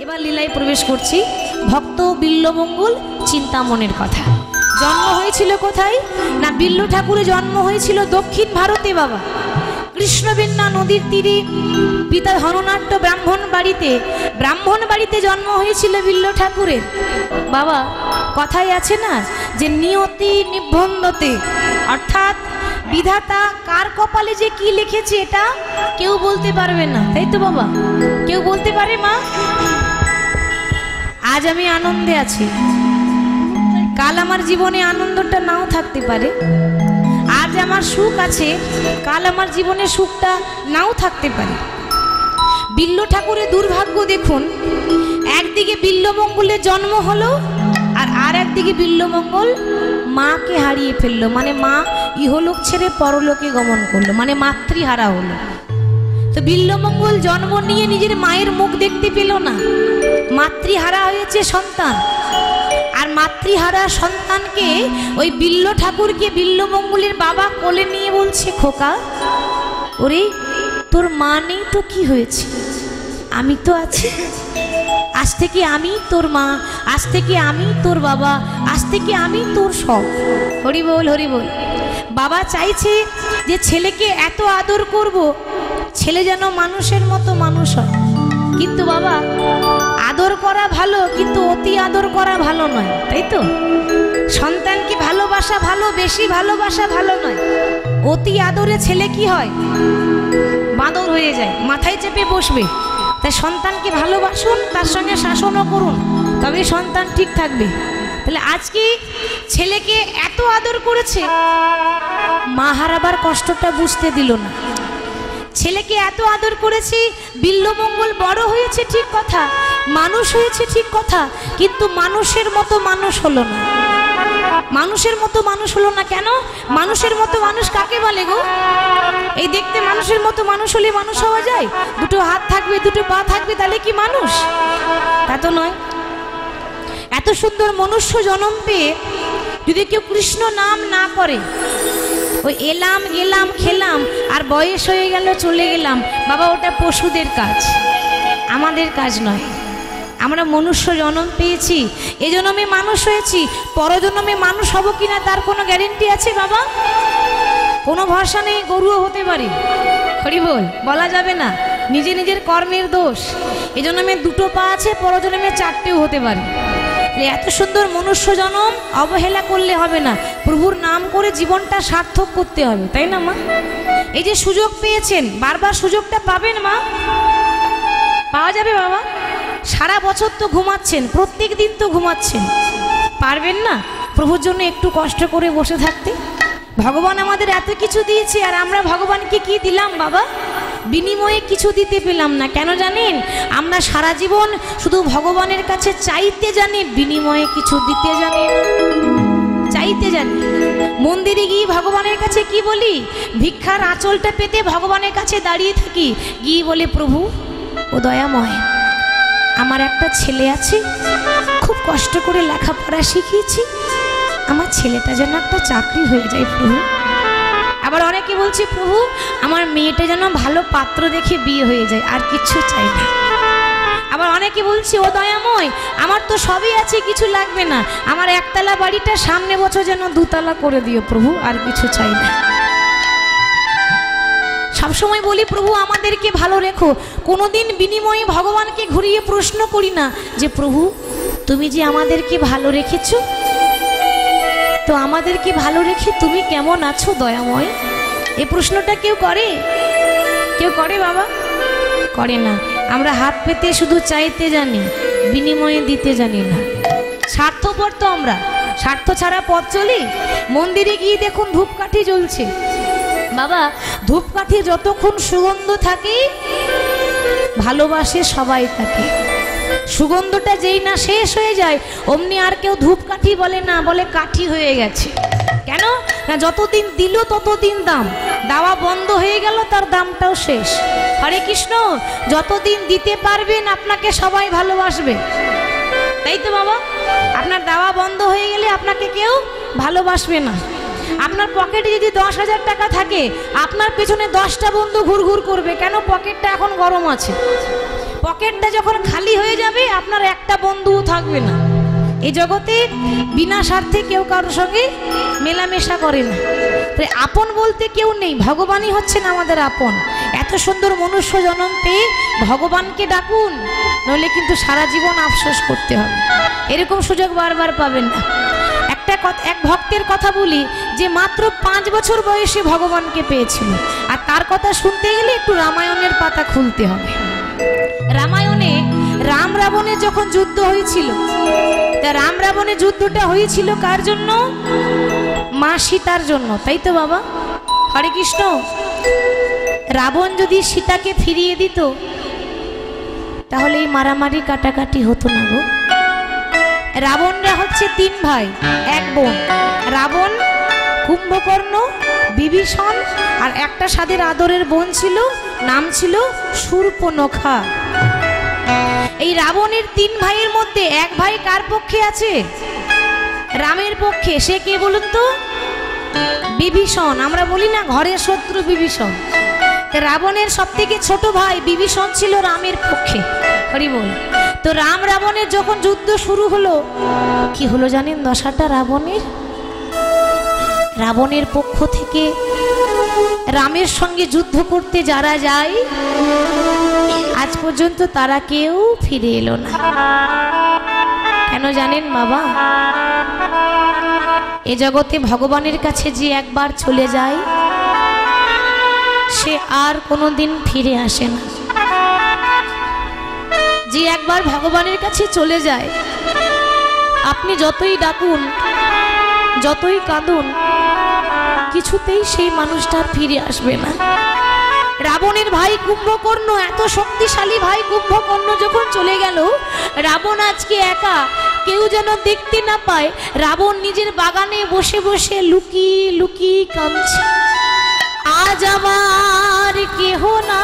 এবার লীলায় প্রবেশ করছি। ভক্ত বিল্লমঙ্গল চিন্তামনের কথা। জন্ম হয়েছিল কোথায় না, বিল্ল ঠাকুরের জন্ম হয়েছিল দক্ষিণ ভারতে বাবা, কৃষ্ণবেন্না নদীর তীরে। পিতা ধননাট্য ব্রাহ্মণ বাড়িতে জন্ম হয়েছিল বিল্ল ঠাকুরের বাবা। কথাই আছে না যে নিয়তি নিবন্ধতে, অর্থাৎ বিধাতা কার কপালে যে কি লিখেছে এটা কেউ বলতে পারবে না, তাই তো বাবা? কেউ বলতে পারে মা? আজ আমি আনন্দে আছি, কাল আমার জীবনে আনন্দটা নাও থাকতে পারে। আজ আমার সুখ আছে, কাল আমার জীবনে সুখটা নাও থাকতে পারে। বিল্ল ঠাকুরের দুর্ভাগ্য দেখুন, একদিকে বিল্লমঙ্গলের জন্ম হলো আর একদিকে বিল্লমঙ্গল মাকে হারিয়ে ফেললো, মানে মা ইহলোক ছেড়ে পরলোকে গমন করলো, মানে মাতৃহারা হলো। তো বিল্লমঙ্গল জন্ম নিয়ে নিজের মায়ের মুখ দেখতে পেল না, মাতৃহারা হয়েছে সন্তান। আর মাতৃহারা সন্তানকে ওই বিল্ল ঠাকুরকে বিল্লমঙ্গলের বাবা কোলে নিয়ে বলছে, খোকা ওরে তোর মা নেই তো কি হয়েছে, আমি তো আছি। আজ থেকে আমি তোর মা, আজ থেকে আমি তোর বাবা, আজ থেকে আমি তোর সব। হরি বল হরি বল। বাবা চাইছে যে ছেলেকে এত আদর করব, ছেলে যেন মানুষের মতো মানুষ হয়। কিন্তু বাবা আদর করা ভালো, কিন্তু অতি আদর করা ভালো নয়, তাই তো? সন্তানকে ভালোবাসা ভালো, বেশি ভালোবাসা ভালো নয়। অতি আদরে ছেলে কি হয়, বাঁদর হয়ে যায়, মাথায় চেপে বসবে। তাই সন্তানকে ভালোবাসুন, তার সঙ্গে শাসনও করুন, তবে সন্তান ঠিক থাকবে। তাহলে আজকে ছেলেকে এত আদর করেছে, মা হারাবার কষ্টটা বুঝতে দিল না। ছেলেকে এত আদর করেছি, বিল্লমঙ্গল বড় হয়েছে ঠিক কথা, মানুষ হয়েছে ঠিক কথা, কিন্তু মানুষের মতো মানুষ হলো না। মানুষের মতো মানুষ হলো না কেন? মানুষের মতো মানুষ কাকে বলে গো? এই দেখতে মানুষের মতো মানুষ হলে মানুষ হওয়া যায়? দুটো হাত থাকবে, দুটো পা থাকবে, তাহলে কি মানুষ? তা তো নয়। এত সুন্দর মনুষ্য জন্ম পেয়ে যদি কেউ কৃষ্ণ নাম না করে, ওই এলাম গেলাম খেলাম আর বয়স হয়ে গেল চলে গেলাম, বাবা ওটা পশুদের কাজ, আমাদের কাজ নয়। আমরা মনুষ্য জন্ম পেয়েছি, এ জন্মে মানুষ হয়েছি, পরজন্মে মানুষ হব কিনা তার কোনো গ্যারেন্টি আছে বাবা? কোনো ভরসা নেই, গরুও হতে পারে। হরি বল, বলা যাবে না, নিজের কর্মের দোষ। এ জন্মে দুটো পা আছে, পরজন্মে চারটেও হতে পারে। এত সুন্দর মনুষ্য জন্ম অবহেলা করলে হবে না, প্রভুর নাম করে জীবনটা সার্থক করতে হবে, তাই না মা? এই যে সুযোগ পেয়েছেন, বারবার সুযোগটা পাবেন মা? পাওয়া যাবে বাবা? সারা বছর তো ঘুমাচ্ছেন, প্রত্যেক দিন তো ঘুমাচ্ছেন, পারবেন না প্রভুর জন্য একটু কষ্ট করে বসে থাকতে? ভগবান আমাদের এত কিছু দিয়েছে, আর আমরা ভগবানকে কি দিলাম বাবা? বিনিময়ে কিছু দিতে পেলাম না। কেন জানেন? আমরা সারা জীবন শুধু ভগবানের কাছে চাইতে জানি, বিনিময়ে কিছু দিতে জানি না। চাইতে জানি, মন্দিরে গিয়ে ভগবানের কাছে কি বলি? ভিক্ষার আঁচলটা পেতে ভগবানের কাছে দাঁড়িয়ে থাকি, গিয়ে বলে, প্রভু ও দয়াময়, আমার একটা ছেলে আছে, খুব কষ্ট করে লেখাপড়া শিখিয়েছি, আমার ছেলেটা যেন একটা চাকরি হয়ে যায় প্রভু। আবার অনেকে বলছে, প্রভু আমার মেয়েটা যেন ভালো পাত্র দেখে বিয়ে হয়ে যায়, আর কিছু চাই না। আবার অনেকে বলছে, ও দয়াময়, আমার তো সবই আছে, কিছু লাগবে না, আমার একতলা বাড়িটা সামনে বছর যেন দুতলা করে দিও প্রভু, আর কিছু চাই না। সবসময় বলি, প্রভু আমাদেরকে ভালো রেখো। কোনোদিন বিনিময়ে ভগবানকে ঘুরিয়ে প্রশ্ন করি না যে, প্রভু তুমি যে আমাদেরকে ভালো রেখেছো, তো আমাদেরকে ভালো রেখে তুমি কেমন আছো দয়াময়? এই প্রশ্নটা কেউ করে? কেউ করে বাবা? করে না। আমরা হাত পেতে শুধু চাইতে জানি, বিনিময়ে দিতে জানি না। স্বার্থপর তো আমরা, স্বার্থ ছাড়া পথ চলি। মন্দিরে গিয়ে দেখুন ধূপকাঠি জ্বলছে বাবা, ধূপকাঠি যতক্ষণ সুগন্ধ থাকে ভালোবাসে সবাই থাকে। সুগন্ধটা যেই না শেষ হয়ে যায়, অমনি আর কেউ ধূপকাঠি বলে না, বলে কাঠি হয়ে গেছে। কেন না, যতদিন দিল ততদিন দাম, দেওয়া বন্ধ হয়ে গেল তার দামটাও শেষ। হরে কৃষ্ণ, যতদিন দিতে পারবেন আপনাকে সবাই ভালোবাসবে, তাই তো বাবা? আপনার দেওয়া বন্ধ হয়ে গেলে আপনাকে কেউ ভালোবাসবে না। আপনার পকেটে যদি 10,000 টাকা থাকে, আপনার পেছনে 10টা বন্ধু ঘুরঘুর করবে, কেন? পকেটটা এখন গরম আছে। পকেটটা যখন খালি হয়ে যাবে আপনার একটা বন্ধুও থাকবে না। এই জগতে বিনা স্বার্থে কেউ কারোর সঙ্গে মেলামেশা করে না। তাই আপন বলতে কেউ নেই, ভগবানই হচ্ছেন আমাদের আপন। এত সুন্দর মনুষ্য জন্ম পেয়ে ভগবানকে ডাকুন, নইলে কিন্তু সারা জীবন আফসোস করতে হবে। এরকম সুযোগ বারবার পাবেন না। এক ভক্তের কথা বলি, যে মাত্র 5 বছর বয়সে ভগবানকে পেয়েছিল। আর তার কথা শুনতে গেলে একটু রামায়ণের পাতা খুলতে হবে। রামায়ণে রাম রাবণের যখন যুদ্ধ হয়েছিল, তা রাম রাবণের যুদ্ধটা হয়েছিল কার জন্য? মা সীতার জন্য, তাই তো বাবা? হরে কৃষ্ণ। রাবণ যদি সীতাকে ফিরিয়ে দিত তাহলে এই মারামারি কাটাকাটি হতো না গো। রাবণরা হচ্ছে 3 ভাই 1 বোন। রাবণ, কুম্ভকর্ণ, বিভীষণ, আর একটা সাদের আদরের বোন ছিল, নাম ছিল শূর্পণখা। এই রাবণের 3 ভাইয়ের মধ্যে 1 ভাই কার পক্ষে আছে? রামের পক্ষে। সে কে বলুন তো? বিভীষণ। আমরা বলি না ঘরের শত্রু বিভীষণ। রাবণের সবথেকে ছোট ভাই বিভীষণ ছিল রামের পক্ষে। হরি বল। তো রাম রাবণের যখন যুদ্ধ শুরু হলো, কি হলো জানেন দশাটা রাবণের? রাবণের পক্ষ থেকে রামের সঙ্গে যুদ্ধ করতে যারা যায়, আজ পর্যন্ত তারা কেউ ফিরে এলো না। কেন জানেন বাবা? এ জগতে ভগবানের কাছে যে একবার চলে যায়, সে আর কোনোদিন ফিরে আসে না। যে একবার ভগবানের কাছে চলে যায়, আপনি যতই ডাকুন, যতই কাঁদুন, কিছুতেই সেই মানুষটা ফিরে আসবে না। রাবণের ভাই কুম্ভকর্ণ, এত শক্তিশালী ভাই কুম্ভকর্ণ যখন চলে গেল, রাবণ আজকে একা, কেউ যেন দেখতে না পায়। রাবণ নিজের বাগানে বসে বসে লুকি লুকি কাঁদছে। আজ আমার কেহ না,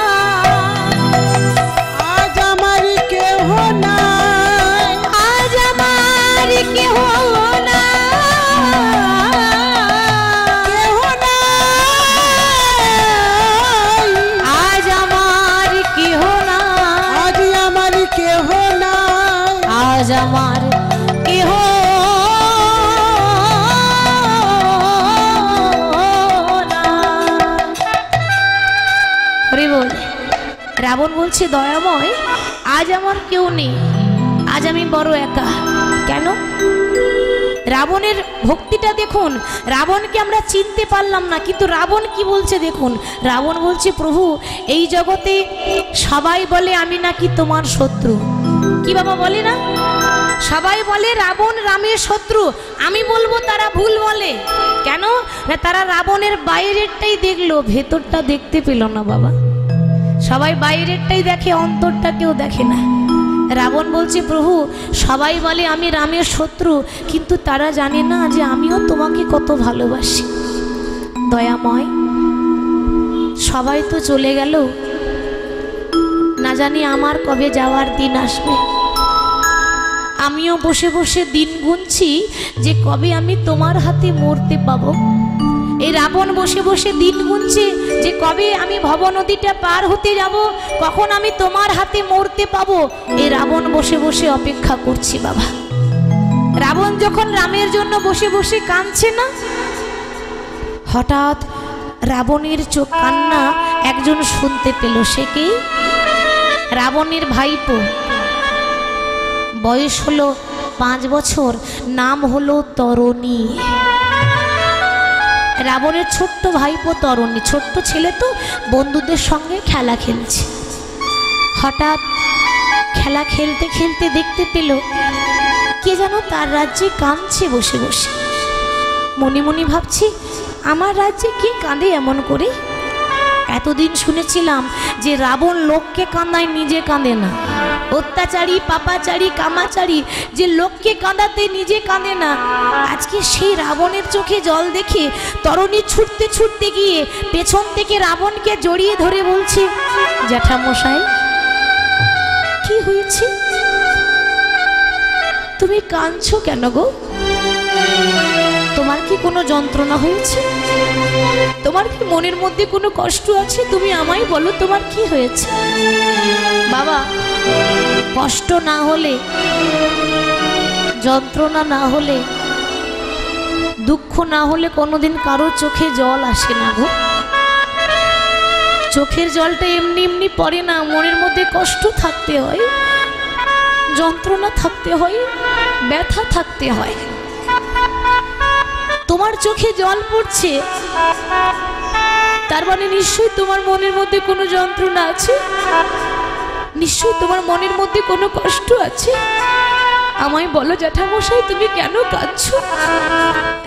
আজ আমার কেহ না, আজ আমার কেহ না, কেহ না, আজ আমার কেহ না, আজ আমার কেহ না, আজ আমার কেহ না। হরি বল। রাবণ বলছে দয়াময়, আজ আমার কেউ নেই, আজ আমি বড় একা। কেন? রাবণের ভক্তিটা দেখুন। রাবণকে আমরা চিনতে পারলাম না, কিন্তু রাবণ কি বলছে দেখুন। রাবণ বলছে, প্রভু এই জগতে সবাই বলে আমি নাকি তোমার শত্রু। কি বাবা বলে না? সবাই বলে রাবণ রামের শত্রু। আমি বলবো তারা ভুল বলে। কেন না, তারা রাবণের বাইরেরটাই দেখলো, ভেতরটা দেখতে পেল না বাবা। সবাই বাইরেরটাই দেখে, অন্তরটা কেউ দেখে না। রাবণ বলছে, প্রভু সবাই বলে আমি রামের শত্রু, কিন্তু তারা জানে না যে আমিও তোমাকে কত ভালোবাসি। দয়াময়, সবাই তো চলে গেল, না জানি আমার কবে যাওয়ার দিন আসবে। আমিও বসে বসে দিন গুনছি যে কবে আমি তোমার হাতে মরতে পাবো। এই রাবণ বসে বসে দিন গুনছে যে কবে আমি ভব নদীটা পার হতে যাব, কখন আমি তোমার হাতে মরতে পাবো। এই রাবণ বসে বসে অপেক্ষা করছি বাবা। রাবণ যখন রামের জন্য বসে বসে কাঁদছে না, হঠাৎ রাবণের চোখ কান্না একজন শুনতে পেল। সে কি? রাবণের ভাইপো। বয়স হলো 5 বছর, নাম হলো তরণী। রাবণের ছোট্ট ভাইপো তরণী, ছোট্ট ছেলে তো, বন্ধুদের সঙ্গে খেলা খেলছে। হঠাৎ খেলা খেলতে খেলতে দেখতে পেল কে যেন তার রাজ্যে কাঁদছে বসে বসে। মনে মনে ভাবছি, আমার রাজ্যে কে কাঁদে এমন করে? এতদিন শুনেছিলাম যে রাবণ লোককে কাঁদায়, নিজে কাঁদে না। অত্যাচারী, পাপাচারী, কামাচারী, যে লোককে কাঁদাতে নিজে কাঁদে না। আজকে সেই রাবণের চোখে জল দেখে তরণী ছুটতে ছুটতে গিয়ে পেছন থেকে রাবণকে জড়িয়ে ধরে বলছে, জ্যাঠামশাই কি হয়েছে? তুমি কাঁদছো কেন গো? তোমার কি কোনো যন্ত্রণা হয়েছে? তোমার কি মনের মধ্যে কোনো কষ্ট আছে? তুমি আমায় বলো তোমার কি হয়েছে? বাবা, কষ্ট না হলে, যন্ত্রণা না হলে, দুঃখ না হলে কোনোদিন কারো চোখে জল আসে না গো। চোখের জলটা এমনি এমনি পড়ে না, মনের মধ্যে কষ্ট থাকতে হয়, যন্ত্রণা থাকতে হয়, ব্যথা থাকতে হয়। তোমার চোখে জল পড়ছে, তার মানে নিশ্চয়ই তোমার মনের মধ্যে কোনো যন্ত্রণা আছে, নিশ্চয়ই তোমার মনের মধ্যে কোনো কষ্ট আছে। আমায় বলো জ্যাঠামশাই, তুমি কেন কাঁদছো?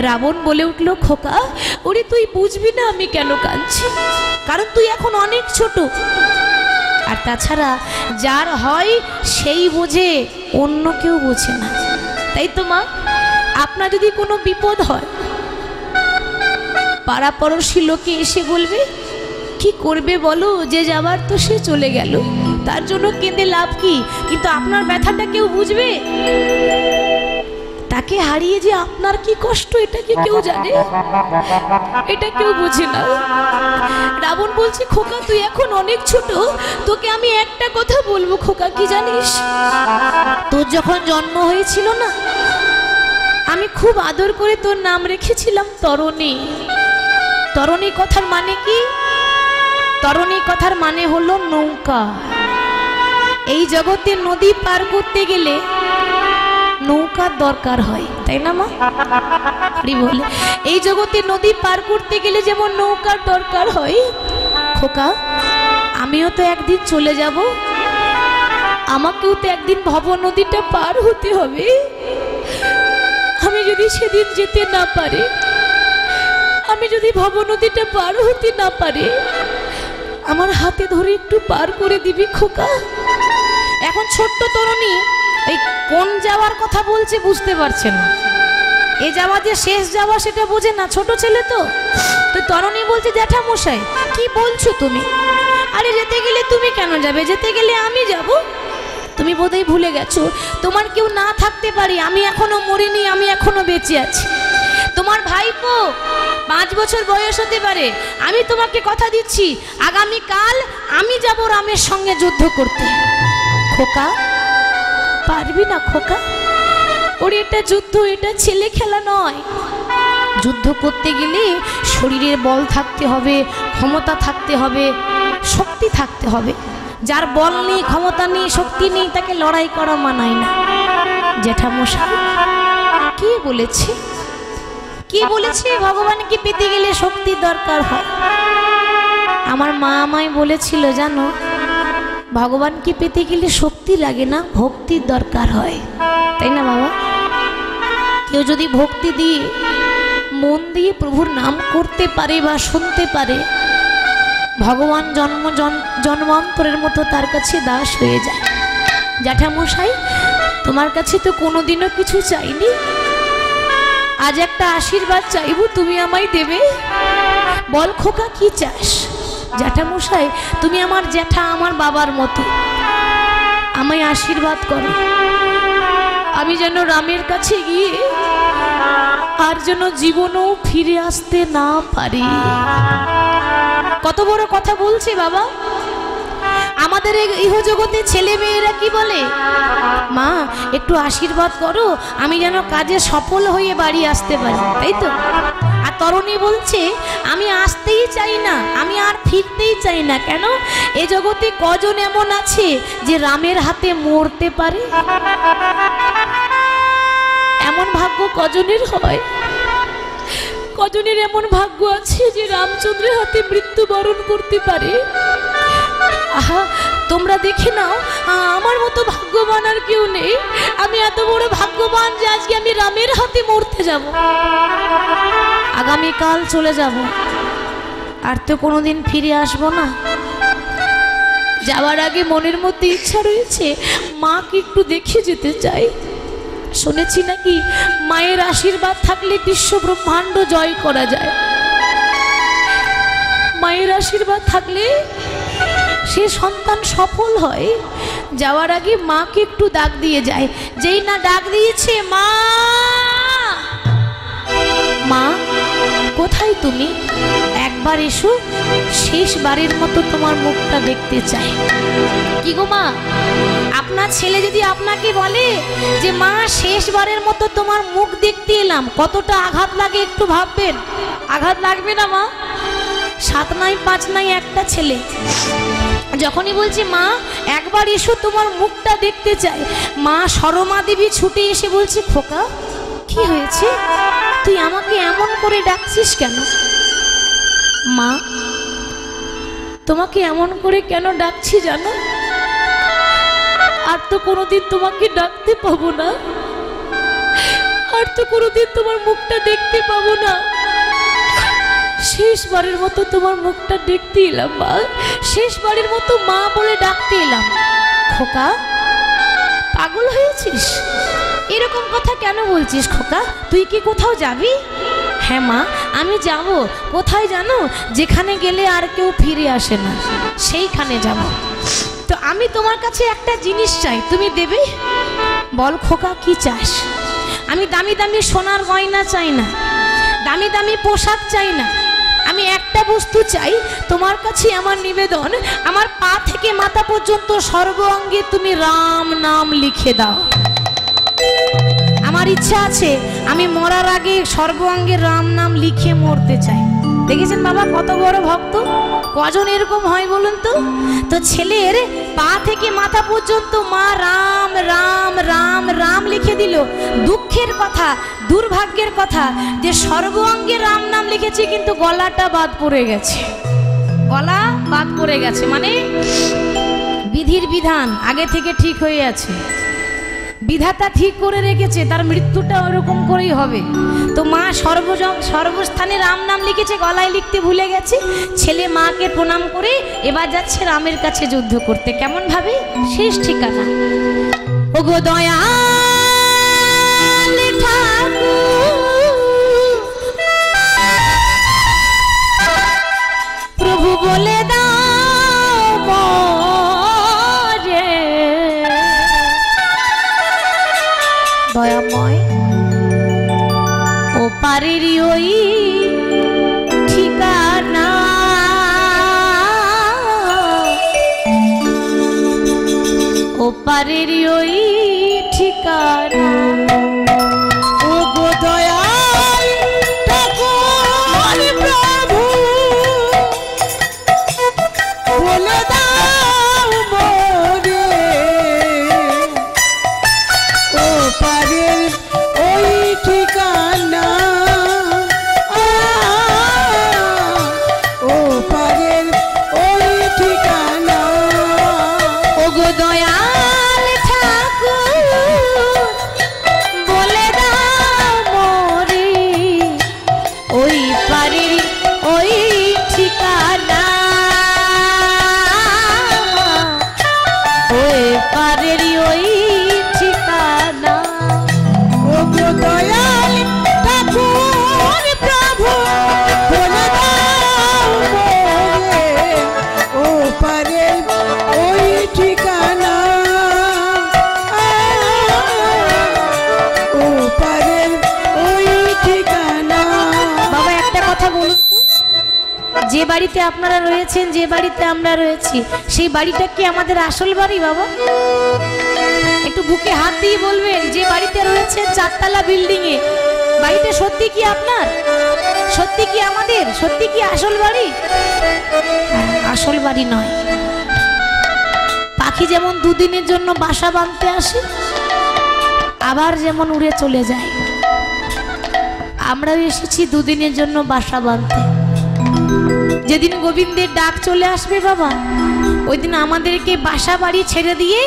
রাবণ বলে উঠল, খোকা, ওরে তুই বুঝবি না আমি কেন কাঁদছি, কারণ তুই এখন অনেক ছোট। আর তাছাড়া যার হয় সেই বোঝে, অন্য কেউ বোঝে না, তাই তো মা? আপনার যদি কোনো বিপদ হয়, পাড়া পড়শি লোকে এসে বলবে, কি করবে বলো, যে যাবার তো সে চলে গেল, তার জন্য কেঁদে লাভ কি? কিন্তু আপনার ব্যথাটা কেউ বুঝবে? তাকে হারিয়ে যে আপনার কি কষ্ট, এটা কি কেউ জানে? এটা কেউ বুঝে না। রাবণ বলছে, খোকা তুই এখন অনেক ছোট, তোকে আমি একটা কথা বলবো খোকা, কি জানিস? তোর যখন জন্ম হয়েছিল না, আমি খুব আদর করে তোর নাম রেখেছিলাম তরণী। তরণী কথার মানে কি? তরণী কথার মানে হলো নৌকা। এই জগতে নদী পার করতে গেলে নৌকার দরকার হয়, তাই না মা? বলে এই জগতে নদী পার করতে গেলে যেমন নৌকার দরকার হয়, খোকা আমিও তো একদিন চলে যাব, আমাকেও তো একদিন ভব নদীটা পার হতে হবে। আমি যদি সেদিন যেতে না পারি, আমি যদি ভব নদীটা পার হতে না পারি, আমার হাতে ধরে একটু পার করে দিবি খোকা? এখন ছোট্ট তরুণী এই কোন যাওয়ার কথা বলছে বুঝতে পারছে না, এ যাওয়া যে শেষ যাওয়া সেটা বোঝে না, ছোট ছেলে তো। তো তরুণী বলছে, জ্যাঠামশাই কি বলছো তুমি? আরে যেতে গেলে তুমি কেন যাবে, যেতে গেলে আমি যাব। তুমি বোধহয় ভুলে গেছো, তোমার কেউ না থাকতে পারি, আমি এখনো মরিনি, আমি এখনো বেঁচে আছি। তোমার ভাইপো 5 বছর বয়স হতে পারে, আমি তোমাকে কথা দিচ্ছি আগামীকাল আমি যাব রামের সঙ্গে যুদ্ধ করতে। খোকা পারবি না খোকা? ওরে এটা যুদ্ধ, এটা ছেলে খেলা নয়। যুদ্ধ করতে গেলে শরীরের বল থাকতে হবে, ক্ষমতা থাকতে হবে, শক্তি থাকতে হবে। যার বল নেই, ক্ষমতা নেই, শক্তি নেই, তাকে লড়াই করা মানায় না। জ্যাঠামশাই কি বলেছে? কি বলেছে? ভগবানকে পেতে গেলে শক্তির দরকার হয়। আমার মা আমায় বলেছিল জানো, ভগবানকে পেতে গেলে শক্তি লাগে না, ভক্তির দরকার হয়, তাই না বাবা? কেউ যদি ভক্তি দিয়ে মন দিয়ে প্রভুর নাম করতে পারে বা শুনতে পারে, ভগবান জন্মান্তরের মতো তার কাছে দাস হয়ে যায়। জ্যাঠামশাই তোমার কাছে তো কোনোদিনও কিছু চাইনি, আজ একটা আশীর্বাদ চাইবো, তুমি আমায় দেবে? বল খোকা কি চাস? জ্যাঠামশাই তুমি আমার জ্যাঠা, আমার বাবার মতো, আমায় আশীর্বাদ করো, আমি যেন রামের কাছে গিয়ে আর যেন জীবনেও ফিরে আসতে না পারি। কত বড় কথা বলছে বাবা। আমাদের ইহজগতে ছেলে মেয়েরা কি বলে, মা একটু আশীর্বাদ করো, আমি যেন কাজে সফল হয়ে বাড়ি আসতে পারি, তাই তো? আর তরুণী বলছে, আমি আসতেই চাই না, আমি আর ফিরতেই চাই না। কেন? এ জগতে কজন এমন আছে যে রামের হাতে মরতে পারে? এমন ভাগ্য কজনের হয়? কজনের এমন ভাগ্য আছে যে রামচন্দ্রের হাতে মৃত্যুবরণ করতে পারে? আহা তোমরা দেখে নাও, আমার মতো ভাগ্যবান আর কেউ নেই। আমি এত বড় ভাগ্যবান যে আজকে আমি রামের হাতে মরতে যাব, আগামীকাল চলে যাব, আর তো কোনোদিন ফিরে আসবো না। যাওয়ার আগে মনের মধ্যে ইচ্ছা রয়েছে মাকে একটু দেখে যেতে চাই। শুনেছি নাকি মায়ের আশীর্বাদ থাকলে বিশ্ব ব্রহ্মাণ্ড জয় করা যায়। মায়ের আশীর্বাদ থাকলে সে সন্তান সফল হয়। যাওয়ার আগে মাকে একটু ডাক দিয়ে যায়। যেই না ডাক দিয়েছে মা, মা কোথায় তুমি? একবার এসো, শেষবারের মতো তোমার মুখটা দেখতে চাই। কি গো মা, আপনার ছেলে যদি আপনাকে বলে যে মা শেষবারের মতো তোমার মুখ দেখতে এলাম, কতটা আঘাত লাগে একটু ভাববেন। আঘাত লাগবে না মা? 7 নাই 5 নাই একটা ছেলে যখনই বলছে মা একবার এসো তোমার মুখটা দেখতে চাই, মা সরমা দেবী ছুটে এসে বলছে খোকা কি হয়েছে, তুই আমাকে এমন করে ডাকছিস কেন? মা তোমাকে এমন করে কেন ডাকছি জানো? আর তো কোনোদিন তোমাকে ডাকতে পাবো না, আর তো কোনোদিন তোমার মুখটা দেখতে পাবো না, শেষবারের মতো তোমার মুখটা দেখতে এলাম মা, শেষবারের মতো মা বলে ডাকতে এলাম। খোকা পাগল হয়েছিস? এরকম কথা কেন বলছিস খোকা? তুই কি কোথাও যাবি? হ্যাঁ মা আমি যাব। কোথায় জানো? যেখানে গেলে আর কেউ ফিরে আসে না, সেইখানে যাব। তো আমি তোমার কাছে একটা জিনিস চাই, তুমি দেবে? বল খোকা কি চাস? আমি দামি দামি সোনার গয়না চাই না, দামি দামি পোশাক চাই না, আমি একটা বস্তু চাই তোমার কাছে আমার নিবেদন, আমার পা থেকে মাথা পর্যন্ত সর্ব অঙ্গে তুমি রাম নাম লিখে দাও। আমার ইচ্ছা আছে আমি মরার আগে সর্ব অঙ্গে রাম নাম লিখে মরতে চাই। দেখেছেন বাবা কত বড় ভক্ত, কজন এরকম হয় বলুন তো? তো ছেলের পা থেকে মাথা পর্যন্ত মা রাম রাম রাম রাম লিখে দিল। দুঃখের কথা, দুর্ভাগ্যের কথা যে সর্ব অঙ্গে রাম নাম লিখেছে কিন্তু গলাটা বাদ পড়ে গেছে, গলা বাদ পড়ে গেছে, মানে বিধির বিধান আগে থেকে ঠিক হয়ে আছে, বিধাতা ঠিক করে রেখেছে, তার মৃত্যুটা ওরকম করেই হবে। তো মা সর্বস্থানে রাম নাম লিখেছে, গলায় লিখতে ভুলে গেছে। ছেলে মাকে প্রণাম করে এবার যাচ্ছে রামের কাছে যুদ্ধ করতে। কেমন ভাবে? শেষ ঠিকানা। ওগো দয়াল ঠাকুর প্রভু বলে দাও দয়াময় ও পারের ওই ঠিকানা, ও পারের ওই ঠিকানা। ও গো দয়াল ঠাকুর প্রভু বলে দাও মোরে ও পারের ওই ঠিকানা, ও পারের ওই ঠিকানা। ও গো দয়াল ঠাকুর বলে দাও মোরে ওই পারের ওই ঠিকানা, ওই পারের ওই ঠিকানা। ও গো দয়াল ঠাকুর প্রভু বলে দাও মোরে ও পারের ওই ঠিকানা, ও পারের ওই ঠিকানা। বাবা একটা কথা বলুন তো, যে বাড়িতে আপনারা রয়েছেন, যে বাড়িতে আমরা রয়েছি, সেই বাড়িটা কি আমাদের আসল বাড়ি বাবা? একটু বুকে হাত দিয়ে বলবেন, যে বাড়িতে রয়েছেন 4 তলা বিল্ডিং এ, বাড়িটা সত্যি কি আপনার? সত্যি কি আমাদের? সত্যি কি আসল বাড়ি? আসল বাড়ি নয়। পাখি যেমন দুদিনের জন্য বাসা বাঁধতে আসে আবার যেমন উড়ে চলে যায়, আমরাও এসেছি দুদিনের জন্য বাসা বাঁধতে। যেদিন গোবিন্দের ডাক চলে আসবে বাবা, ওই দিন আমাদেরকে বাসা বাড়ি ছেড়ে দিয়ে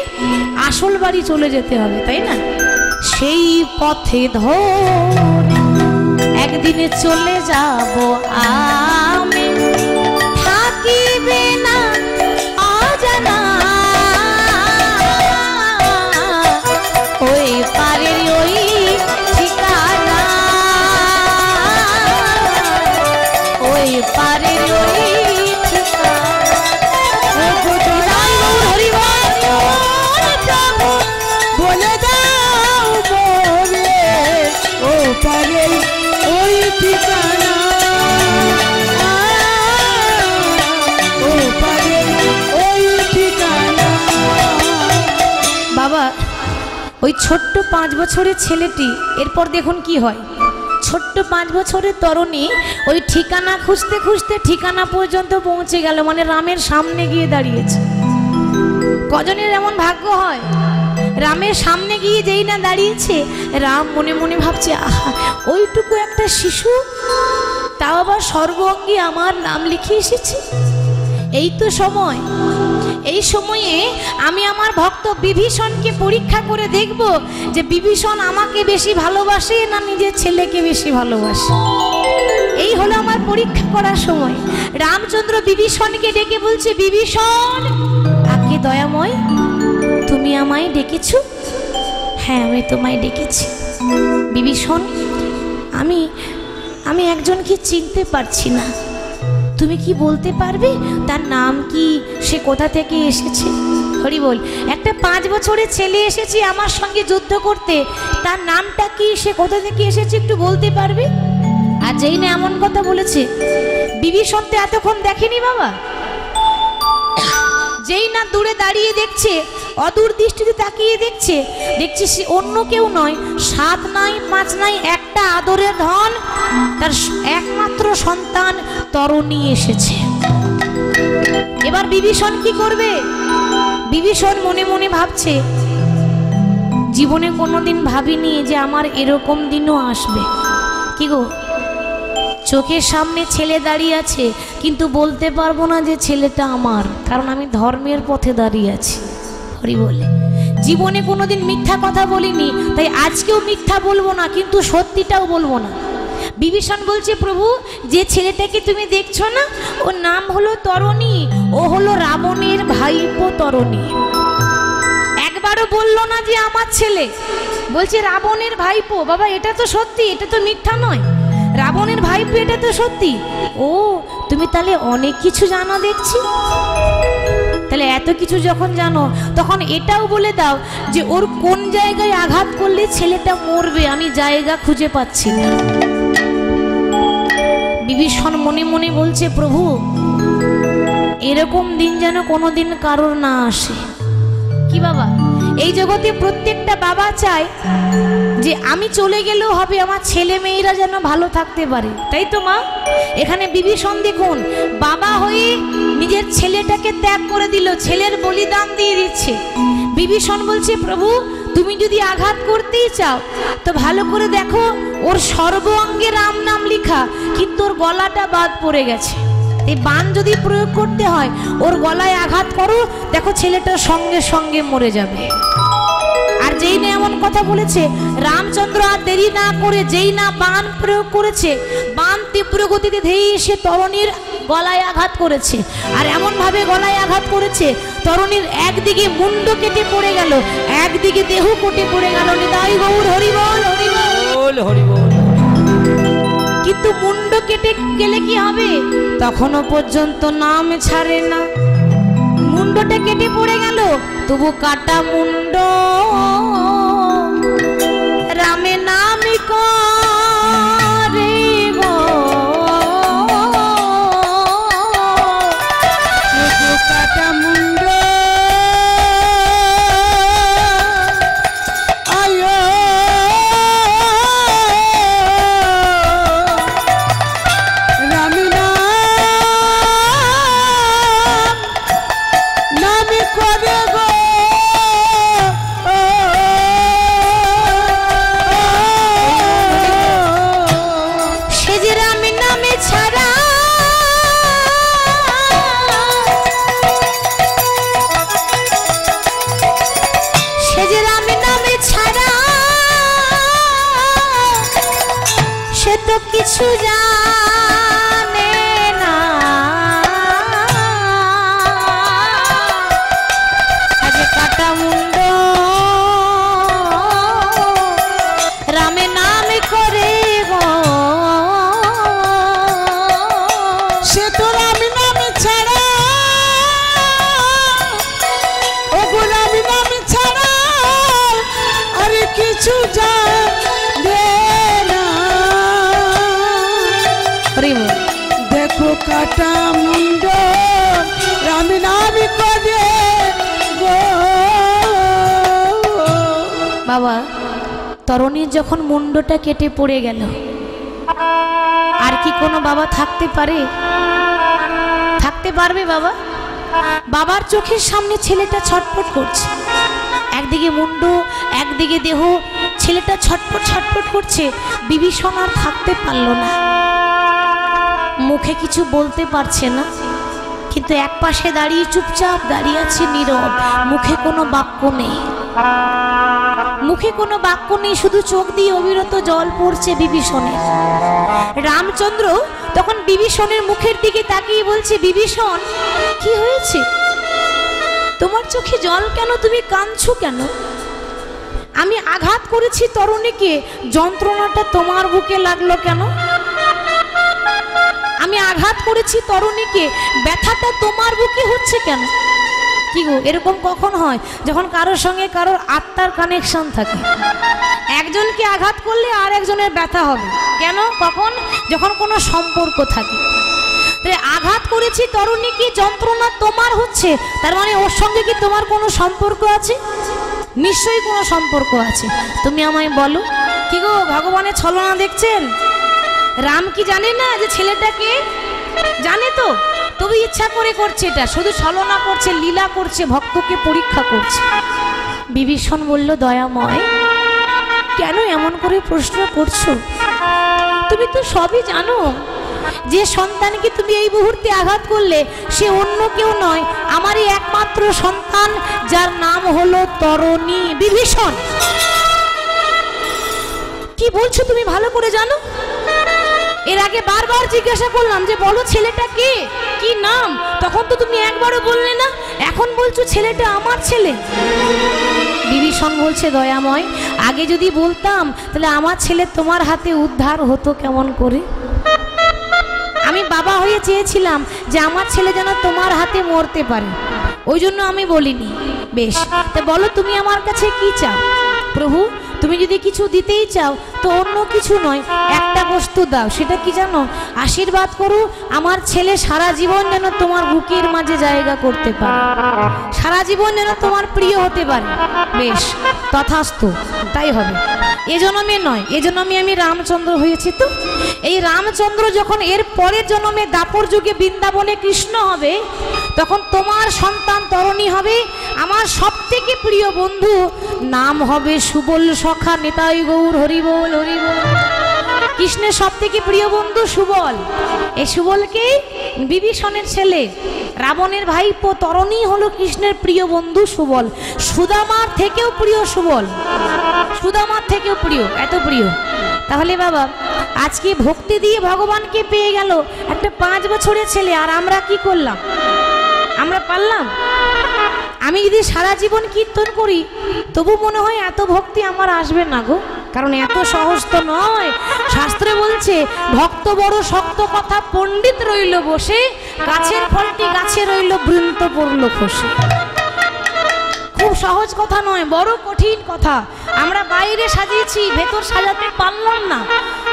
আসল বাড়ি চলে যেতে হবে, তাই না? সেই পথে ধরে একদিনে চলে যাব আমি, থাকিবে না অজানা ওই পারের ওই ঠিকানা, ওই পারের ওই ঠিকানা। ও গো দয়াল ঠাকুর বলে দাও মোরে ও পারের ওই ঠিকানা। ওই ছোট্ট 5 বছরের ছেলেটি এরপর দেখুন কি হয়। ছোট্ট 5 বছরের তরুণী ওই ঠিকানা খুঁজতে খুঁজতে ঠিকানা পর্যন্ত পৌঁছে গেল, মানে রামের সামনে গিয়ে দাঁড়িয়েছে। কজনের এমন ভাগ্য হয়? রামের সামনে গিয়ে যেই না দাঁড়িয়েছে, রাম মনে মনে ভাবছে, আহা ওইটুকু একটা শিশু, তাও আবার সর্বাঙ্গে আমার নাম লিখে এসেছে। এই তো সময়, এই সময়ে আমি আমার ভক্ত বিভীষণকে পরীক্ষা করে দেখব যে বিভীষণ আমাকে বেশি ভালোবাসে না নিজের ছেলেকে বেশি ভালোবাসে। এই হলো আমার পরীক্ষা করার সময়। রামচন্দ্র বিভীষণকে ডেকে বলছে, বিভীষণ আগে দয়াময়, তুমি আমায় ডেকেছো? হ্যাঁ আমি তোমায় ডেকেছি। বিভীষণ, আমি একজনকে চিনতে পারছি না, তুমি কি বলতে পারবে তার নাম কি, সে কোথা থেকে এসেছে? হরি বল। একটা 5 বছরের ছেলে এসেছে আমার সঙ্গে যুদ্ধ করতে, তার নামটা কি, সে কোথা থেকে এসেছে একটু বলতে পারবে? আর যেই না এমন কথা বলেছে, বিভীষণ তো এতক্ষণ দেখেনি বাবা। যেই না দূরে দাঁড়িয়ে দেখছে, অদূর দৃষ্টিতে তাকিয়ে দেখছে, দেখছি সে অন্য কেউ নয়, 7 নাই 5 নাই, একটা আদরের ধন, তার একমাত্র সন্তান তরুণী এসেছে। এবার বিভীষণ কি করবে? বিভীষণ মনে মনে ভাবছে, জীবনে কোনোদিন ভাবিনি যে আমার এরকম দিনও আসবে। কি গো, চোখের সামনে ছেলে দাঁড়িয়ে আছে, কিন্তু বলতে পারবো না যে ছেলেটা আমার, কারণ আমি ধর্মের পথে দাঁড়িয়ে আছি। হরি বলে। জীবনে কোনোদিন মিথ্যা কথা বলিনি, তাই আজকেও মিথ্যা বলবো না, কিন্তু সত্যিটাও বলবো না। বিভীষণ বলছে, প্রভু যে ছেলেটাকে তুমি দেখছো না, ওর নাম হলো তরুণী, ও হলো রাবণের ভাইপো তরুণী। একবারও বললো না যে আমার ছেলে, বলছে রাবণের ভাইপো। বাবা এটা তো সত্যি, এটা তো মিথ্যা নয়, রাবণের ভাইপো, এটা তো সত্যি। ও তুমি তাহলে অনেক কিছু জানো দেখছি। তাহলে এত কিছু যখন জানো, তখন এটাও বলে দাও যে ওর কোন জায়গায় আঘাত করলে ছেলেটা মরবে, আমি জায়গা খুঁজে পাচ্ছি না। বিভীষণ মনে মনে বলছে, প্রভু এরকম দিন যেন কোনোদিন কারোর না আসে। কি বাবা, এই জগতে প্রত্যেকটা বাবা চায় যে আমি চলে গেলেও হবে, আমার ছেলে মেয়েরা যেন ভালো থাকতে পারে, তাই তো মা? এখানে বিভীষণ দেখুন, বাবা হয়ে নিজের ছেলেটাকে ত্যাগ করে দিল, ছেলের বলিদান দিয়ে দিচ্ছে। বিভীষণ বলছে, প্রভু তুমি যদি আঘাত করতেই চাও তো ভালো করে দেখো, ওর সর্বাঙ্গে রাম নাম লেখা, কিন্তু ওর গলাটা বাদ পড়ে গেছে। এই বান যদি প্রয়োগ করতে হয়, ওর গলায় আঘাত করো, দেখো ছেলেটা সঙ্গে সঙ্গে মরে যাবে। আর যেই না এমন কথা বলেছে, রামচন্দ্র আর দেরি না করে যেই না বান প্রয়োগ করেছে, বান তীব্র গতিতে ধেয়ে এসে তরুণীর গলায় আঘাত করেছে। আর এমন ভাবে গলায় আঘাত করেছে, তরুণীর একদিকে মুন্ড কেটে পড়ে গেল, একদিকে দেহ কেটে পড়ে গেল। নিতাই গৌর হরি বল, হরি বল, হরি বল। কিন্তু মুন্ড কেটে গেলে কি হবে? তখনও পর্যন্ত নাম ছাড়ে না। মুন্ডটা কেটে পড়ে গেল, তবু কাটা মুন্ড রামে নামে করে গো, কাটা মুন্ড আয়ো রামে নামে করে গো, সে যে রামে নামে ছাড়া সে তো কিছু জানে না। আজ কাটা মুন্ড রামে নামে করে গো, সে তো রামে নামে ছাড়া, ও গো রামে নামে ছাড়া আর কিছু জানে না। দেখো কাটা মুন্ড রামে নামে করে গো। বাবা তরুণীর যখন মুন্ডটা কেটে পড়ে গেল, আর কি কোনো বাবা থাকতে পারে? থাকতে পারবে বাবা? বাবার চোখের সামনে ছেলেটা ছটফট করছে, একদিকে মুন্ড একদিকে দেহ, ছেলেটা ছটফট ছটফট করছে। বিভীষণ আর থাকতে পারল না, মুখে কিছু বলতে পারছে না, কিন্তু এক পাশে দাঁড়িয়ে চুপচাপ দাঁড়িয়ে আছে নীরব, মুখে কোনো বাক্য নেই, মুখে কোনো বাক্য নেই, শুধু চোখ দিয়ে অবিরত জল পড়ছে বিভীষণের। রামচন্দ্র তখন বিভীষণের মুখের দিকে তাকিয়ে বলছে, বিভীষণ কি হয়েছে? তোমার চোখে জল কেন? তুমি কাঁদছো কেন? আমি আঘাত করেছি তরুণীকে, যন্ত্রণাটা তোমার বুকে লাগলো কেন? আমি আঘাত করেছি তরুণীকে, ব্যথাটা তোমার বুকে হচ্ছে কেন? কি গো, এরকম কখন হয়? যখন কারোর সঙ্গে কারোর আত্মার কানেকশন থাকে, একজনকে আঘাত করলে আর একজনের ব্যথা হবে কেন? কখন? যখন কোনো সম্পর্ক থাকে। আঘাত করেছি তরুণীকে, যন্ত্রণা তোমার হচ্ছে, তার মানে ওর সঙ্গে কি তোমার কোনো সম্পর্ক আছে? নিশ্চয়ই কোনো সম্পর্ক আছে। তুমি আমায় বলো। কি গো, ভগবানের ছলনা দেখছেন? রাম কি জানে না যে ছেলেটাকে? জানে তো, তবে ইচ্ছা করে করছে, এটা শুধু ছলনা করছে, লীলা করছে, ভক্তকে পরীক্ষা করছে। বিভীষণ বলল, দয়াময় কেন এমন করে প্রশ্ন করছো? তুমি তো সবই জানো, যে সন্তানকে তুমি এই মুহূর্তে আঘাত করলে সে অন্য কেউ নয়, আমারই একমাত্র সন্তান, যার নাম হলো তরণী। বিভীষণ কি বলছো তুমি ভালো করে জানো। এর আগে বারবার জিজ্ঞাসা করলাম যে বলো ছেলেটা কে, কি নাম, তখন তো তুমি একবারও বললে না, এখন বলছো ছেলেটা আমার ছেলে। বিভীষণ বলছে, দয়াময় আগে যদি বলতাম তাহলে আমার ছেলে তোমার হাতে উদ্ধার হতো কেমন করে? আমি বাবা হয়ে চেয়েছিলাম যে আমার ছেলে যেন তোমার হাতে মরতে পারে, ওই জন্য আমি বলিনি। বেশ, তা বলো তুমি আমার কাছে কি চাও? প্রভু তুমি যদি কিছু দিতেই চাও তো অন্য কিছু নয়, একটা বস্তু দাও। সেটা কি জানো? আশীর্বাদ করো আমার ছেলে সারা জীবন যেন তোমার বুকের মাঝে জায়গা করতে পারে, সারা জীবন যেন তোমার প্রিয় হতে পারে। বেশ, তথাস্তু, তাই হবে। এ জন্মে নয়, এ জন্মে আমি রামচন্দ্র হয়েছি তো। এই রামচন্দ্র যখন এর পরের জন্মে দাপর যুগে বৃন্দাবনে কৃষ্ণ হবে, তখন তোমার সন্তান তরণী হবে, আমার সব থেকে প্রিয় বন্ধু, নাম হবে সুবল সখা নিতাই গৌর হরিবোল হরিবোল। কৃষ্ণের সব থেকে প্রিয় বন্ধু সুবল। এই সুবলকে বিভীষণের ছেলে, রাবণের ভাইপো তরণী হলো কৃষ্ণের প্রিয় বন্ধু সুবল। সুদামার থেকেও প্রিয় সুবল, সুদামার থেকেও প্রিয়, এত প্রিয়। তাহলে বাবা আজকে ভক্তি দিয়ে ভগবানকে পেয়ে গেল একটা 5 বছরের ছেলে, আর আমরা কি করলাম? আমরা পারলাম? আমি যদি সারা জীবন কীর্তন করি তবু মনে হয় এত ভক্তি আমার আসবে না গো, কারণ এত সহজ তো নয়। শাস্ত্রে বলছে ভক্ত বড় শক্ত কথা, পণ্ডিত রইল বসে, গাছের ফলটি গাছে রইল, বৃন্ত পড়ল খসে। খুব সহজ কথা নয়, বড় কঠিন কথা। আমরা বাইরে সাজিয়েছি, ভেতর সাজাতে পারলাম না।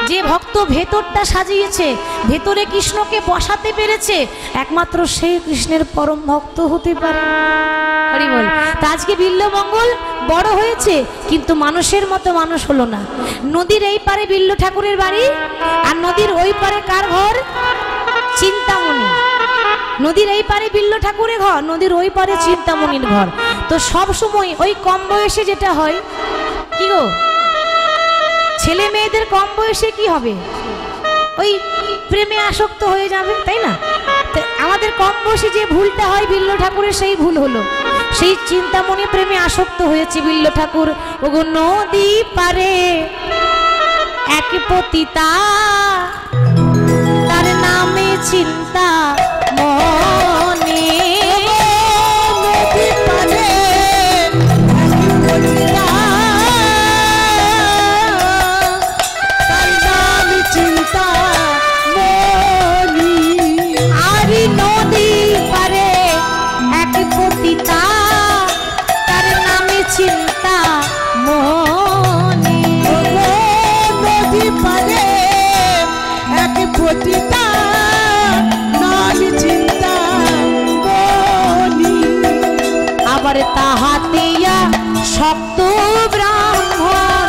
যে ভক্ত ভেতরটা সাজিয়েছে, ভেতরে কৃষ্ণকে বসাতে পেরেছে, একমাত্র সেই কৃষ্ণের পরম ভক্ত হতে পারে। হরি বল। তা আজকে বিল্লমঙ্গল বড় হয়েছে, কিন্তু মানুষের মতো মানুষ হলো না। নদীর এই পারে বিল্ল ঠাকুরের বাড়ি, আর নদীর ওই পারে কার ঘর? চিন্তামণি। নদীর এই পারে বিল্ল ঠাকুরের ঘর, নদীর ওই পারে চিন্তামণির ঘর। তো সব সময় ওই কম বয়সে যেটা হয়, কি গো, ছেলে মেয়েদের কম বয়সে কি হবে? ওই প্রেমে আসক্ত হয়ে যাবে, তাই না? আমাদের কম বয়সে যে ভুলটা হয় বিল্ল ঠাকুরের, সেই ভুল হলো। সেই চিন্তামণি প্রেমে আসক্ত হয়েছে বিল্ল ঠাকুর। ওগো নদী পারে এক পতিতা, তার নামে চিন্তা মনে। নদী পারে তার নামে চিন্তা মনি। আর নদী পারে এক পতিতা, তার নামে চিন্তা মনি। নদী পারে এক পতিতা, নামে চিন্তা মনি। আবার তাহাতে শক্ত ব্রাহ্মণ ব্রাহ্মণ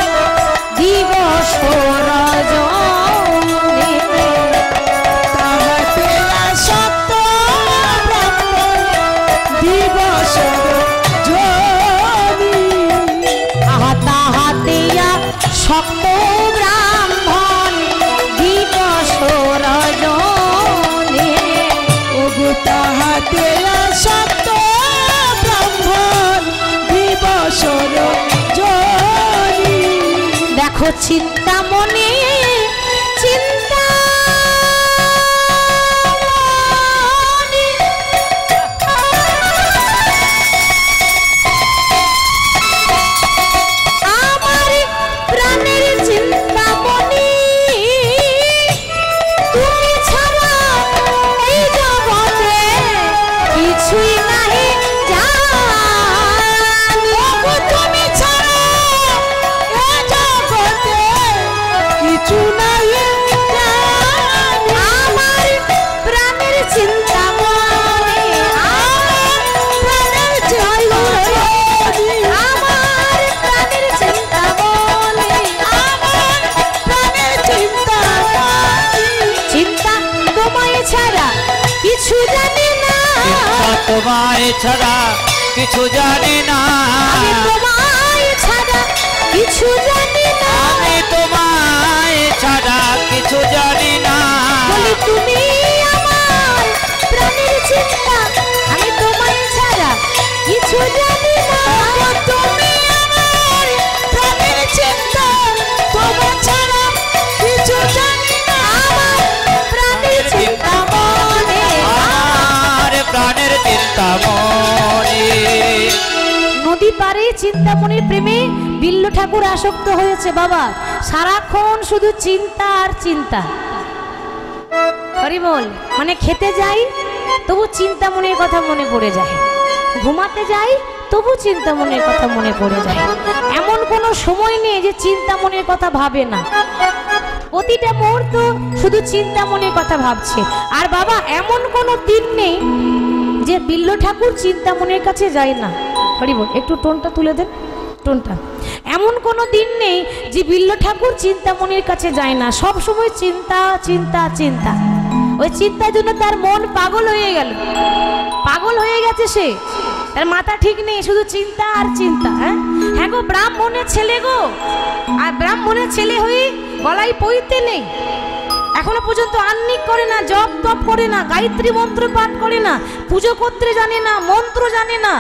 দিবস রজনী। তাহাতে আসক্ত ব্রাহ্মণ দিবস রজনী। তাহাতেয়া শক্ত ব্রাহ্মণ দিবস রজনী। ওগো তাহাতে আসক্ত ব্রাহ্মণ দিবস রজনী। দেখো চিন্তামণি চিন্তামণি আমার প্রাণের চিন্তামণি, তুমি ছাড়া এই জগতে কিছুই নাহি জানি। ওগো তুমি ছাড়া এ জগতে কিছু নাই জানি। আমার প্রাণের চিন্তামণি, আমার প্রাণের চিন্তামণি, আমার প্রাণের চিন্তামণি, আমার প্রাণের চিন্তামণি। চিন্তা তোমায় ছাড়া কিছু জানি না। চিন্তা তোমায় ছাড়া কিছু জানি না। আমি তোমায় ছাড়া কিছু জানি না। আমি তোমায় ছাড়া কিছু জানি না। বলি তুমি আমার প্রাণের চিন্তা, আমি তোমায় ছাড়া কিছু জানি না। ওগো তুমি আমার প্রাণের চিন্তা, তোমার ছাড়া কিছু জানি না। আমার প্রাণের চিন্তামণি, আমার প্রাণের চিন্তামণি। নদী পারে চিন্তামণির প্রেমে বিল্ল ঠাকুর আসক্ত হয়েছে বাবা। সারাক্ষণ শুধু চিন্তা আর চিন্তা। হরি বল। মানে খেতে যাই তবু চিন্তামণির কথা মনে পড়ে যায়, ঘুমাতে যাই তবু চিন্তামণির কথা মনে পড়ে যায়। এমন কোনো সময় নেই যে চিন্তামণির কথা ভাবে না। প্রতিটা মুহূর্ত শুধু চিন্তামণির কথা ভাবছে। আর বাবা এমন কোনো দিন নেই যে বিল্ল ঠাকুর চিন্তামণির কাছে যায় না। হরি বল। একটু টোনটা তুলে দেন, টোনটা। এমন কোনো দিন নেই যে বিল্ল ঠাকুর চিন্তামণির কাছে যায় না। সব সময় চিন্তা চিন্তা চিন্তা। ওই চিন্তার জন্য তার মন পাগল হয়ে গেল, পাগল হয়ে গেছে সে। তার মাথা ঠিক নেই, শুধু চিন্তা আর চিন্তা। হ্যাঁ গো, ব্রাহ্মণের ছেলে গো, আর ব্রাহ্মণের ছেলে হয়ে গলায় পইতে নেই। এখনো পর্যন্ত আহ্নিক করে না, জপ তপ করে না, গায়ত্রী মন্ত্র পাঠ করে না, পুজো করতে জানে না, মন্ত্র জানে না।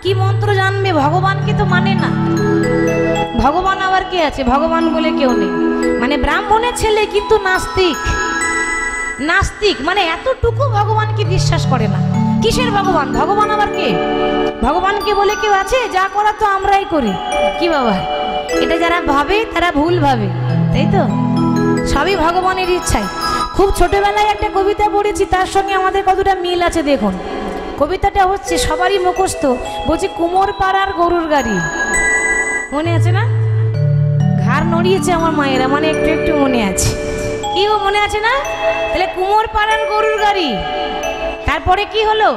কি মন্ত্র জানবে? ভগবানকে তো মানে না। ভগবান আবার কে আছে? ভগবান বলে কেউ নেই। মানে ব্রাহ্মণের ছেলে কিন্তু নাস্তিক। নাস্তিক মানে এতটুকু ভগবানকে বিশ্বাস করে না। কিসের ভগবান? ভগবান আবার কে? ভগবানকে বলে কেউ আছে? যা করা তো আমরাই করি। কি বাবা, এটা যারা ভাবে তারা ভুল ভাবে, তাই তো? সবই ভগবানের ইচ্ছায়। খুব ছোটবেলায় একটা কবিতা পড়েছি, তার সঙ্গে আমাদের কতটা মিল আছে দেখুন। কবিতাটা হচ্ছে সবারই মুখস্থ, বলছি কুমোর পাড়ার গরুর গাড়ি। মনে আছে না? ঘাড় নড়িয়েছে আমার মায়েরা, মানে একটু একটু মনে আছে। কি ও মনে আছে না? তাহলে কুমোর পাড়ার গরুর গাড়ি। তারপরে কি হলো?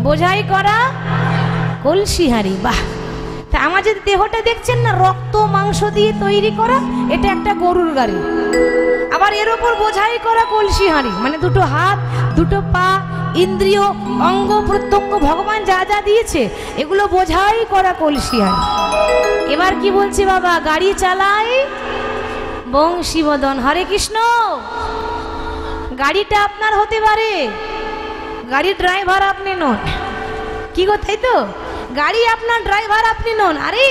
বোঝাই করা কলসি হাঁড়ি। বাহ! তা আমার যে দেহটা দেখছেন না, রক্ত মাংস দিয়ে তৈরি করা, এটা একটা গরুর গাড়ি। আবার এর ওপর বোঝাই করা কলসি হাঁড়ি, মানে দুটো হাত, দুটো পা, ইন্দ্রিয়, অঙ্গ প্রত্যঙ্গ ভগবান যা যা দিয়েছে এগুলো বোঝাই করা কলসি হাঁড়ি। এবার কি বলছি বাবা? গাড়ি চালায় বংশীবদন। হরে কৃষ্ণ। গাড়িটা আপনার হতে পারে, গাড়ির ড্রাইভার আপনি নন। কি গো, তাই তো? গাড়ি আপনার, ড্রাইভার আপনি নন। আরে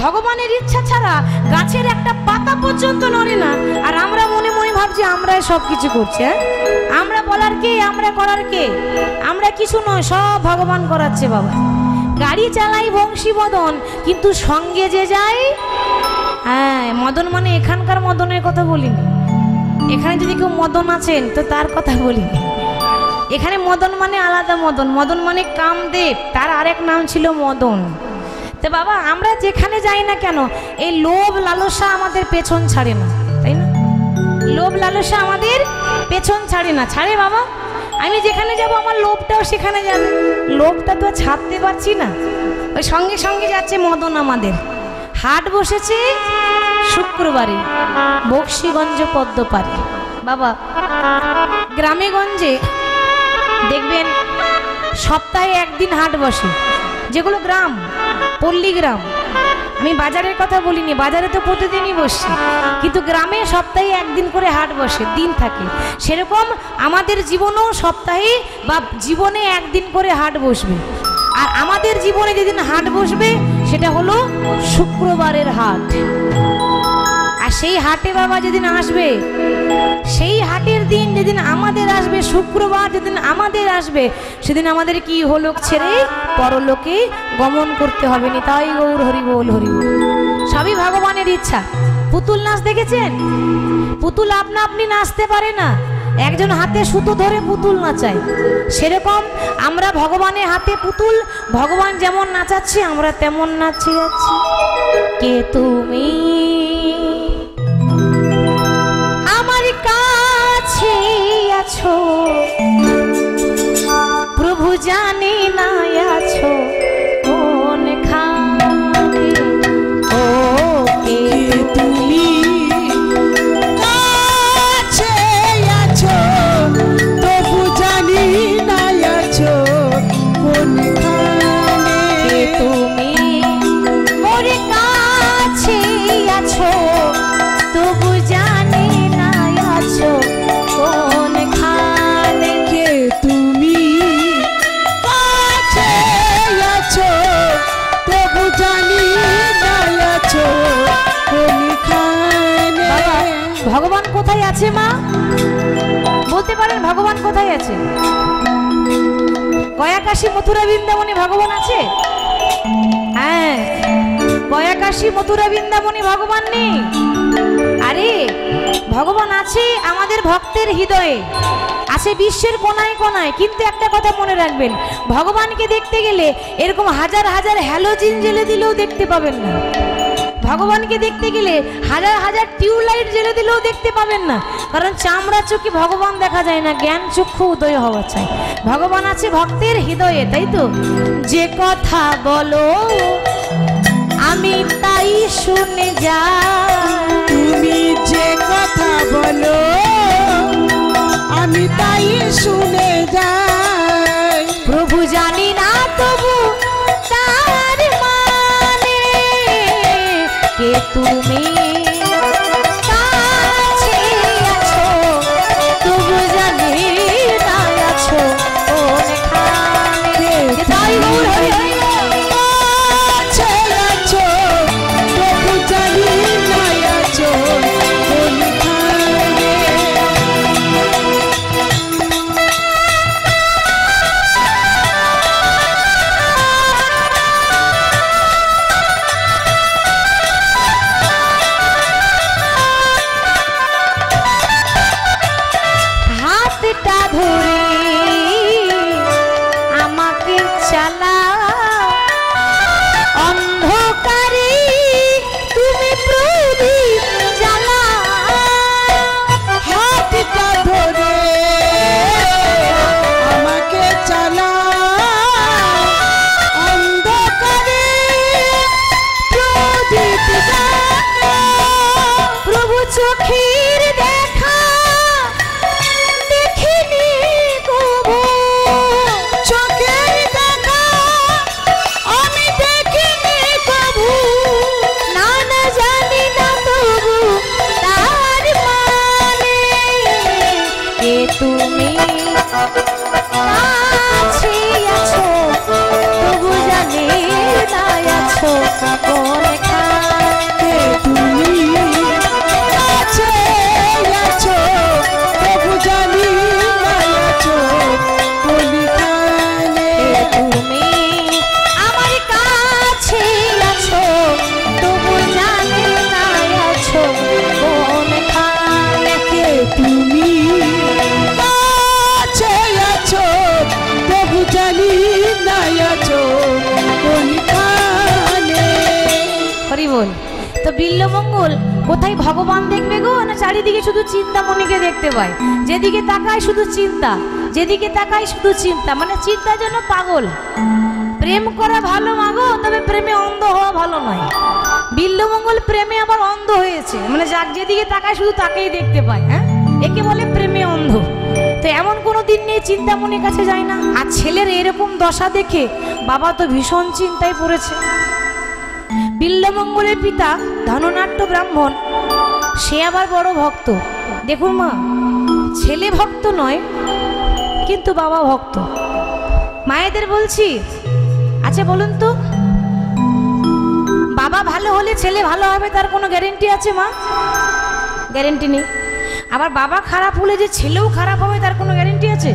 ভগবানের ইচ্ছা ছাড়া গাছের একটা পাতা পর্যন্ত নড়ে না, আর আমরা মনে মনে ভাবছি আমরাই সব কিছু করছি। আমরা বলার কে? আমরা করার কে? আমরা কিছু নয়, সব ভগবান করাচ্ছে বাবা। গাড়ি চালাই বংশীবদন, কিন্তু সঙ্গে যে যায়, হ্যাঁ মদন মানে এখানকার মদনের কথা বলিনি। এখানে যদি কেউ মদন আছেন তো তার কথা বলিনি। এখানে মদন মানে আলাদা মদন। মদন মানে কামদেব, তার আরেক নাম ছিল মদন। তো বাবা আমরা যেখানে যাই না কেন, এই লোভ লালসা আমাদের পেছন ছাড়ে না, তাই না? লোভ লালসা আমাদের পেছন ছাড়ে না। ছাড়ে বাবা? আমি যেখানে যাব আমার লোভটাও সেখানে যাবে। লোভটা তো ছাড়তে পারছি না, ওই সঙ্গে সঙ্গে যাচ্ছে মদন আমাদের। হাট বসেছে শুক্রবারে বক্সিগঞ্জ পদ্মপাড়ে। বাবা, গ্রামে গঞ্জে দেখবেন সপ্তাহে একদিন হাট বসে, যেগুলো গ্রাম, পল্লী গ্রাম। আমি বাজারের কথা বলিনি, বাজারে তো প্রতিদিনই বসছে, কিন্তু গ্রামে সপ্তাহে একদিন করে হাট বসে, দিন থাকে। সেরকম আমাদের জীবনেও সপ্তাহে বা জীবনে একদিন করে হাট বসবে। আর আমাদের জীবনে যেদিন হাট বসবে সেটা হলো শুক্রবারের হাট। আর সেই হাটে বাবা যেদিন আসবে, সেই হাটের দিন যেদিন আমাদের আসবে, শুক্রবার যেদিন আমাদের আসবে, সেদিন আমাদের কি হলোক ছেড়ে পরলোকে গমন করতে হবে না। তাই গৌর হরি বল, হরি বল। সবই ভগবানের ইচ্ছা। পুতুল নাচ দেখেছেন? পুতুল আপনা আপনি নাচতে পারে না, একজন হাতে সুতো ধরে পুতুল নাচায়। সেরকম আমরা ভগবানের হাতে পুতুল, ভগবান যেমন নাচাচ্ছে আমরা তেমন নাচে যাচ্ছি। কে তুমি আমার কাছে আছো, প্রভু জানি না আছো কোনখানে। ও কে তুমি কাছে আছো, তবু জানি না আছো কোনখানে। কে তুমি মোর কাছে আছো, তবু জানি না আছো কোনখানে। কে তুমি কাছে আছো, তবু জানি না আছো কোনখানে। বাবা, ভগবান কোথায় আছে মা? বলতে পারেন ভগবান কোথায় আছে? গয়াকাশী মথুরা বৃন্দাবনে ভগবান আছে? হ্যাঁ, গয়াকাশী মথুরা বৃন্দাবনে ভগবান নেই। আরে ভগবান আছে আমাদের ভক্তের হৃদয়ে, আছে বিশ্বের কোনায় কোনায়। কিন্তু একটা কথা মনে রাখবেন, ভগবানকে দেখতে গেলে এরকম হাজার হাজার হ্যালোজিন জ্বেলে দিলেও দেখতে পাবেন না। ভগবানকে দেখতে গেলে হাজার হাজার টিউবলাইট জ্বেলে দিলেও দেখতে পাবেন না। কারণ চামড়া চোখে ভগবান দেখা যায় না, জ্ঞান চক্ষু উদয় হওয়া চাই। ভগবান আছে ভক্তের হৃদয়ে, তাই তো? যে কথা বলো আমি তাই শুনে যাই, তুমি যে কথা বলো আমি তাই শুনে যাই। প্রভু জানি না তবু তার মানে। কে তুমি কাছে আছো, তবু জানি না আছো কোনখানে। তাই গৌর হরি হরি বল। কাছে আছো, তবু জানি না আছো কোনখানে। হাতটা ধরে আমাকে চালা, অন্ধকারে তুমি প্রদীপ জ্বালা। হাতটা ধরে আমাকে চালা, অন্ধকারে প্রদীপ জ্বালা। প্রভু চোখের দেখা দেখিনি কবু, চোখের দেখা আমি দেখিনি কবু। না না জানি না তবু তার মানে। কে তুমি কাছে আছো, তবু জানি না আছো কোনখানে। তুমি কাছে আছো, তবু জানি না আছো কোনখানে। তুমি আমার কাছে আছো, তবু জানি না আছো কোনখানে। কে তুমি কাছে আছো, তবু জানি না আছো কোনখানে। হরি বল। তো বিল্লমঙ্গল কোথায় ভগবান দেখবে গো? না চারিদিকে শুধু চিন্তামণিকে দেখতে পায়। যেদিকে তাকায় শুধু চিন্তা, যেদিকে তাকায় শুধু চিন্তা, মানে চিন্তার জন্য পাগল। প্রেম করা ভালো মাগো, তবে প্রেমে অন্ধ হওয়া ভালো নয়। বিল্লমঙ্গল প্রেমে আবার অন্ধ হয়েছে, মানে যাক যেদিকে তাকায় শুধু তাকেই দেখতে পায়। হ্যাঁ, একে বলে প্রেমে অন্ধ। তো এমন কোনো দিন নেই চিন্তামণির কাছে যায় না। আর ছেলের এরকম দশা দেখে বাবা তো ভীষণ চিন্তায় পড়েছে। বিল্লমঙ্গলের পিতা ধননাট্য ব্রাহ্মণ, সে আবার বড় ভক্ত। দেখুন মা, ছেলে ভক্ত নয় কিন্তু বাবা ভক্ত। মায়েদের বলছি, আচ্ছা বলুন তো, বাবা ভালো হলে ছেলে ভালো হবে তার কোনো গ্যারেন্টি আছে মা? গ্যারেন্টি নেই। আবার বাবা খারাপ হলে যে ছেলেও খারাপ হবে তার কোনো গ্যারেন্টি আছে?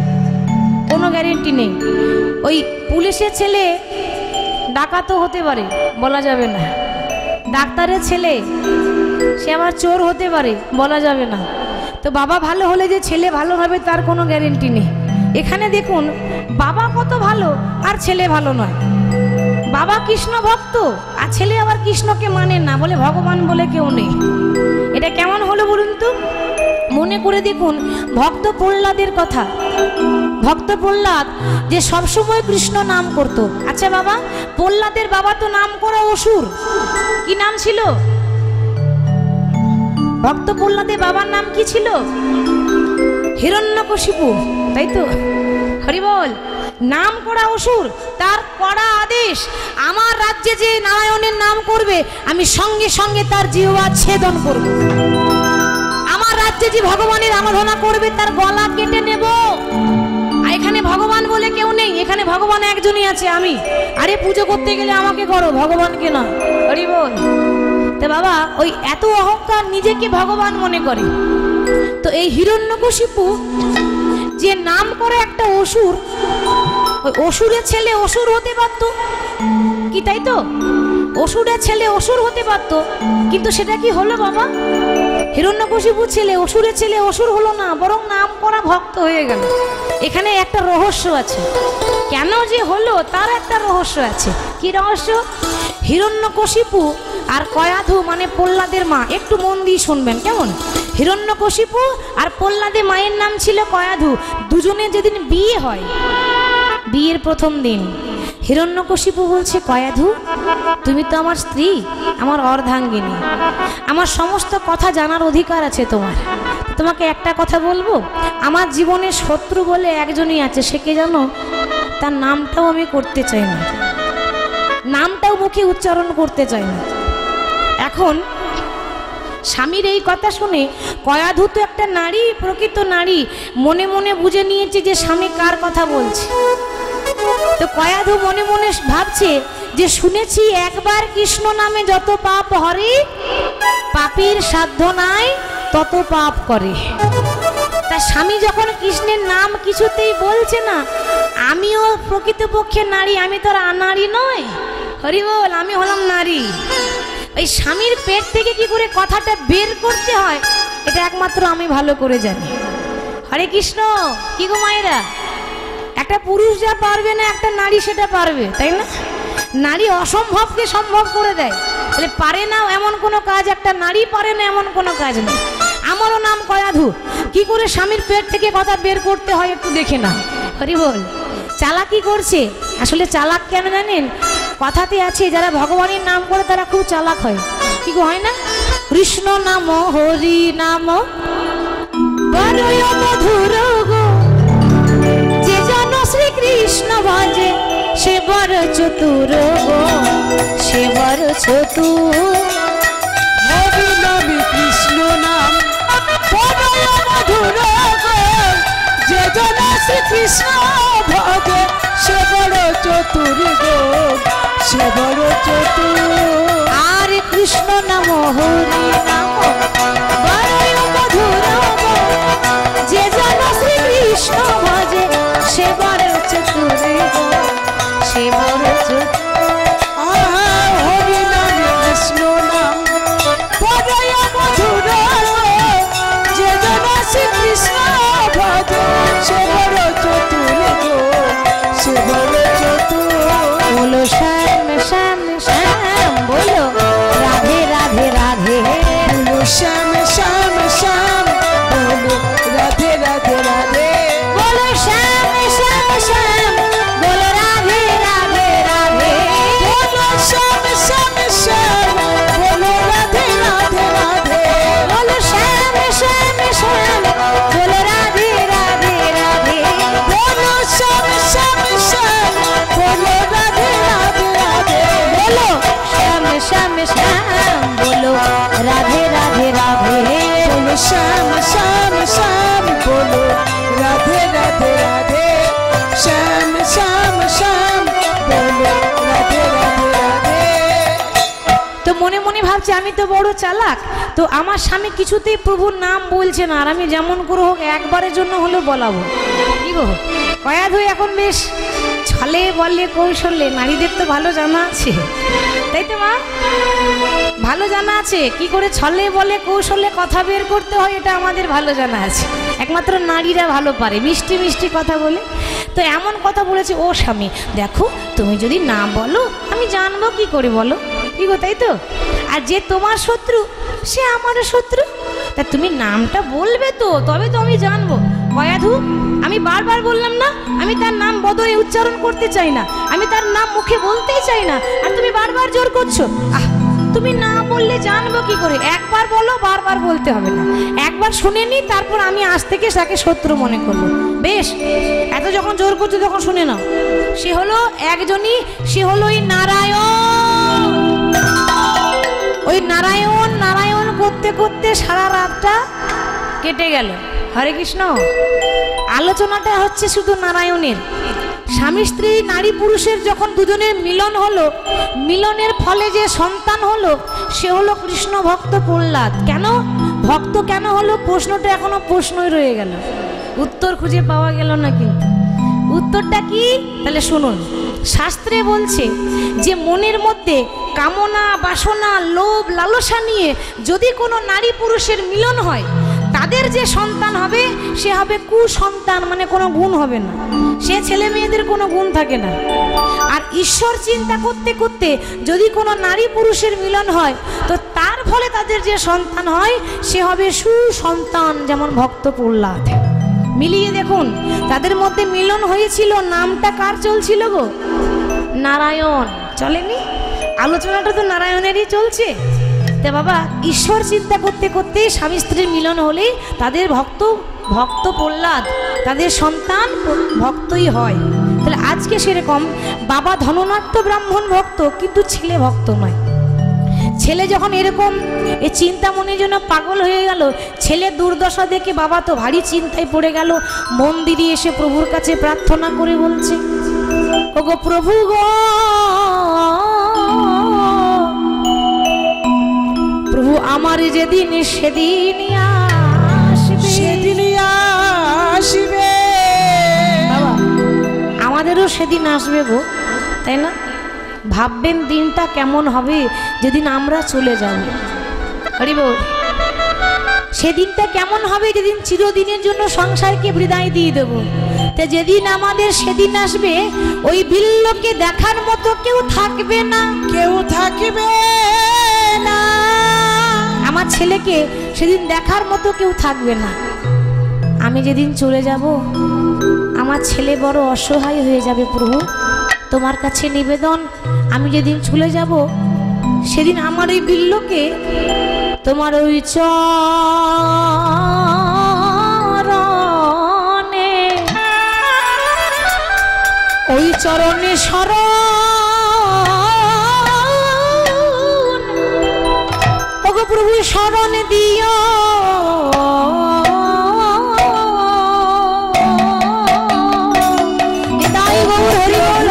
কোনো গ্যারেন্টি নেই। ওই পুলিশের ছেলে ডাকাতও হতে পারে, বলা যাবে না। ডাক্তারের ছেলে সে আবার চোর হতে পারে, বলা যাবে না। তো বাবা ভালো হলে যে ছেলে ভালো হবে তার কোনো গ্যারেন্টি নেই। এখানে দেখুন, বাবা কত ভালো আর ছেলে ভালো নয়। বাবা কৃষ্ণ ভক্ত আর ছেলে আবার কৃষ্ণকে মানে না, বলে ভগবান বলে কেউ নেই। এটা কেমন হলো বলুন তো? মনে করে দেখুন ভক্ত প্রহ্লাদের কথা। ভক্ত প্রহ্লাদ যে সবসময় কৃষ্ণ নাম করত। আচ্ছা বাবা, প্রহ্লাদের বাবা তো নাম করা অসুর, কি নাম ছিল? ভক্ত প্রহ্লাদের বাবার নাম কি ছিল? হিরণ্যকশিপু, তাই তো? হরি বল। নাম করা অসুর, তার কড়া আদেশ, আমার রাজ্যে যে নারায়ণের নাম করবে আমি সঙ্গে সঙ্গে তার জিহ্বা ছেদন করব। আমার রাজ্যে যে ভগবানের আরাধনা করবে তার গলা কেটে নেব। আর এখানে ভগবান বলে কেউ নেই, এখানে ভগবান একজনই আছে, আমি। আরে পুজো করতে গেলে আমাকে করো, ভগবানকে না। হরি বল। তো বাবা ওই এত অহংকার, নিজেকে ভগবান মনে করে। তো এই হিরণ্যকশিপু যে নাম করে একটা অসুর, ওই অসুরের ছেলে অসুর হতে পারত কি, তাই তো? অসুরের ছেলে অসুর হতে পারত, কিন্তু সেটা কি হলো বাবা? হিরণ্যকশিপু ছেলে, অসুরের ছেলে অসুর হলো না, বরং নাম করা ভক্ত হয়ে গেল। এখানে একটা রহস্য আছে, কেন যে হলো তার একটা রহস্য আছে। কি রহস্য? হিরণ্যকশিপু আর কয়াধু মানে প্রহ্লাদের মা, একটু মন দিয়ে শুনবেন কেমন? হিরণ্যকশিপু আর প্রহ্লাদের মায়ের নাম ছিল কয়াধু। দুজনের যেদিন বিয়ে হয়, বিয়ের প্রথম দিন হিরণ্যকশিপু বলছে, কয়াধু তুমি তো আমার স্ত্রী, আমার অর্ধাঙ্গিনী, আমার সমস্ত কথা জানার অধিকার আছে তোমার। তোমাকে একটা কথা বলবো, আমার জীবনে শত্রু বলে একজনই আছে, সে কে জানো? তার নামটাও আমি করতে চাই না, নামটাও মুখে উচ্চারণ করতে চাই না। এখন স্বামীর এই কথা শুনে কয়াধু তো একটা নারী, প্রকৃত নারী, মনে মনে বুঝে নিয়েছে যে স্বামী কার কথা বলছে। তো কয়াধু মনে মনে ভাবছে যে শুনেছি একবার কৃষ্ণ নামে যত পাপ হরে, পাপীর সাধ্য নাই তত পাপ করে। তা স্বামী যখন কৃষ্ণের নাম কিছুতেই বলছে না, আমিও প্রকৃতপক্ষে নারী, আমি তো আর নারী নয়। হরি বল, আমি হলাম নারী। ওই স্বামীর পেট থেকে কি করে কথাটা বের করতে হয় এটা একমাত্র আমি ভালো করে জানি। হরে কৃষ্ণ। কি গো মায়েরা, একটা পুরুষ যা পারবে না একটা নারী সেটা পারবে, তাই না? নারী অসম্ভবকে সম্ভব করে দেয়, তাহলে পারে না এমন কোনো কাজ একটা নারী পারে না এমন কোনো কাজ নেই। আমারও নাম কয়াধু, কি করে স্বামীর পেট থেকে কথা বের করতে হয় একটু দেখে না। হরি বল। চালাকি করছে, আসলে চালাক কেন জানেন? কথাতে আছে যারা ভগবানের নাম করে তারা খুব চালাক হয়। কি গো হয় না? কৃষ্ণ নাম হরি নাম বড়ই মধুর গো, যে জন শ্রীকৃষ্ণ ভজে সে বড় চতুর গো, সে বড় চতুর। হরি নাম কৃষ্ণ নাম বড়ই মধুর গো, যে জন শ্রীকৃষ্ণ ভজে সে বড় চতুর গো, সে বড় চতুর। আর কৃষ্ণ নাম হরি নাম বড়ই মধুর গো, যে জন শ্রীকৃষ্ণ ভজে সে বড় চতুর গো, সে বড় চতুর। হরি নাম কৃষ্ণ নাম বড়ই মধুর গো, যে জন শ্রীকৃষ্ণ ভজে সে বড় চতুর গো, সে বড় চতুর। বলো শ্যাম শ্যাম শ্যাম, বলো রাধে রাধে রাধে, বলো শ্যাম শ্যাম শ্যাম, বলো রাধে রাধে রাধে, বলো बोलो राधे राधे राधे श्याम श्याम श्याम बोलो राधे राधे राधे। তো মনে মনে ভাবছে আমি তো বড় চালাক, তো আমার স্বামী কিছুতেই প্রভুর নাম বলছে না, আর আমি যেমন করে হোক একবারের জন্য হলেও বলাবো। কি গো কয়াধু এখন বেশ ছলে বলে কৌশলে, নারীদের তো ভালো জানা আছে, তাই তো মা? ভালো জানা আছে কি করে ছলে বলে কৌশলে কথা বের করতে হয়, এটা আমাদের ভালো জানা আছে। একমাত্র নারীরা ভালো পারে মিষ্টি মিষ্টি কথা বলে। তো এমন কথা বলেছে, ও স্বামী দেখো তুমি যদি না বলো আমি জানবো কি করে, বলো কি গো, তাই তো? আর যে তোমার শত্রু সে আমারও শত্রু, তা তুমি নামটা বলবে তো, তবে তো আমি জানবো। কয়াধু আমি বারবার বললাম না আমি তার নাম বদলে উচ্চারণ করতে চাই না, আমি তার নাম মুখে বলতেই চাই না, আর তুমি বারবার জোর করছো। তুমি না বললে জানবো কি করে? একবার বলো, বারবার বলতে হবে না। একবার শুনে নি, তারপর আমি আজ থেকে তাকে শত্রু মনে করবো। বেশ, এত যখন জোর করছো তখন শুনে নাও। সে হলো একজনই, সে হলো ওই নারায়ণ। ওই নারায়ণ নারায়ণ করতে করতে সারা রাতটা কেটে গেল। হরে কৃষ্ণ। আলোচনাটা হচ্ছে শুধু নারায়ণের। স্বামী স্ত্রী নারী পুরুষের যখন দুজনের মিলন হলো, মিলনের ফলে যে সন্তান হলো সে হলো কৃষ্ণ ভক্ত প্রহ্লাদ। কেন ভক্ত কেন হলো, প্রশ্নটা এখনো প্রশ্নই রয়ে গেল, উত্তর খুঁজে পাওয়া গেল না। কিন্তু উত্তরটা কি তাহলে শুনুন। শাস্ত্রে বলছে যে মনের মধ্যে কামনা বাসনা লোভ লালসা নিয়ে যদি কোনো নারী পুরুষের মিলন হয়, তাদের যে সন্তান হবে সে হবে কুসন্তান, মানে কোনো গুণ হবে না, সে ছেলে মেয়েদের কোনো গুণ থাকে না। আর ঈশ্বর চিন্তা করতে করতে যদি কোনো নারী পুরুষের মিলন হয়, তো তার ফলে তাদের যে সন্তান হয় সে হবে সুসন্তান, যেমন ভক্ত প্রহ্লাদ। মিলিয়ে দেখুন তাদের মধ্যে মিলন হয়েছিল, নামটা কার চলছিল গো? নারায়ণ। চলেনি? আলোচনাটা তো নারায়ণেরই চলছে। তে বাবা ঈশ্বর চিন্তা করতে করতে স্বামী স্ত্রীর মিলন হলেই তাদের ভক্ত প্রহ্লাদ, তাদের সন্তান ভক্তই হয়। তাহলে আজকে সেরকম বাবা ধননাট্য ব্রাহ্মণ ভক্ত, কিন্তু ছেলে ভক্ত নয়। ছেলে যখন এরকম এই চিন্তা মনের জন্য পাগল হয়ে গেল, ছেলের দুর্দশা দেখে বাবা তো ভারী চিন্তায় পড়ে গেল। মন্দিরে এসে প্রভুর কাছে প্রার্থনা করে বলছে, ওগো প্রভু গো, প্রভু আমার যেদিন সেদিন আসবে, সেদিন আসবে বাবা আমাদেরও সেদিন আসবে গো, তাই না? ভাববেন দিনটা কেমন হবে যেদিন আমরা চলে যাব। হরি বল। সেদিনটা কেমন হবে যেদিন চিরদিনের জন্য সংসারকে বিদায় দিয়ে দেব। তা যেদিন আমাদের সেদিন আসবে, ওই বিল্লকে দেখার মতো কেউ থাকবে না, কেউ থাকবে না। আমার ছেলেকে সেদিন দেখার মতো কেউ থাকবে না। আমি যেদিন চলে যাব আমার ছেলে বড় অসহায় হয়ে যাবে। প্রভু তোমার কাছে নিবেদন, আমি যেদিন চলে যাব সেদিন আমার এই বিল্লকে তোমার ওই চরণে, ওই চরণে শরণ, ওগো প্রভু শরণ দিও। নিতাই গৌর হরি বল।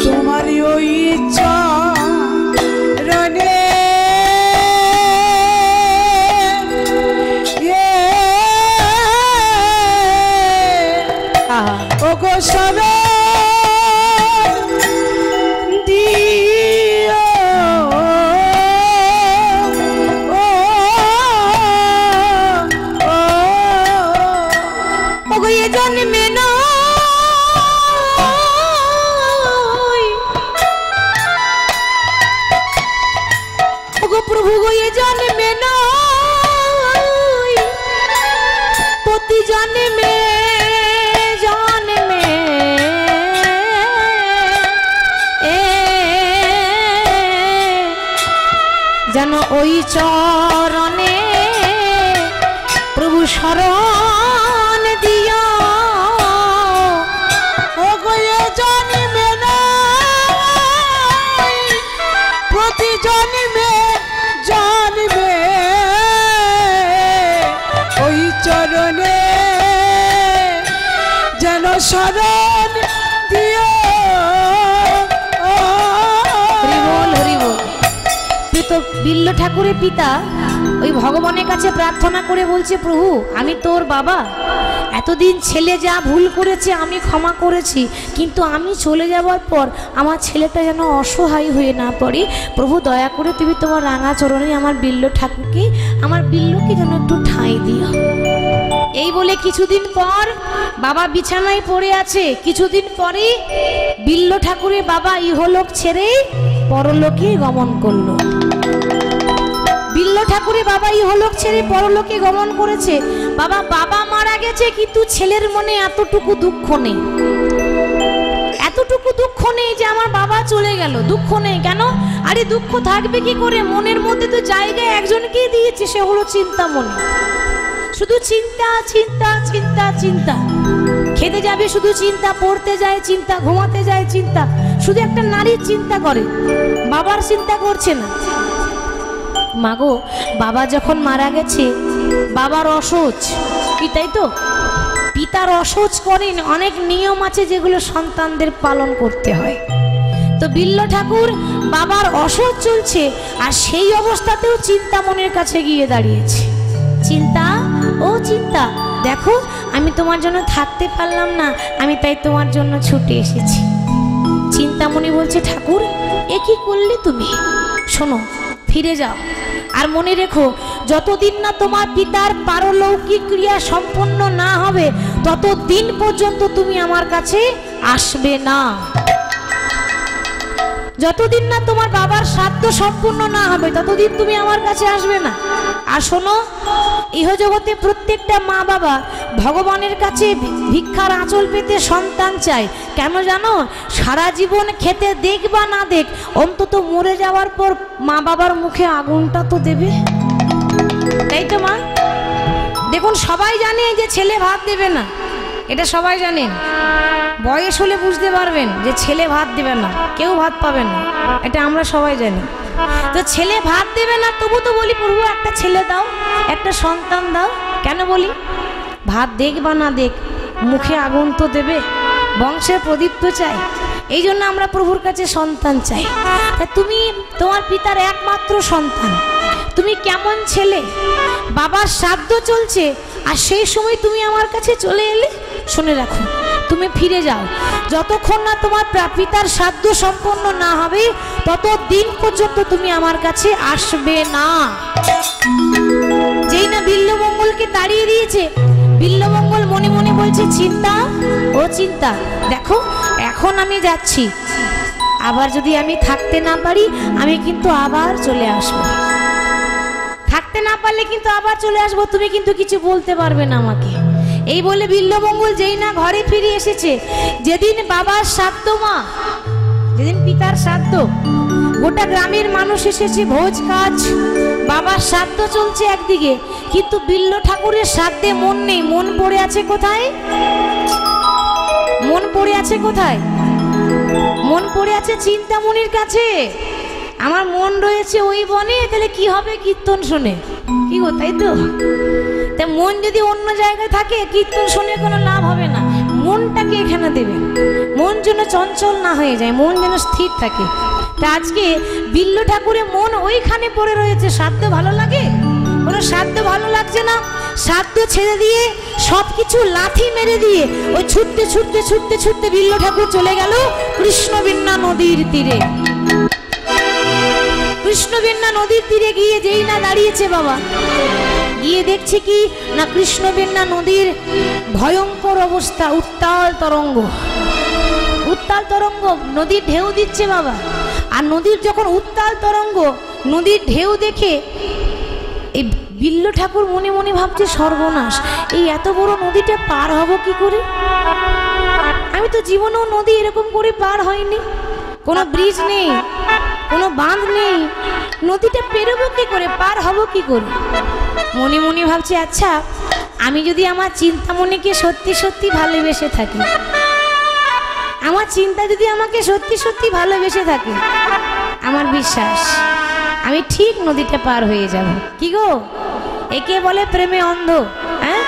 তোমার ওই চরণে ওগো শরণ দিও। ওগো এ জন্মে নয়, ওগো প্রভু গো এ জন্মে নয়, প্রতি জন্মে জন্মে যেন ওই চরণে প্রভু শরণ দিও। ওগো এ জন্মে নয়, প্রতি জন্মে জন্মে শরণ দিও। হরি বল, হরি বল। তুই তো বিল্ল ঠাকুরের পিতা ওই ভগবানের কাছে প্রার্থনা করে বলছে, প্রভু আমি তোর বাবা, এতদিন ছেলে যা ভুল করেছে আমি ক্ষমা করেছি, কিন্তু আমি চলে যাওয়ার পর আমার ছেলেটা যেন অসহায় হয়ে না পড়ে। প্রভু দয়া করে তুমি তোমার রাঙা চরণে আমার বিল্ল ঠাকুরকে, আমার বিল্লকে যেন একটু ঠাঁই দিও। এই বলে কিছুদিন পর বাবা বিছানায় পড়ে আছে। কিছুদিন পরে বিল্ল ঠাকুরের বাবা ইহলোক ছেড়ে পরলোকে গমন করলো। বিল্ল ঠাকুরের বাবা ইহলোক ছেড়ে পরলোকে গমন করেছে। বাবা মারা গেছে, কিন্তু ছেলের মনে এতটুকু দুঃখ নেই, এতটুকু দুঃখ নেই যে আমার বাবা চলে গেল। দুঃখ নেই কেন? আরে দুঃখ থাকবে কি করে? মনের মধ্যে তো জায়গায় একজনকেই দিয়েছে, সে হলো চিন্তামণি। শুধু চিন্তা চিন্তা চিন্তা চিন্তা। খেতে যাবে শুধু চিন্তা, পড়তে যায় চিন্তা, ঘুমাতে যায় চিন্তা, শুধু একটা নারীর চিন্তা করে, বাবার চিন্তা করছে না। মাগো, বাবা যখন মারা গেছে, বাবার অসহ্য কি, তাই তো? পিতার অসহ্য করেন, অনেক নিয়ম আছে যেগুলো সন্তানদের পালন করতে হয়। তো বিল্ল ঠাকুর বাবার অসহ্য চলছে, আর সেই অবস্থাতেও চিন্তামণির কাছে গিয়ে দাঁড়িয়েছে। চিন্তা, ও চিন্তা, দেখো আমি তোমার জন্য থাকতে পারলাম না, আমি তাই তোমার জন্য ছুটে এসেছি। চিন্তামণি বলছে, ঠাকুর এ কি করলে তুমি? শোনো, ফিরে যাও, আর মনে রেখো যতদিন না তোমার পিতার পারলৌকিক ক্রিয়া সম্পন্ন না হবে ততদিন পর্যন্ত তুমি আমার কাছে আসবে না। যতদিন না তোমার বাবার শ্রাদ্ধ সম্পূর্ণ না হবে ততদিন তুমি আমার কাছে আসবে না। আর শোনো, ইহজগতে প্রত্যেকটা মা বাবা ভগবানের কাছে ভিক্ষার আঁচল পেতে সন্তান চায়। কেন জানো? সারা জীবন খেতে দেখ বা না দেখ, অন্তত মরে যাওয়ার পর মা বাবার মুখে আগুনটা তো দেবে, তাই তো মা? দেখুন, সবাই জানে যে ছেলে ভাত দেবে না, এটা সবাই জানেন। বয়স হলে বুঝতে পারবেন যে ছেলে ভাত দেবে না, কেউ ভাত পাবে না, এটা আমরা সবাই জানি। তো ছেলে ভাত দেবে না, তবু তো বলি প্রভু একটা ছেলে দাও, একটা সন্তান দাও। কেন বলি? ভাত দেখ বা না দেখ, মুখে আগুন তো দেবে, বংশের প্রদীপ তো চাই। এই জন্য আমরা প্রভুর কাছে সন্তান চাই। তা তুমি তোমার পিতার একমাত্র সন্তান, তুমি কেমন ছেলে? বাবার শ্রাদ্ধ চলছে আর সেই সময় তুমি আমার কাছে চলে এলে। শুনে রাখো, তুমি ফিরে যাও, যতক্ষণ না তোমার পিতার শ্রাদ্ধ সম্পন্ন না হবে ততদিন পর্যন্ত তুমি আমার কাছে আসবে না। যেই না বিল্লমঙ্গলকে তাড়িয়ে দিয়েছে, বিল্লমঙ্গল মনে মনে বলছে, চিন্তা, ও চিন্তা, দেখো এখন আমি যাচ্ছি, আবার যদি আমি থাকতে না পারি আমি কিন্তু আবার চলে আসবো। থাকতে না পারলে কিন্তু আবার চলে আসবো, তুমি কিন্তু কিছু বলতে পারবে না আমাকে। এই বলে বিল্লমঙ্গল যেই না ঘরে ফিরে এসেছে, যেদিন বাবার শ্রাদ্ধ, মা যেদিন পিতার শ্রাদ্ধ, গোটা গ্রামের মানুষ এসেছে, ভোজ কাজ, বাবার শ্রাদ্ধ চলছে একদিকে, কিন্তু বিল্ল ঠাকুরের শ্রাদ্ধে মন নেই। মন পড়ে আছে কোথায়? মন পড়ে আছে কোথায়? মন পড়ে আছে চিন্তামণির কাছে। আমার মন রয়েছে ওই বনে, তাহলে কি হবে? কীর্তন শুনে, কি গো, তাই তো? তা মন যদি অন্য জায়গায় থাকে, কীর্তন শুনে কোনো লাভ হবে না। মনটাকে এখানে দেবে, মন যেন চঞ্চল না হয়ে যায়, মন যেন স্থির থাকে। তা আজকে বিল্ল ঠাকুরের মন ওইখানে পড়ে রয়েছে। শ্রাদ্ধ ভালো লাগে? কোনো শ্রাদ্ধ ভালো লাগছে না। শ্রাদ্ধ ছেড়ে দিয়ে সব কিছু লাথি মেরে দিয়ে ওই ছুটতে ছুটতে ছুটতে ছুটতে বিল্ল ঠাকুর চলে গেল কৃষ্ণবিন্যা নদীর তীরে। কৃষ্ণবিন্যা নদীর তীরে গিয়ে যেই না দাঁড়িয়েছে বাবা, গিয়ে দেখছে কি না, কৃষ্ণবিন্যা নদীর ভয়ঙ্কর অবস্থা, উত্তাল তরঙ্গ, উত্তাল তরঙ্গ, নদীর ঢেউ দিচ্ছে বাবা। আর নদীর যখন উত্তাল তরঙ্গ, নদীর ঢেউ দেখে এই বিল্ল ঠাকুর মনে মনে ভাবছে, সর্বনাশ, এই এত বড় নদীটা পার হব কি করে? আমি তো জীবনেও নদী এরকম করে পার হয়নি, কোনো ব্রিজ নেই, কোনো বাঁধ নেই, নদীটা পেরোবো কি করে, পার হব কি করে? মনে মনে ভাবছে, আচ্ছা আমি যদি আমার চিন্তামণিকে সত্যি সত্যি ভালোবেসে থাকি, আমার চিন্তা যদি আমাকে সত্যি সত্যি ভালোবেসে থাকে, আমার বিশ্বাস আমি ঠিক নদীটা পার হয়ে যাব। কি গো, একে বলে প্রেমে অন্ধ। হ্যাঁ,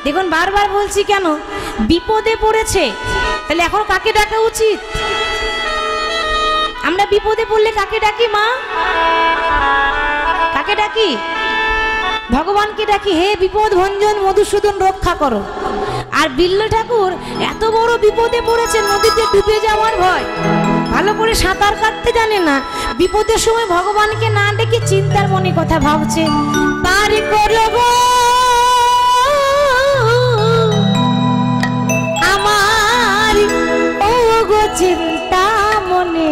দেখুন বারবার বলছি কেন, বিপদে পড়েছে, তাহলে এখন কাকে ডাকা উচিত? আমরা বিপদে পড়লে কাকে ডাকি মা? কাকে ডাকি? ভগবানকে ডাকি, হে বিপদ ভঞ্জন মধুসূদন রক্ষা করো। আর বিল্ল ঠাকুর এত বড় বিপদে পড়েছে, নদীতে ডুবে যাওয়ার ভয়, ভালো করে সাঁতার কাটতে জানে না, বিপদের সময় ভগবানকে না ডেকে চিন্তার মনে কথা ভাবছে, পারি করব আমার ও গো চিন্তা মনে,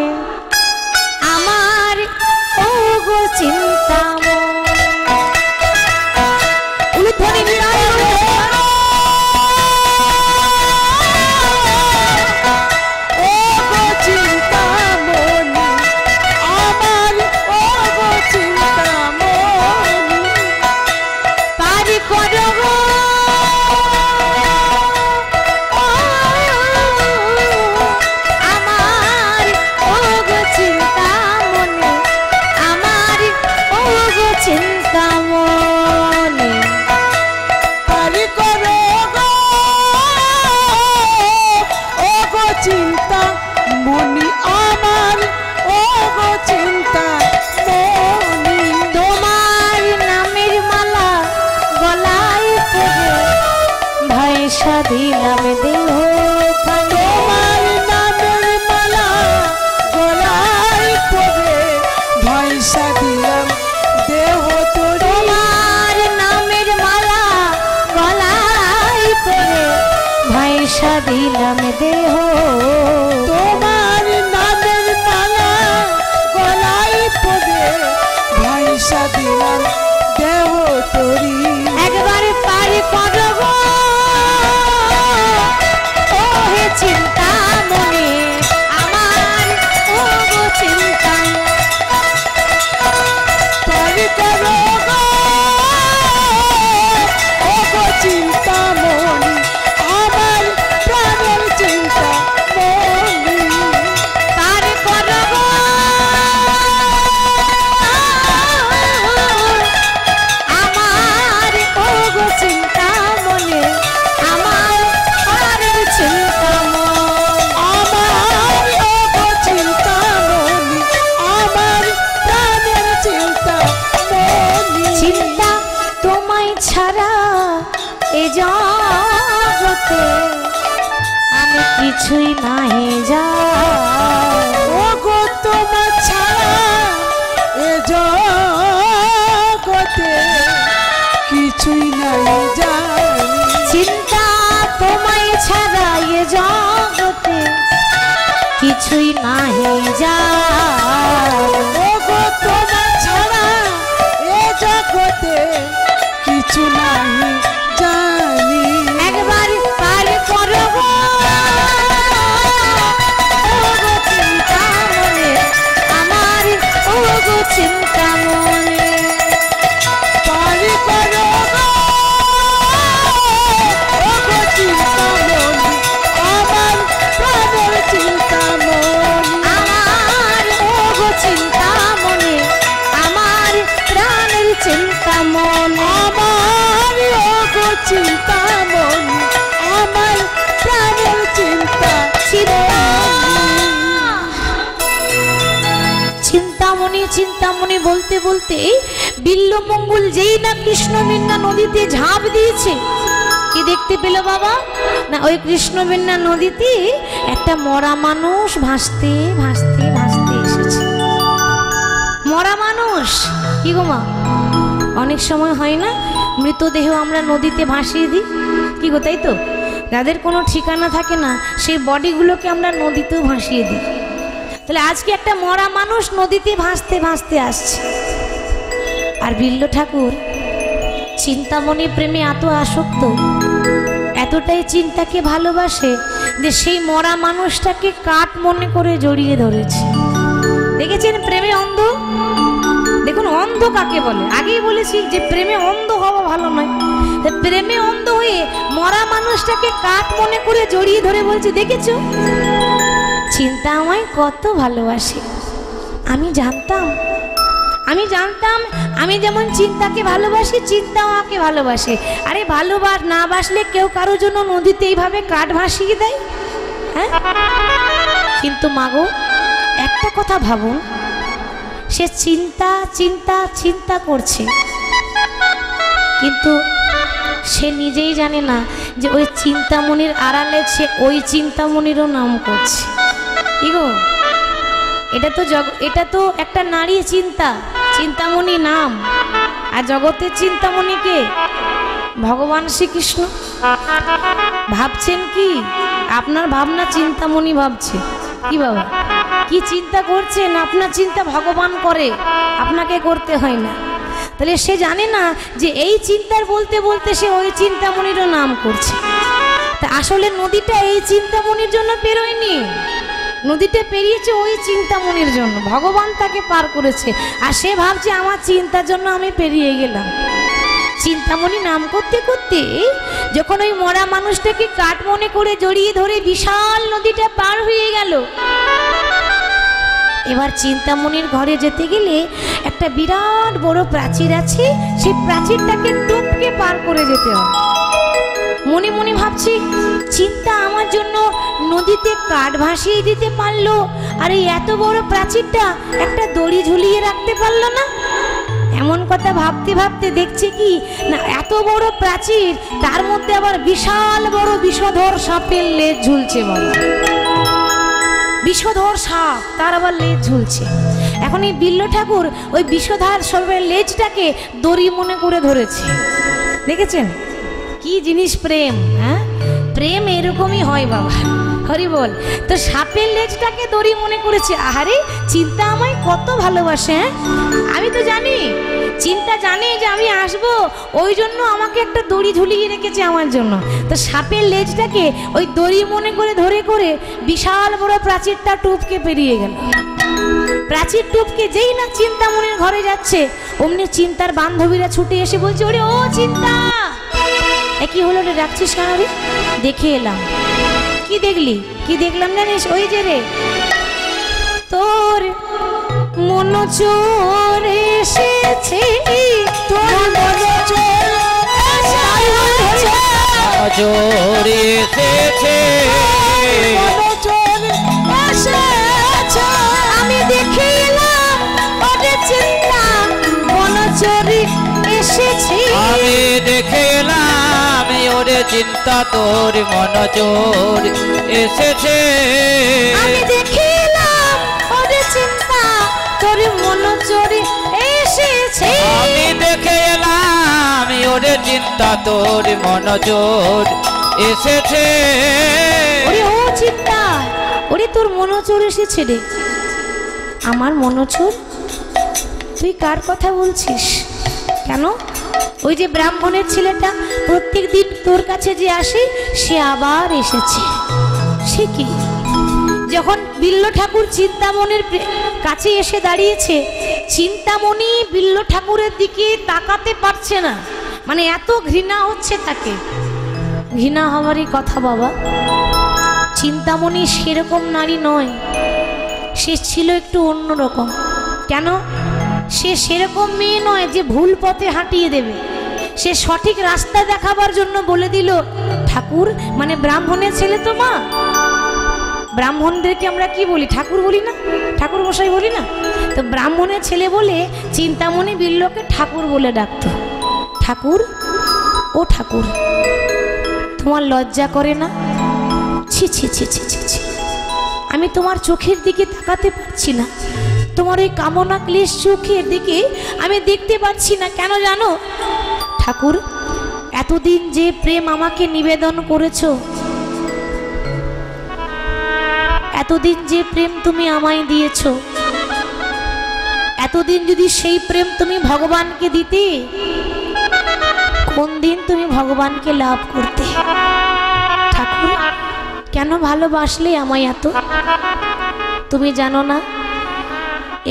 আমার ও গো চিন্তা মনে। দিলাম দেহ তোমার নামের মালা গলায় পড়ে, ভয়সা দিলাম দেহ তোমার নামের মালা গলায় পড়ে, ভয়সা দিলাম দেহ তোমার নামের মালা গলায় পড়ে, ভয়সা দিলাম দেহ তোরি। একবারে পারি করব চিন্তা মনে, আমার ও গো চিন্তা, পারি করব ও গো চিন্তা মনে, আমার প্রাণের চিন্তা মনে, পারি করব আমার ও গো চিন্তা মনে, আমার প্রাণের চিন্তা জগতে আমি কিছুই নাহি যাই, ও গো তোমার ছাড়া এ জগতে কিছুই নাহি যাই, চিন্তা তোমায় ছাড়া এ জগতে কিছুই নাহি যাই, ও গো তোমার ছাড়া এ জগতে কিছু নাহি জানি। একবার পারি করব ও গো চিন্তা মনে, আমার ও গো চিন্তা মনে, পারি করব ও গো চিন্তা মনে, আমার প্রাণের চিন্তা মনে, আমার ও গো চিন্তা মনে, আমার প্রাণের চিন্তা মনে, আমার ও গো চিন্তা মনে, আমার প্রাণের চিন্তা চিন্তামণি চিন্তামণি বলতে বলতে বিল্লমঙ্গল যেই না কৃষ্ণবেন্না নদীতে ঝাঁপ দিয়েছে, কি দেখতে পেল বাবা? না ওই কৃষ্ণবেন্না নদীতে একটা মরা মানুষ ভাসতে ভাসতে ভাসতে এসেছে। মরা মানুষ কি গো মা, অনেক সময় হয় না মৃতদেহ আমরা নদীতে ভাসিয়ে দিই, কি গো তাই তো? যাদের কোনো ঠিকানা থাকে না সেই বডিগুলোকে আমরা নদীতেও ভাসিয়ে দিই। তাহলে আজকে একটা মরা মানুষ নদীতে ভাসতে ভাসতে আসছে, আর বিল্ল ঠাকুর চিন্তামণি প্রেমে এত আসক্ত, এতটাই চিন্তাকে ভালোবাসে যে সেই মরা মানুষটাকে কাঠ মনে করে জড়িয়ে ধরেছে। দেখেছেন প্রেমে অন্ধ? দেখুন অন্ধ কাকে বলে, আগেই বলেছি যে প্রেমে অন্ধ হওয়া ভালো নয়। প্রেমে অন্ধ হয়ে মরা মানুষটাকে কাঠ মনে করে জড়িয়ে ধরে বলছে, দেখেছো চিন্তা আমায় কত ভালোবাসে। আমি জানতাম আমি জানতাম আমি যেমন চিন্তাকে ভালোবাসি, চিন্তাও আমাকে ভালোবাসে। আরে না বাসলে কেউ কারোর জন্য নদীতে এইভাবে কাঠ ভাসিয়ে দেয়? হ্যাঁ, কিন্তু মাগো একটা কথা ভাবুন, সে চিন্তা চিন্তা চিন্তা করছে, কিন্তু সে নিজেই জানে না যে ওই চিন্তামণির আড়ালে সে ওই চিন্তামণিরও নাম করছে। ইগো, এটা তো একটা নারী চিন্তামণি নাম, আর জগতের চিন্তামণিকে ভগবান শ্রীকৃষ্ণ। ভাবছেন কি? আপনার ভাবনা চিন্তামণি ভাবছে। কি বাবা, কি চিন্তা করছেন? আপনার চিন্তা ভগবান করে, আপনাকে করতে হয় না। তাহলে সে জানে না যে এই চিন্তার বলতে বলতে সে ওই চিন্তামণিরও নাম করছে। তা আসলে নদীটা এই চিন্তামণির জন্য পেরোয়নি, নদীতে পেরিয়েছে ওই চিন্তামণির জন্য। ভগবান তাকে পার করেছে, আর সে ভাবছে আমার চিন্তার জন্য আমি পেরিয়ে গেলাম। চিন্তামণি নাম করতে করতে যখন ওই মরা মানুষটাকে কাঠ মনে করে জড়িয়ে ধরে বিশাল নদীটা পার হয়ে গেল, এবার চিন্তামণির ঘরে যেতে গেলে একটা বিরাট বড় প্রাচীর আছে, সেই প্রাচীরটাকে টপকে পার করে যেতে হবে। মনে মনে ভাবছি, চিন্তা আমার জন্য নদীতে কাঠ ভাসিয়ে দিতে পারলো, আর এই এত বড় প্রাচীরটা একটা দড়ি ঝুলিয়ে রাখতে পারলো না। এমন কথা ভাবতে ভাবতে দেখছে কি না, এত বড় প্রাচীর, তার মধ্যে আবার বিশাল বড় বিষধর সাপের লেজ ঝুলছে। বাবা, বিষধর সাপ, তার আবার লেজ ঝুলছে। এখন এই বিল্ল ঠাকুর ওই বিষধর সাপের লেজটাকে দড়ি মনে করে ধরেছে। দেখেছেন কি জিনিস প্রেম? হ্যাঁ, প্রেম এরকমই হয় বাবা, হরি বল। তো সাপের লেজটাকে দড়ি মনে করেছে। আহারে, চিন্তা আমায় কত ভালোবাসে। হ্যাঁ, আমি তো জানি, চিন্তা জানে যে আমি আসবো, ওই জন্য আমাকে একটা দড়ি ঝুলিয়ে রেখেছে আমার জন্য। তো সাপের লেজটাকে ওই দড়ি মনে করে ধরে করে বিশাল বড় প্রাচীরটা টুপকে পেরিয়ে গেল। প্রাচীর টুপকে যেই না চিন্তামণির ঘরে যাচ্ছে, অমনি চিন্তার বান্ধবীরা ছুটে এসে বলছে, ওরে ও চিন্তা, কি হলো রে, ডাকছিস কেন রে? দেখে এলাম। কি দেখলি? কি দেখলাম জানিস? ওই যে রে, তোর মন চোর এসেছে, তোর মন চোর এসেছে, আমি দেখে এলাম ওরে চিন্তা, মন চোর এসেছে, আমি দেখে এলাম ওরে চিন্তা, তোর মন চোর এসেছে, আমি দেখে এলাম ওরে চিন্তা, তোর মন চোর এসেছে, আমি দেখে এলাম ওরে চিন্তা, তোর মন চোর এসেছে। ওরে ও চিন্তা, ওরে তোর মন চোর এসেছে রে। আমার মন চোর? তুই কার কথা বলছিস? কেন? ওই যে ব্রাহ্মণের ছেলেটা প্রত্যেক দিন তোর কাছে যে আসে, সে আবার এসেছে। সে কি? যখন বিল্ল ঠাকুর চিন্তামণির কাছে এসে দাঁড়িয়েছে, চিন্তামণি বিল্ল ঠাকুরের দিকে তাকাতে পারছে না, মানে এত ঘৃণা হচ্ছে তাকে। ঘৃণা হওয়ারই কথা বাবা। চিন্তামণি সেরকম নারী নয়, সে ছিল একটু অন্যরকম। কেন? সে সেরকম মেয়ে নয় যে ভুল পথে হাঁটিয়ে দেবে। সে সঠিক রাস্তা দেখাবার জন্য বলে দিল, ঠাকুর মানে ব্রাহ্মণের ছেলে তো মা, ব্রাহ্মণদেরকে আমরা কি বলি? ঠাকুর বলি না, ঠাকুর মশাই বলি না। তো ব্রাহ্মণের ছেলে বলে চিন্তামণি বিল্লকে ঠাকুর বলে ডাকত। ঠাকুর, ও ঠাকুর, তোমার লজ্জা করে না? ছি ছি ছি ছি ছি ছি, আমি তোমার চোখের দিকে তাকাতে পারছি না, তোমার ওই কামনা ক্লেশ চোখের দিকে আমি দেখতে পাচ্ছি না। কেন জানো ঠাকুর? এতদিন যে প্রেম আমাকে নিবেদন করেছো, এতদিন যে প্রেম তুমি আমায় দিয়েছো, এতদিন যদি সেই প্রেম তুমি ভগবানকে দিতে, কোন দিন তুমি ভগবানকে লাভ করতে। ঠাকুর, কেন ভালোবাসলে আমায় এত? তুমি জানো না,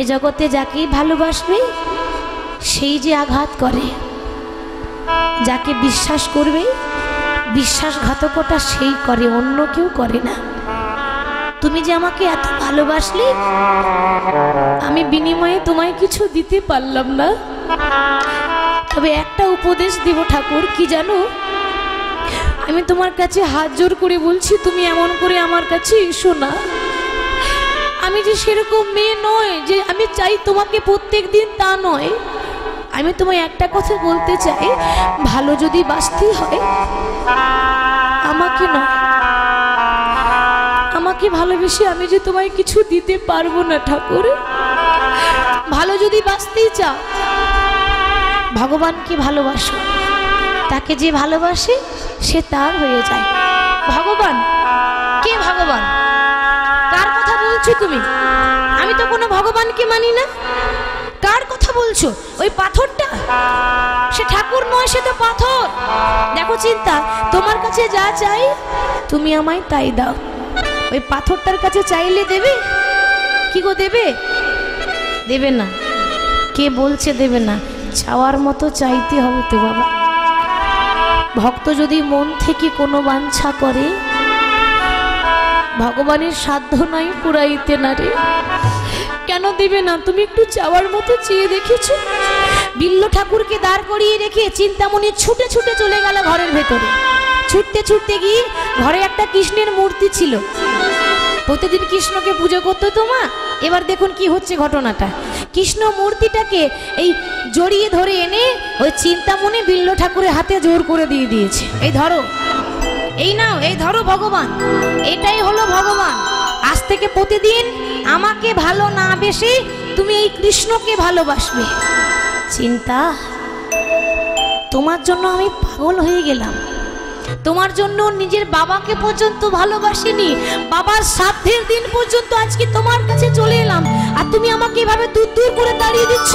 এ জগতে যাকেই ভালোবাসবে সেই যে আঘাত করে, যাকে বিশ্বাস করবে বিশ্বাসঘাতকতা সেই করে, অন্য কেউ করে না। তুমি যে আমাকে এত ভালোবাসলে, আমি বিনিময়ে তোমায় কিছু দিতে পারলাম না। তবে একটা উপদেশ দেব ঠাকুর, কি জানো? আমি তোমার কাছে হাত জোর করে বলছি, তুমি এমন করে আমার কাছে এসো না। আমি যে সেরকম মেয়ে নয় যে আমি চাই তোমাকে প্রত্যেক দিন, তা নয়। আমি তোমায় একটা কথা বলতে চাই, ভালো যদি বাঁচতে হয় আমাকে নয়, আমাকে ভালোবেসে আমি যে তোমায় কিছু দিতে পারবো না ঠাকুর। ভালো যদি বাঁচতেই চাও, ভগবানকে ভালোবাসো। তাকে যে ভালোবাসে সে তার হয়ে যায়। ভগবান কে? ভগবান কার কথা বলছো তুমি? আমি তো কোনো ভগবানকে মানি না। কার কথা বলছো? ওই পাথরটা? সে ঠাকুর নয়, সে তো পাথর। দেখো চিন্তা, তোমার কাছে যা চাই তুমি আমায় তাই দাও। ওই পাথরটার কাছে চাইলে দেবে? কি গো দেবে? দেবে না। কে বলছে দেবে না? চাওয়ার মতো চাইতে হবে তো বাবা। ভক্ত যদি মন থেকে কোনো বাঞ্ছা করে, ভগবানের সাধ্য নাই পুরাইতে না রে। কেন দেবে না? তুমি একটু চাওয়ার মতো চেয়ে দেখেছো? বিল্ল ঠাকুরকে দাঁড় করিয়ে রেখে চিন্তামণি ছুটে ছুটে চলে গেল ঘরের ভেতরে। ছুটতে ছুটতে গিয়ে ঘরে একটা কৃষ্ণের মূর্তি ছিল। প্রতিদিন কৃষ্ণকে পুজো করতো তো মা। এবার দেখুন কি হচ্ছে ঘটনাটা। কৃষ্ণ মূর্তিটাকে এই জড়িয়ে ধরে এনে ওই চিন্তামণি বিল্ল ঠাকুরের হাতে জোর করে দিয়ে দিয়েছে। এই ধরো, এই নাও, এই ধরো ভগবান। এটাই হলো ভগবান। আজ থেকে প্রতিদিন আমাকে ভালো না বেশি তুমি এই কৃষ্ণকে ভালোবাসবে। চিন্তা, তোমার জন্য আমি পাগল হয়ে গেলাম। তোমার জন্য নিজের বাবাকে পর্যন্ত ভালোবাসিনি। বাবার শ্রাদ্ধের দিন পর্যন্ত আজকে তোমার কাছে চলে এলাম, আর তুমি আমাকে এভাবে দূর দূর করে তাড়িয়ে দিচ্ছ।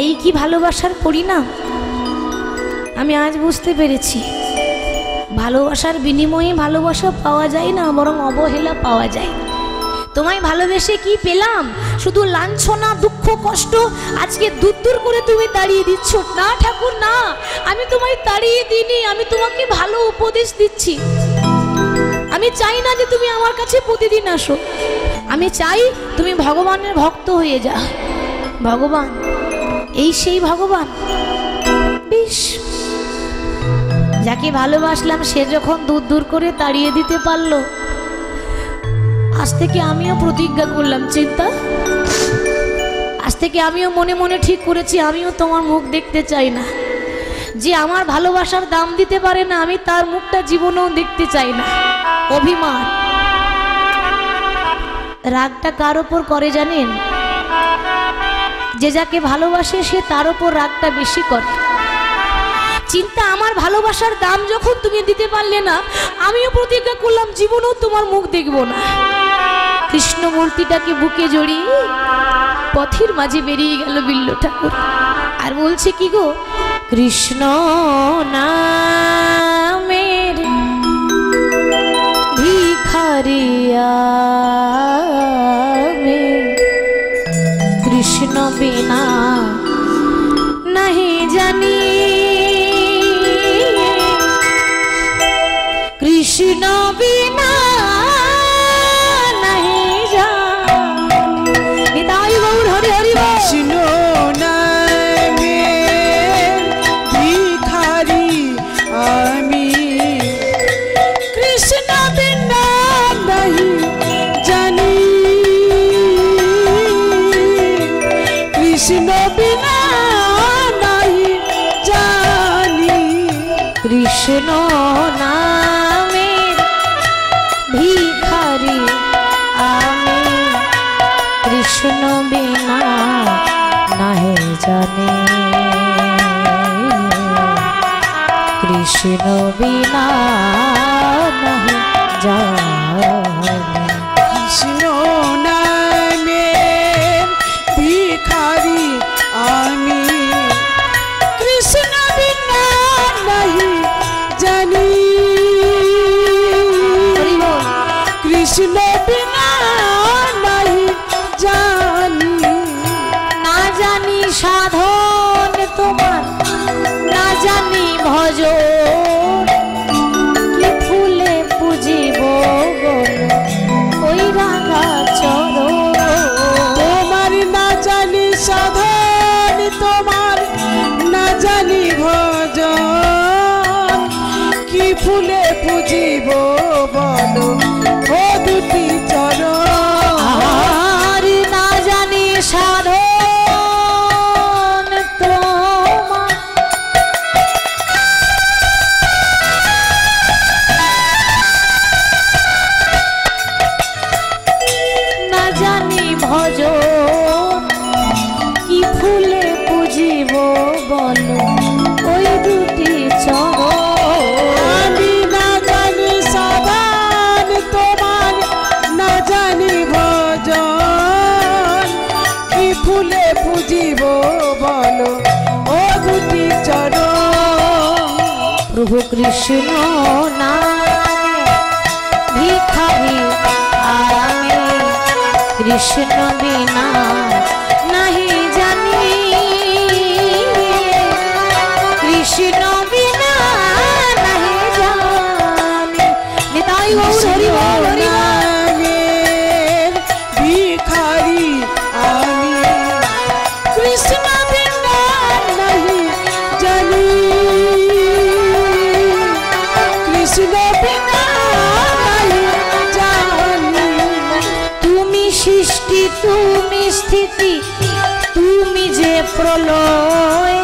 এই কি ভালোবাসার পরিণাম? আমি আজ বুঝতে পেরেছি, ভালোবাসার বিনিময়ে ভালোবাসা পাওয়া যায় না, বরং অবহেলা পাওয়া যায়। তোমায় ভালোবেসে কি পেলাম? শুধু লাঞ্ছনা, দুঃখ, কষ্ট। আজকে দূর দূর করে তুমি তাড়িয়ে দিচ্ছ। না ঠাকুর না, আমি তোমায় তাড়িয়ে দিইনি, আমি তোমাকে ভালো উপদেশ দিচ্ছি। আমি চাই না যে তুমি আমার কাছে প্রতিদিন আসো। আমি চাই তুমি ভগবানের ভক্ত হয়ে যাও। ভগবান এই সেই ভগবান। বেশ, যাকে ভালোবাসলাম সে যখন দূর দূর করে তাড়িয়ে দিতে পারলো, আজ থেকে আমিও প্রতিজ্ঞা করলাম চিন্তা, আজ থেকে আমিও মনে মনে ঠিক করেছি আমিও তোমার মুখ দেখতে চাই না। যে আমার ভালোবাসার দাম দিতে পারে না, আমি তার মুখটা জীবনেও দেখতে চাই না। অভিমান, রাগটা কার ওপর করে জানেন? যে যাকে ভালোবাসে সে তার ওপর রাগটা বেশি করে। চিন্তা, আমার ভালোবাসার দাম যখন তুমি দিতে পারলে না, আমিও প্রতিজ্ঞা করলাম জীবনেও তোমার মুখ দেখব না। কৃষ্ণ মূর্তিটাকে বুকে জড়িয়ে পথের মাঝে বেরিয়ে গেল বিল্ল ঠাকুর। আর বলছে কি গো, কৃষ্ণ নামের ভিখারিয়া মে কৃষ্ণ বিনা नहीं জানি, কৃষ্ণ বিনা नहीं জানি। নিতাই গৌর হরি হরি বল। কৃষ্ণ নামের ভিখারি আমি, কৃষ্ণ বিনা नहीं জানি, কৃষ্ণ বিনা नहीं জানি। কৃষ্ণ নামের ভিখারি আমি, কৃষ্ণ বিনা নাহি জানি, কৃষ্ণ বিনা নাহি জানি। কৃষ্ণ নামের ভিখারি আমি, কৃষ্ণ বিনা नहीं জানি, কৃষ্ণ বিনা नहीं জানি। না জানি সাধন তোমার, না জানি ভজন, কি ফুলে পুজিব গো প্রভু কৃষ্ণ নামে ভিখারি আমি, কৃষ্ণ বিনা নাহি জানি, কৃষ্ণ বিনা নাহি জানি। নিতাই গৌর হরি বল হরি বল। ভিখারি আমি, কৃষ্ণ বিনা নাহি জানি, কৃষ্ণ বিনা নাহি জানি। তুমি সৃষ্টি তুমি স্থিতি তুমি যে প্রলয়,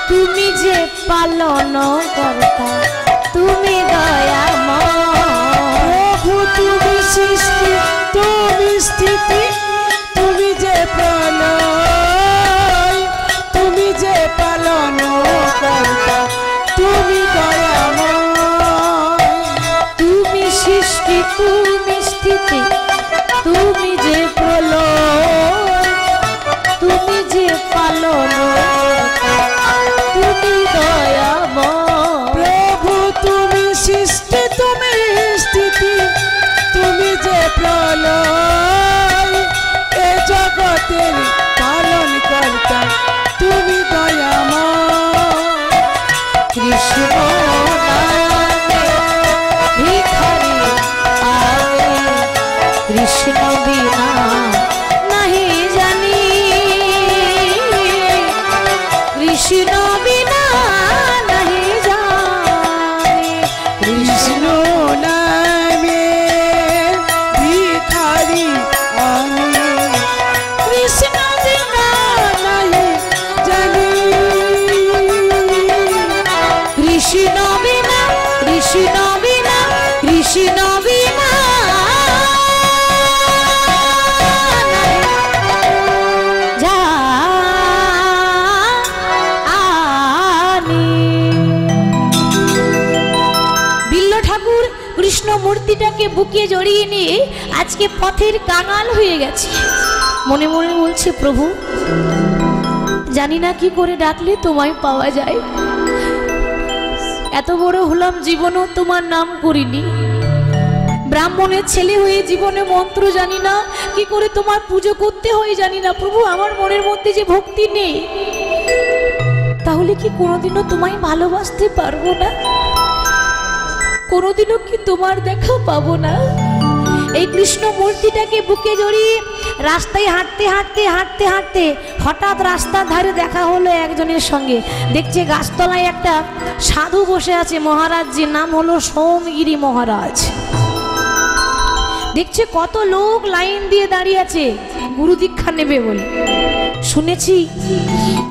তুমি যে পালন কর্তা তুমি দয়াময়। প্রভু তুমি সৃষ্টি তুমি স্থিতি তুমি যে প্রলয়, তুমি যে পালন কর্তা তুমি দয়াময়। তুমি সৃষ্টি তুমি স্থিতি তুমি যে প্রলয়, তুমি যে পালন তুমি দয়াময়। প্রভু তুমি সৃষ্টি তুমি স্থিতি তুমি যে প্রলয়, এ জগতের পালন কর্তা তুমি দয়াময়। কৃষ্ণ নামে ভিখারি আমি, কৃষ্ণ বিনা নাহি জানি, কৃষ্ণ বিনা নাহি জানি। কৃষ্ণ নামে ভিখারি আমি, কৃষ্ণ বিনা নাহি জানি, কৃষ্ণ বিনা কৃষ্ণ বিনা কৃষ্ণ বিনা বিল্ল ঠাকুর কৃষ্ণ মূর্তিটাকে বুকে জড়িয়ে নিয়ে আজকে পথের কাঙাল হয়ে গেছে। মনে মনে বলছে, প্রভু জানি না কি করে ডাকলে তোমায় পাওয়া যায়। এত বড় হলাম জীবনও তোমার নাম করিনি, ব্রাহ্মণের ছেলে হয়ে জীবনে মন্ত্র জানি না, কি করে তোমার পুজো করতে হয় জানি না। প্রভু আমার মনের মধ্যে যে ভক্তি নেই, তাহলে কি কোনোদিনও তোমায় ভালোবাসতে পারবো না? কোনোদিনও কি তোমার দেখা পাবো না? এই কৃষ্ণ মূর্তিটাকে বুকে জড়িয়ে রাস্তায় হাঁটতে হাঁটতে হাঁটতে হাঁটতে হঠাৎ রাস্তার ধারে দেখা হলো একজনের সঙ্গে। দেখছে গাছতলায় একটা সাধু বসে আছে, মহারাজজির নাম হলো সোমগিরি মহারাজ। দেখছে কত লোক লাইন দিয়ে দাঁড়িয়ে আছে গুরু দীক্ষা নেবে বলে। শুনেছি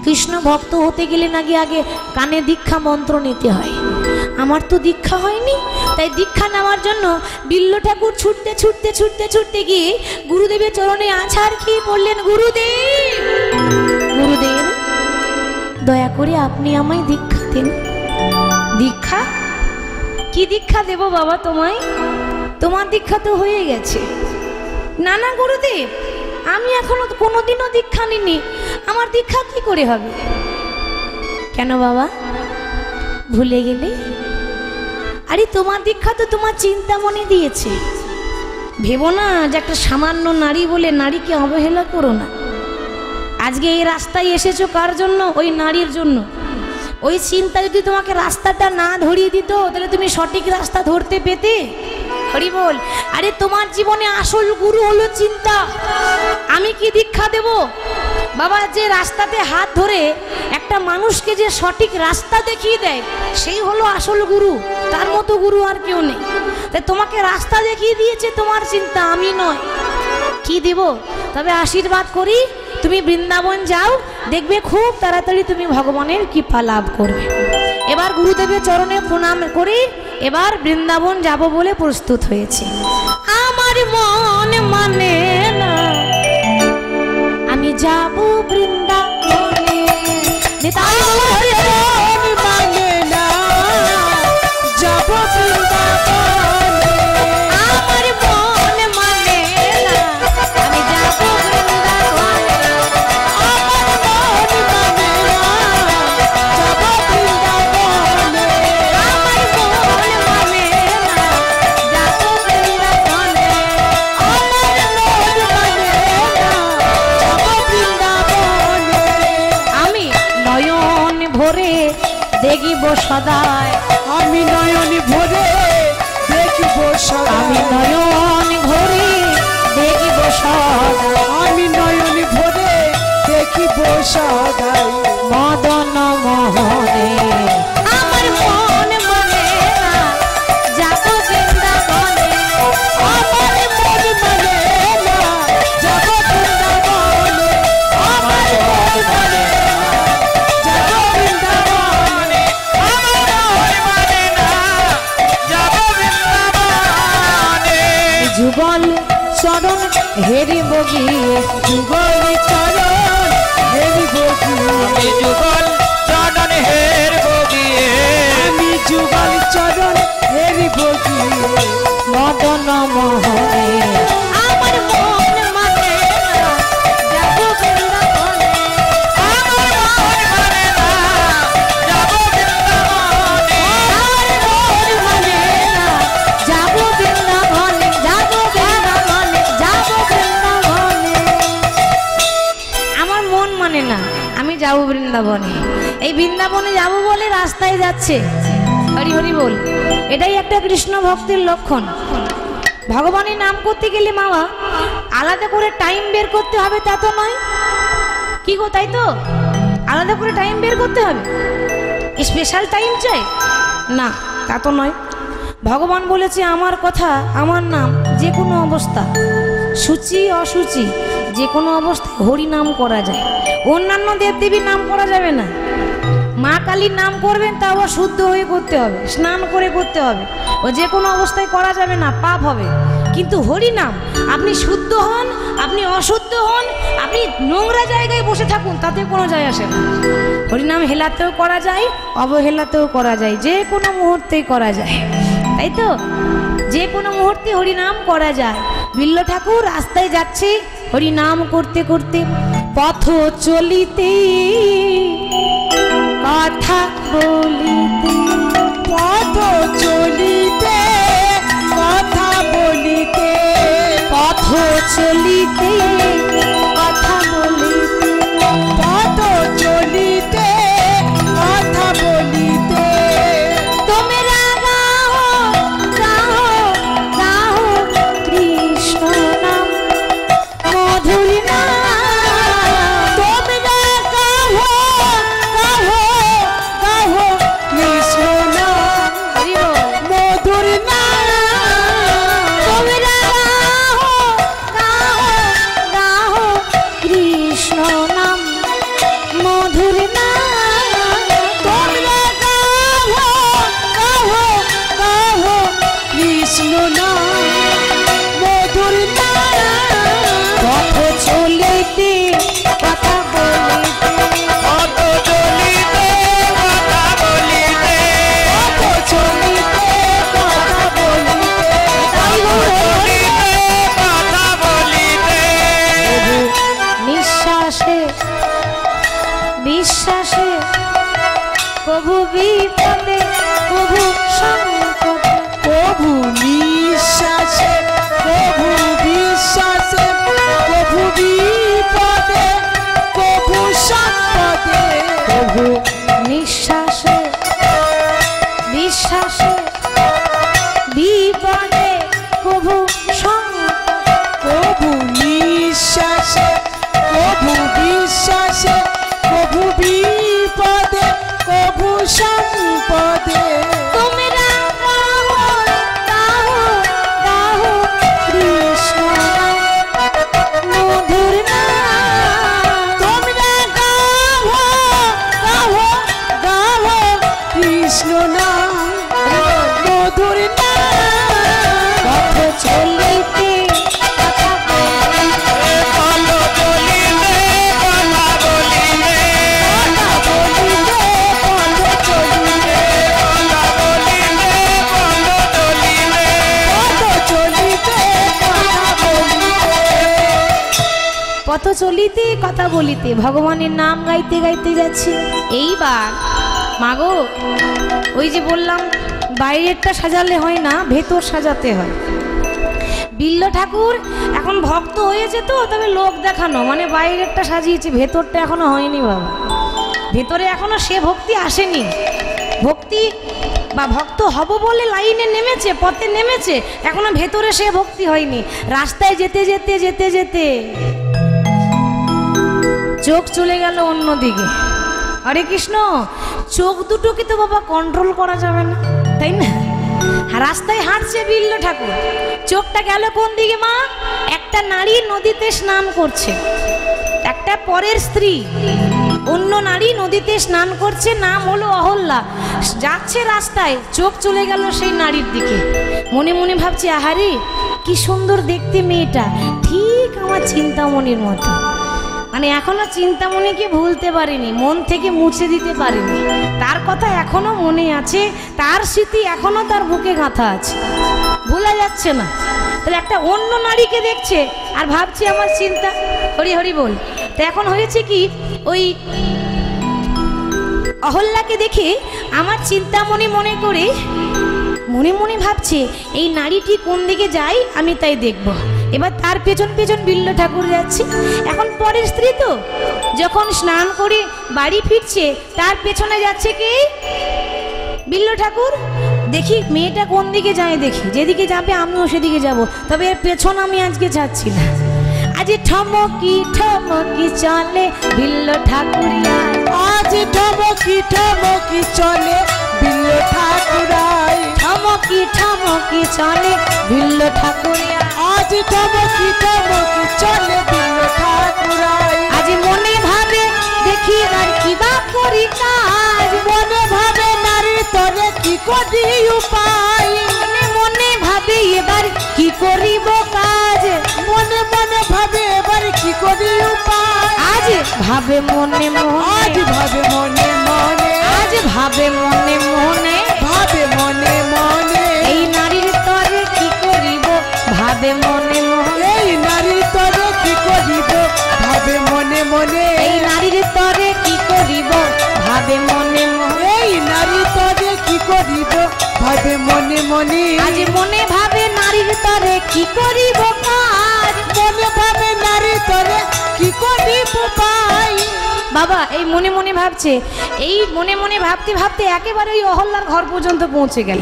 কৃষ্ণ ভক্ত হতে গেলে নাকি আগে কানে দীক্ষা মন্ত্র নিতে হয়। আমার তো দীক্ষা হয়নি, তাই দীক্ষা নেওয়ার জন্য বিল্ল ঠাকুর ছুটতে ছুটতে ছুটতে ছুটতে গিয়ে গুরুদেবের চরণে আছাড় খেয়ে পড়লেন, গুরুদেব গুরুদেব দয়া করে আপনি আমায় দীক্ষা দিন। দীক্ষা? কি দীক্ষা দেব বাবা তোমায়? তোমার দীক্ষা তো হয়ে গেছে। না না গুরুদেব, আমি এখনো কোনোদিনও দীক্ষা নিইনি, আমার দীক্ষা কি করে হবে? কেন বাবা ভুলে গেলে? আরে তোমার দীক্ষা তো তোমার চিন্তামণি দিয়েছে। ভেবো না যে একটা সামান্য নারী বলে নারীকে অবহেলা করো না। আজকে এই রাস্তায় এসেছো কার জন্য? ওই নারীর জন্য। ওই চিন্তা যদি তোমাকে রাস্তাটা না ধরিয়ে দিত, তাহলে তুমি সঠিক রাস্তা ধরতে পেতে? হরি বল। আরে তোমার জীবনে আসল গুরু হলো চিন্তা। আমি কি দীক্ষা দেব বাবা? যে রাস্তাতে হাত ধরে একটা মানুষকে যে সঠিক রাস্তা দেখিয়ে দেয়, সেই হলো আসল গুরু। তার মতো গুরু আর কেউ নেই। তাই তোমাকে রাস্তা দেখিয়ে দিয়েছে তোমার চিন্তা, আমি নয়। কি দেব? তবে আশীর্বাদ করি, তুমি বৃন্দাবন যাও, দেখবে খুব তাড়াতাড়ি তুমি ভগবানের কৃপা লাভ করবে। এবার গুরুদেবের চরণে প্রণাম করি, এবার বৃন্দাবন যাব বলে প্রস্তুত হয়েছে। আমার মন মানে না আমি যাব বৃন্দাবনে। নিতাই গৌর হরি হরি। মানে না যাব বৃন্দাবনে। আমার মন মানে না আমি যাব বৃন্দাবনে। আমার মন মানে না যাব বৃন্দাবনে। সদায় আমি নয়ন ভরে দেখিব সদা আমি নয়ন ভরে দেখিব সদায় আমি নয়ন ভরে দেখিব সদাই মদন মোহনে আমার মন মানে না যাব বৃন্দাবনে আমার মন মানে না যাব বৃন্দাবনে আমার মন মানে না যাব বৃন্দাবনে যুগল চরণ হেরিব গিয়ে যুগল চরণ হেরিব গিয়ে যুগল চরণ হেরব গিয়ে আমি যুগল চরণ হেরিব গিয়ে মদন মোহনে আমার মন মানে না যাব বৃন্দাবনে আমার মন মানে না যাব বৃন্দাবনে আমার মন মানে না যাব বৃন্দাবনে যাব বৃন্দাবনে যাব বৃন্দাবনে আমার মন মানে না আমি যাব বৃন্দাবনে এই বৃন্দাবনে যাব বলে রাস্তায় যাচ্ছে হরি হরি বল এটাই একটা কৃষ্ণ ভক্তের লক্ষণ ভগবানের নাম করতে গেলে মামা আলাদা করে টাইম বের করতে হবে তা তো নয় কি গো তাই তো আলাদা করে টাইম বের করতে হবে স্পেশাল টাইম চাই না তা তো নয় ভগবান বলেছে আমার কথা আমার নাম যে কোনো অবস্থা সূচি অসুচি যে কোনো অবস্থায় হরি নাম করা যায় অন্যান্য দেবদেবীর নাম করা যাবে না মা কালীর নাম করবেন তা আবার শুদ্ধ হয়ে করতে হবে স্নান করে করতে হবে ও যে কোনো অবস্থায় করা যাবে না পাপ হবে কিন্তু হরি নাম আপনি শুদ্ধ হন আপনি অশুদ্ধ হন আপনি নোংরা জায়গায় বসে থাকুন তাতে কোনো যায় আসে না হরিনাম হেলাতেও করা যায় অবহেলাতেও করা যায় যে কোনো মুহূর্তেই করা যায় তাই তো যে কোনো মুহূর্তে হরিনাম করা যায় বিল্ল ঠাকুর রাস্তায় যাচ্ছে হরিনাম করতে করতে পথ চলিতে কথা বলিতে পথ চলিতে কথা বলিতে পথ চলিতে কথা বলিতে পথ চলিতে কথা বলিতে তোমরা গাও গাও গাও কৃষ্ণ নাম মধুর নাম তোমরা গাও গাও গাও কৃষ্ণ নাম হরি বল। মধুর নাম তোমরা গাও গাও কৃষ্ণ নাম মধুর নাম তোমরা গাও গাও গাও কৃষ্ণ নাম মধুর নাম পথ চলিতে কথা বলিতে কত চলিতে কথা বলিতে পথ চলিতে কথা বলিতে তাই চলিতে কথা বলিতে নিঃশ্বাসে বিশ্বাসে প্রভু বিপদে প্রভু সংকটে প্রভু নিঃশ্বাসে প্রভু বিশ্বাসে প্রভু বিপদে প্রভু সম্পদে প্রভু নিঃশ্বাসে বিশ্বাসে বিপদে প্রভু সংকটে প্রভু নিঃশ্বাসে প্রভু বিশ্বাসে প্রভু বিপদে প্রভু সম্পদে তোমরা গাও গাও গাও কৃষ্ণ নাম মধুর নাম তোমরা গাও গাও গাও কৃষ্ণ নাম মধুর নাম পথ চলিতে কথা বলিতে কত চলিতে কথা বলিতে কথা বলিতে পথ চলিতে কথা বলিতে পথ চলিতে কথা বলিতে পথ চলিতে কথা বলিতে ভগবানের নাম গাইতে গাইতে যাচ্ছে এইবার মাগো ওই যে বললাম বাইরেরটা সাজালে হয় না ভেতর সাজাতে হয় বিল্ল ঠাকুর এখন ভক্ত হয়েছে তো তবে লোক দেখানো মানে বাইরেরটা সাজিয়েছে ভেতরটা এখনো হয়নি বাবা ভেতরে এখনো সে ভক্তি আসেনি ভক্তি বা ভক্ত হব বলে লাইনে নেমেছে, পথে নেমেছে, এখনো ভেতরে সে ভক্তি হয়নি। রাস্তায় যেতে যেতে যেতে যেতে চোখ চলে গেল অন্যদিকে। হরে কৃষ্ণ, চোখ দুটোকে তো বাবা কন্ট্রোল করা যাবে না, তাই না? রাস্তায় হাঁটছে বিল্ল ঠাকুর, চোখটা গেল কোন দিকে মা? একটা নারী নদীতে স্নান করছে, একটা পরের স্ত্রী, অন্য নারী নদীতে স্নান করছে, নাম হলো অহল্যা। যাচ্ছে রাস্তায়, চোখ চলে গেল সেই নারীর দিকে। মনে মনে ভাবছে, আহারে কি সুন্দর দেখতে মেয়েটা, ঠিক আমার চিন্তামণির মতো। মানে এখনো চিন্তামণিকে ভুলতে পারিনি, মন থেকে মুছে দিতে পারিনি। তার কথা এখনো মনে আছে, তার স্মৃতি এখনো তার বুকে গাঁথা আছে, ভোলা যাচ্ছে না। তাহলে একটা অন্য নারীকে দেখছে আর ভাবছে আমার চিন্তা, হরি হরি বল। তো এখন হয়েছে কি, ওই অহল্যাকে দেখে আমার চিন্তামণি মনে করে মনে মনে ভাবছে এই নারীটি কোন দিকে যায় আমি তাই দেখব। এবার তার পেছন পেছন বিল্ল ঠাকুর যাচ্ছে। এখন পরের স্ত্রী তো, যখন স্নান করে বাড়ি ফিরছে তার পেছনে যাচ্ছে কি বিল্ল ঠাকুর। দেখি মেয়েটা কোন দিকে যায়, দেখি যেদিকে যাবে আমিও সেদিকে যাব, তবে এর পেছন আমি আজকে যাচ্ছি না। আজ ঠমকি ঠমকি চলে বিল্ল ঠাকুরিয়া, আজ ঠমকি ঠমকি চলে বিল্ল ঠাকুরাই, ঠমকি ঠমকি চলে বিল্ল ঠাকুরিয়া, আজ ঠমকি ঠমকি চলে বিল্ল ঠাকুরাই। আজ মনে ভাবে দেখি আর কি বা করি কাজ, মনে ভাবে নারী তরে কি করি উপায়, মনে ভাবে এবার কি করিব কাজ, মনে মনে ভাবে এবার কি করি উপায়। আজ ভাবে মনে মনে, আজ ভাবে মনে মনে, আজ ভাবে মনে মনে, ভাবে মনে মনে, এই নারীর তরে কি করিব ভাবে মনে মনে, এই নারী তরে কি করিব ভাবে মনে মনে, এই নারীর তরে কি করিব ভাবে মনে মনে, এই নারী তরে কি করিব ভাবে মনে মনে। আজ মনে ভাবে নারীর তরে কি করিব কাজ, মনে ভাবে নারী তরে কি করিব পাই। বাবা এই মনে মনে ভাবছে, এই মনে মনে ভাবতে ভাবতে একেবারে ওই অহল্যার ঘর পর্যন্ত পৌঁছে গেল।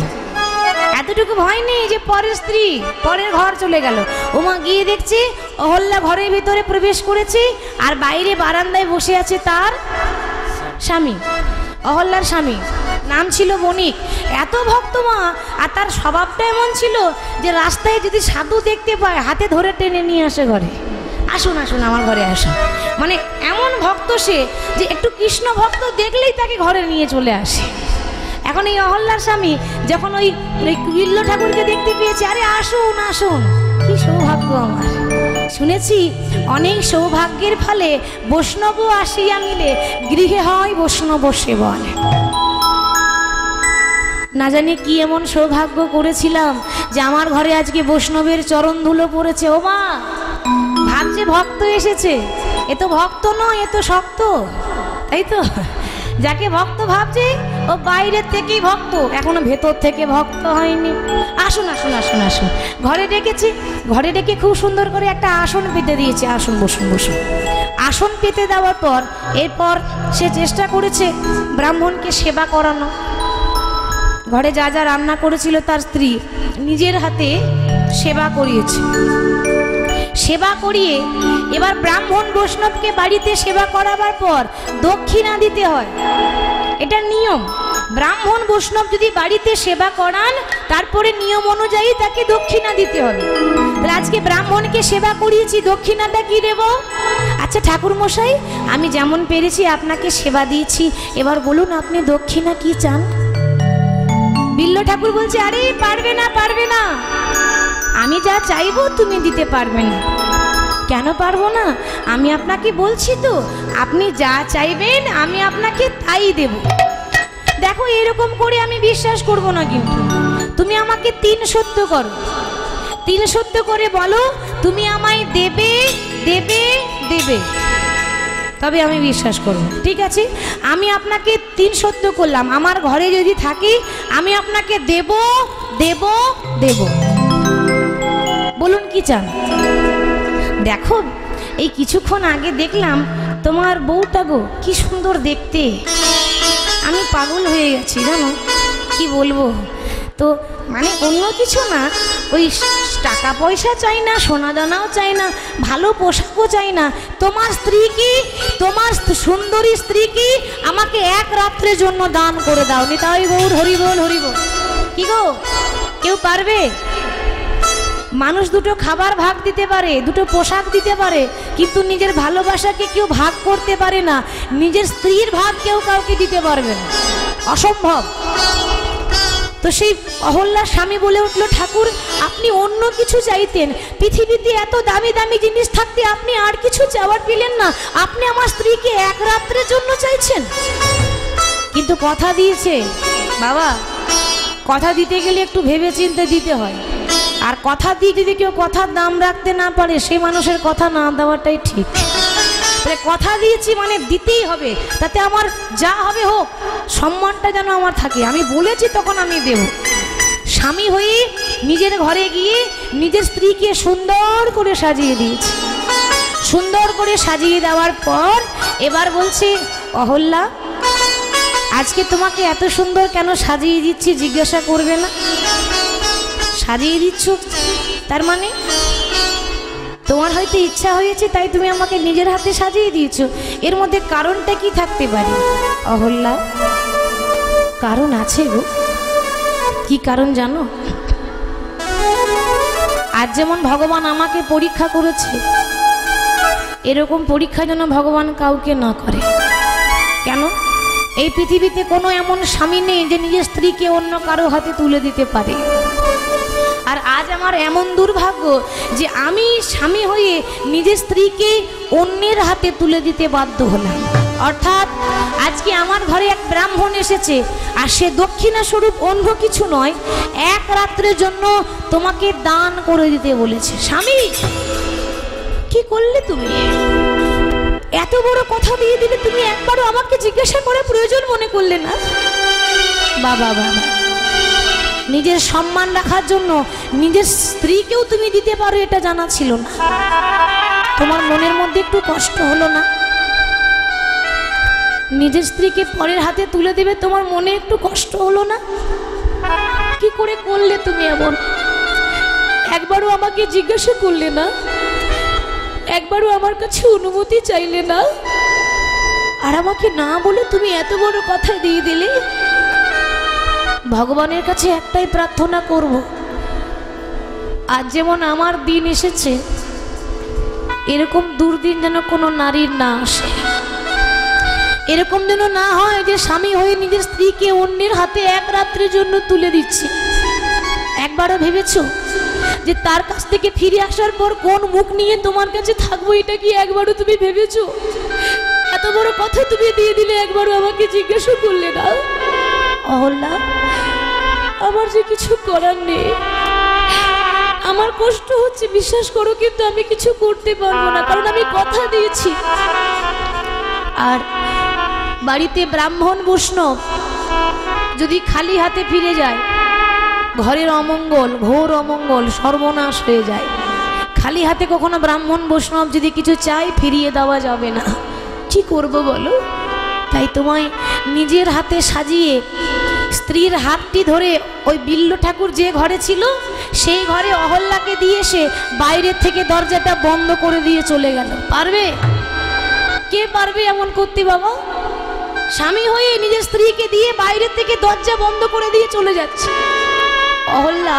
এতটুকু ভয় নেই যে পরের স্ত্রী পরের ঘর চলে গেল। ওমা গিয়ে দেখছে অহল্যা ঘরের ভিতরে প্রবেশ করেছে, আর বাইরে বারান্দায় বসে আছে তার স্বামী, অহল্যার স্বামী, নাম ছিল বণিক। এত ভক্ত মা, আর তার স্বভাবটা এমন ছিল যে রাস্তায় যদি সাধু দেখতে পায় হাতে ধরে টেনে নিয়ে আসে ঘরে, আসুন আসুন আমার ঘরে আসুন। মানে এমন ভক্ত সে যে একটু কৃষ্ণ ভক্ত দেখলেই তাকে ঘরে নিয়ে চলে আসে। এখন এই অহল্যার স্বামী যখন ওই বিল্ল ঠাকুরকে দেখতে পেয়েছে, আরে আসুন আসুন, কি সৌভাগ্য আমার। শুনেছি অনেক সৌভাগ্যের ফলে বৈষ্ণব আসিয়া মিলে গৃহে হয় বৈষ্ণব সেবন। না জানি কি এমন সৌভাগ্য করেছিলাম যে আমার ঘরে আজকে বৈষ্ণবের চরণ ধুলো পড়েছে। ও মা ভাবছে ভক্ত এসেছে, এ তো ভক্ত নয়, এ তো শক্ত, তাই তো? যাকে ভক্ত ভাবছে ও বাইরের থেকেই ভক্ত, এখনো ভেতর থেকে ভক্ত হয়নি। আসুন আসুন আসুন আসুন, ঘরে ডেকেছি, ঘরে ডেকে খুব সুন্দর করে একটা আসন পেতে দিয়েছে, আসুন বসুন বসুন। আসন পেতে দেওয়ার পর এরপর সে চেষ্টা করেছে ব্রাহ্মণকে সেবা করানো। ঘরে যা যা রান্না করেছিল তার স্ত্রী নিজের হাতে সেবা করিয়েছে। সেবা করিয়ে এবার ব্রাহ্মণ বৈষ্ণবকে বাড়িতে সেবা করাবার পর দক্ষিণা দিতে হয়, এটা নিয়ম। ব্রাহ্মণ বৈষ্ণব যদি বাড়িতে সেবা করান তারপরে নিয়ম অনুযায়ী তাকে দক্ষিণা দিতে হবে। তাহলে আজকে ব্রাহ্মণকে সেবা করিয়েছি, দক্ষিণাটা কি দেব? আচ্ছা ঠাকুর মশাই, আমি যেমন পেরেছি আপনাকে সেবা দিয়েছি, এবার বলুন আপনি দক্ষিণা কি চান? বিল্ল ঠাকুর বলছে, আরে পারবে না পারবে না, আমি যা চাইবো তুমি দিতে পারবে না। কেন পারবো না? আমি আপনাকে বলছি তো, আপনি যা চাইবেন আমি আপনাকে তাই দেব। দেখো এরকম করে আমি বিশ্বাস করব না, কিন্তু তুমি আমাকে 3 সত্য করো, 3 সত্য করে বলো তুমি আমায় দেবে দেবে দেবে, তবে আমি বিশ্বাস করব। ঠিক আছে, আমি আপনাকে 3 সত্য করলাম, আমার ঘরে যদি থাকি আমি আপনাকে দেব দেব দেব। বলুন কি চান? দেখো এই কিছুক্ষণ আগে দেখলাম তোমার বউটা গো কি সুন্দর দেখতে, আমি পাগল হয়ে গেছি জানো, কি বলবো। তো মানে অন্য কিছু না, ওই টাকা পয়সা চাই না, সোনা দানাও চাই না, ভালো পোশাকও চাই না। তোমার স্ত্রী কি, তোমার সুন্দরী স্ত্রী কি আমাকে এক রাত্রের জন্য দান করে দাও। নিতাই গৌর হরি বল হরি বল। কি গো, কেউ পারবে? মানুষ দুটো খাবার ভাগ দিতে পারে, দুটো পোশাক দিতে পারে, কিন্তু নিজের ভালোবাসাকে কেউ ভাগ করতে পারে না। নিজের স্ত্রীর ভাগ কেউ কাউকে দিতে পারবে না, অসম্ভব। তো সেই অহল্যার স্বামী বলে উঠলো, ঠাকুর আপনি অন্য কিছু চাইতেন, পৃথিবীতে এত দামি দামি জিনিস থাকতে আপনি আর কিছু চাওয়ার পেলেন না, আপনি আমার স্ত্রীকে এক রাত্রের জন্য চাইছেন। কিন্তু কথা দিয়েছে বাবা, কথা দিতে গেলে একটু ভেবে চিন্তে দিতে হয়। আর কথা দিয়ে যদি কেউ কথার দাম রাখতে না পারে, সেই মানুষের কথা না দেওয়াটাই ঠিক। তাহলে কথা দিয়েছি মানে দিতেই হবে, তাতে আমার যা হবে হোক, সম্মানটা যেন আমার থাকে। আমি বলেছি তখন আমি দেব। স্বামী হয়ে নিজের ঘরে গিয়ে নিজের স্ত্রীকে সুন্দর করে সাজিয়ে দিয়েছি। সুন্দর করে সাজিয়ে দেওয়ার পর এবার বলছে, অহল্যা আজকে তোমাকে এত সুন্দর কেন সাজিয়ে দিচ্ছি জিজ্ঞাসা করবে না? সাজিয়ে দিচ্ছ তার মানে তোমার হয়তো ইচ্ছা হয়েছে, তাই তুমি আমাকে নিজের হাতে সাজিয়ে দিয়েছো। এর মধ্যে কারণটা কি থাকতে পারে? অহল্যা কারণ আছে গো। কি কারণ জানো? আজ যেমন ভগবান আমাকে পরীক্ষা করেছে, এরকম পরীক্ষা যেন ভগবান কাউকে না করে। কেন? এই পৃথিবীতে কোনো এমন স্বামী নেই যে নিজের স্ত্রীকে অন্য কারো হাতে তুলে দিতে পারে। আর আজ আমার এমন দুর্ভাগ্য যে আমি স্বামী হয়ে নিজের স্ত্রীকে অন্যের হাতে তুলে দিতে বাধ্য হলাম। অর্থাৎ আজকে আমার ঘরে এক ব্রাহ্মণ এসেছে, আর সে দক্ষিণা স্বরূপ অন্য কিছু নয়, এক রাত্রের জন্য তোমাকে দান করে দিতে বলেছে। স্বামী কি করলে তুমি? এত বড় কথা দিয়ে দিলে, তুমি একবারও আমাকে জিজ্ঞাসা করে প্রয়োজন মনে করলে না? বাবা বাবা, নিজের সম্মান রাখার জন্য নিজের স্ত্রীকেও তুমি দিতে পারো এটা জানা ছিল না? তোমার মনের মধ্যে একটু কষ্ট হলো না? নিজের স্ত্রীকে পরের হাতে তুলে দেবে, তোমার মনে একটু কষ্ট হলো না? কি করে করলে তুমি এমন? একবারও আমাকে জিজ্ঞাসা করলে না? একবারও আমার কাছে অনুমতি চাইলে না? আর আমাকে না বলে তুমি এত বড় কথা দিয়ে দিলে। ভগবানের কাছে একটাই প্রার্থনা করব, আজ যেমন আমার দিন এসেছে, এরকম দুর্দিন যেন কোনো নারীর না আসে। এরকম যেন না হয় যে স্বামী হয়ে নিজের স্ত্রীকে অন্যের হাতে এক রাত্রের জন্য তুলে দিচ্ছে। একবারও ভেবেছো যে তার কাছ থেকে ফিরে আসার পর কোন মুখ নিয়ে তোমার কাছে থাকবো? এটা কি একবারও তুমি ভেবেছো? এত বড় কথা তুমি দিয়ে দিলে, একবারও আমাকে জিজ্ঞাসা করলে না? অহল্যা আমার যে কিছু করার নেই, আমার কষ্ট হচ্ছে বিশ্বাস করো, কিন্তু আমি কিছু করতে পারবো না, কারণ আমি কথা দিয়েছি। আর বাড়িতে ব্রাহ্মণ বৈষ্ণব যদি খালি হাতে ফিরে যায়, ঘরের অমঙ্গল, ঘোর অমঙ্গল, সর্বনাশ হয়ে যায়। খালি হাতে কখনো ব্রাহ্মণ বৈষ্ণব যদি কিছু চাই, ফিরিয়ে দেওয়া যাবে না। কি করবো বলো? তাই তোমায় নিজের হাতে সাজিয়ে স্ত্রীর হাতটি ধরে ওই বিল্ল ঠাকুর যে ঘরে ছিল, সেই ঘরে অহল্যাকে দিয়ে এসে বাইরের থেকে দরজাটা বন্ধ করে দিয়ে চলে গেল। পারবে? কে পারবে এমন করতে বাবা? স্বামী হয়ে নিজের স্ত্রীকে দিয়ে বাইরের থেকে দরজা বন্ধ করে দিয়ে চলে যাচ্ছে। অহল্যা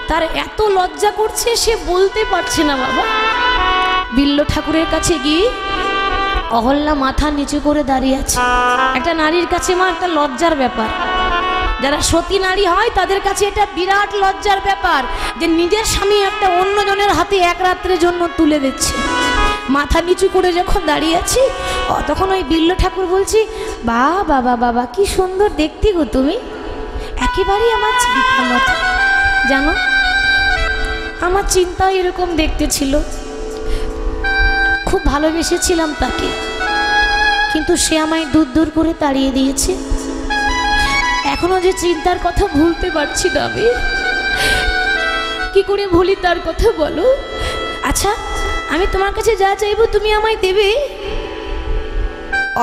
তার এত লজ্জা করছে, সে বলতে পারছে না বাবা। বিল্ল ঠাকুরের কাছে গিয়ে অহল্যা মাথা নিচু করে দাঁড়িয়ে আছে। একটা নারীর কাছে মা একটা লজ্জার ব্যাপার। যারা সতী নারী হয় তাদের কাছে এটা বিরাট লজ্জার ব্যাপার যে নিজের স্বামী একটা অন্যজনের হাতে এক রাত্রের জন্য তুলে দিচ্ছে। মাথা নিচু করে যখন দাঁড়িয়ে আছি, তখন ওই বিল্ল ঠাকুর বলছি, বাবা বাবা কি সুন্দর দেখতে গো তুমি, একেবারেই আমার চিন্তা মতো। জানো, আমার চিন্তা এরকম দেখতে ছিল। খুব ভালোবেসেছিলাম তাকে, কিন্তু সে আমায় দূর দূর করে তাড়িয়ে দিয়েছে। এখনো যে চিন্তার কথা ভুলতে পারছি না আমি। কি করে ভুলি তার কথা বলো? আচ্ছা, আমি তোমার কাছে যা চাইবো তুমি আমায় দেবে?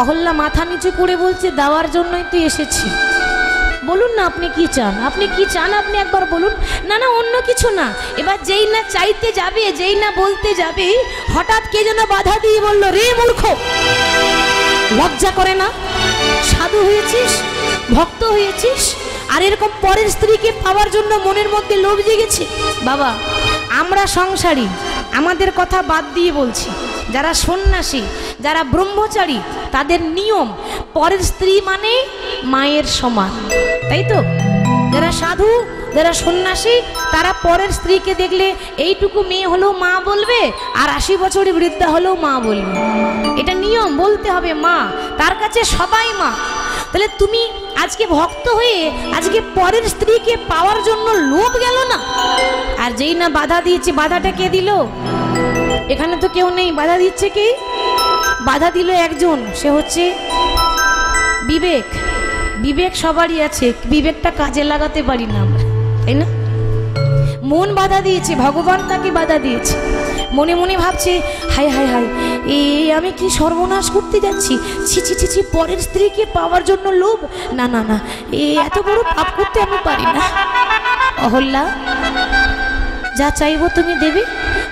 অহল্যা মাথা নিচু করে বলছে, দেওয়ার জন্যই তো এসেছি। বলুন না আপনি কি চান, আপনি কি চান আপনি একবার বলুন। না না, অন্য কিছু না। এবার যেই না চাইতে যাবে, যেই না বলতে যাবে, হঠাৎ কে যেন বাধা দিয়ে বলল, রে মূর্খ, লজ্জা করে না? সাধু হয়েছিস, ভক্ত হয়েছিস, আর এরকম পরের স্ত্রীকে পাওয়ার জন্য মনের মধ্যে লোভ জেগেছে? বাবা, আমরা সংসারী, আমাদের কথা বাদ দিয়ে বলছি, যারা সন্ন্যাসী, যারা ব্রহ্মচারী, তাদের নিয়ম পরের স্ত্রী মানে মায়ের সমান, তাই তো? যারা সাধু, যারা সন্ন্যাসী, তারা পরের স্ত্রীকে দেখলে এইটুকু মেয়ে হলেও মা বলবে, আর 80 বছরের বৃদ্ধা হলেও মা বলবে। এটা নিয়ম, বলতে হবে মা, তার কাছে সবাই মা। তাহলে তুমি আজকে ভক্ত হয়ে আজকে পরের স্ত্রীকে পাওয়ার জন্য লোভ গেল না? আর যেই না বাধা দিয়েছে, বাধাটা কে দিল? এখানে তো কেউ নেই, বাধা দিচ্ছে কে? বাধা দিল একজন, সে হচ্ছে বিবেক। বিবেক সবারই আছে, বিবেকটা কাজে লাগাতে পারি না আমরা, তাই না? মন বাধা দিয়েছে, ভগবান তাকে বাধা দিয়েছে। মনে মনে ভাবছে, হায় হায় হায়, আমি কি সর্বনাশ করতে যাচ্ছি, ছি ছি ছি ছি, পরের স্ত্রীকে পাওয়ার জন্য লোভ, না না না, এত বড় পাপ করতে আমি পারি না। অহল্যা, যা চাইবো তুমি দেবে?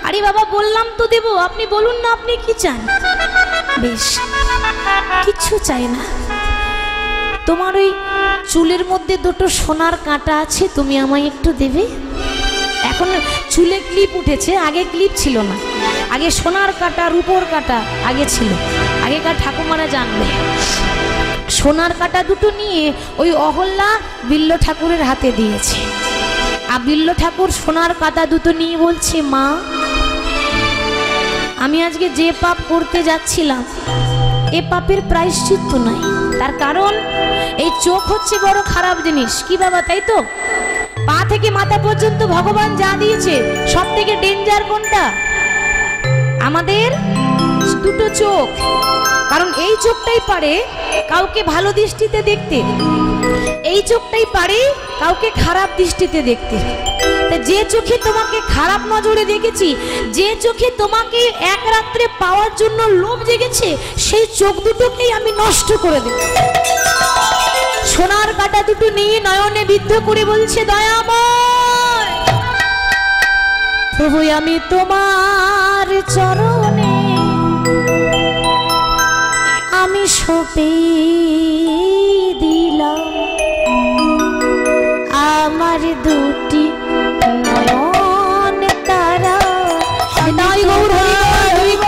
আরে বাবা, বললাম তো দেবো, আপনি বলুন না আপনি কি চান। বেশ, কিচ্ছু চাই না, তোমার ওই চুলের মধ্যে দুটো সোনার কাঁটা আছে, তুমি আমায় একটু দেবে? এখন চুলে ক্লিপ উঠেছে, আগে ক্লিপ ছিল না, আগে সোনার কাঁটা, রূপোর কাঁটা আগে ছিল। আগেকার ঠাকুমারা জানবে। সোনার কাঁটা দুটো নিয়ে ওই অহল্যা বিল্ল ঠাকুরের হাতে দিয়েছে। আর বিল্ল ঠাকুর সোনার কাঁটা দুটো নিয়ে বলছে, মা, আমি আজকে যে পাপ করতে যাচ্ছিলাম, এ পাপের প্রায়শ্চিত্ত নাই। তার কারণ এই চোখ হচ্ছে বড় খারাপ জিনিস, কি বাবা, তাই তো? পা থেকে মাথা পর্যন্ত ভগবান যা দিয়েছে, সব থেকে ডেঞ্জার কোনটা? আমাদের দুটো চোখ। কারণ এই চোখটাই পারে কাউকে ভালো দৃষ্টিতে দেখতে, এই চোখটাই পারে কাউকে খারাপ দৃষ্টিতে দেখতে। যে চোখে তোমাকে খারাপ নজরে দেখেছি, যে চোখে তোমাকে এক রাত্রে পাওয়ার জন্য লোভ জেগেছে, সেই চোখ দুটোকেই আমি নষ্ট করে দেব। সোনার কাঁটা দুটো নিয়ে নয়নে বিদ্ধ করে বলছে, দয়াময় প্রভু, আমি তোমার চরণে আমি সঁপে দিলাম আমার দুটি নয়ন তারা।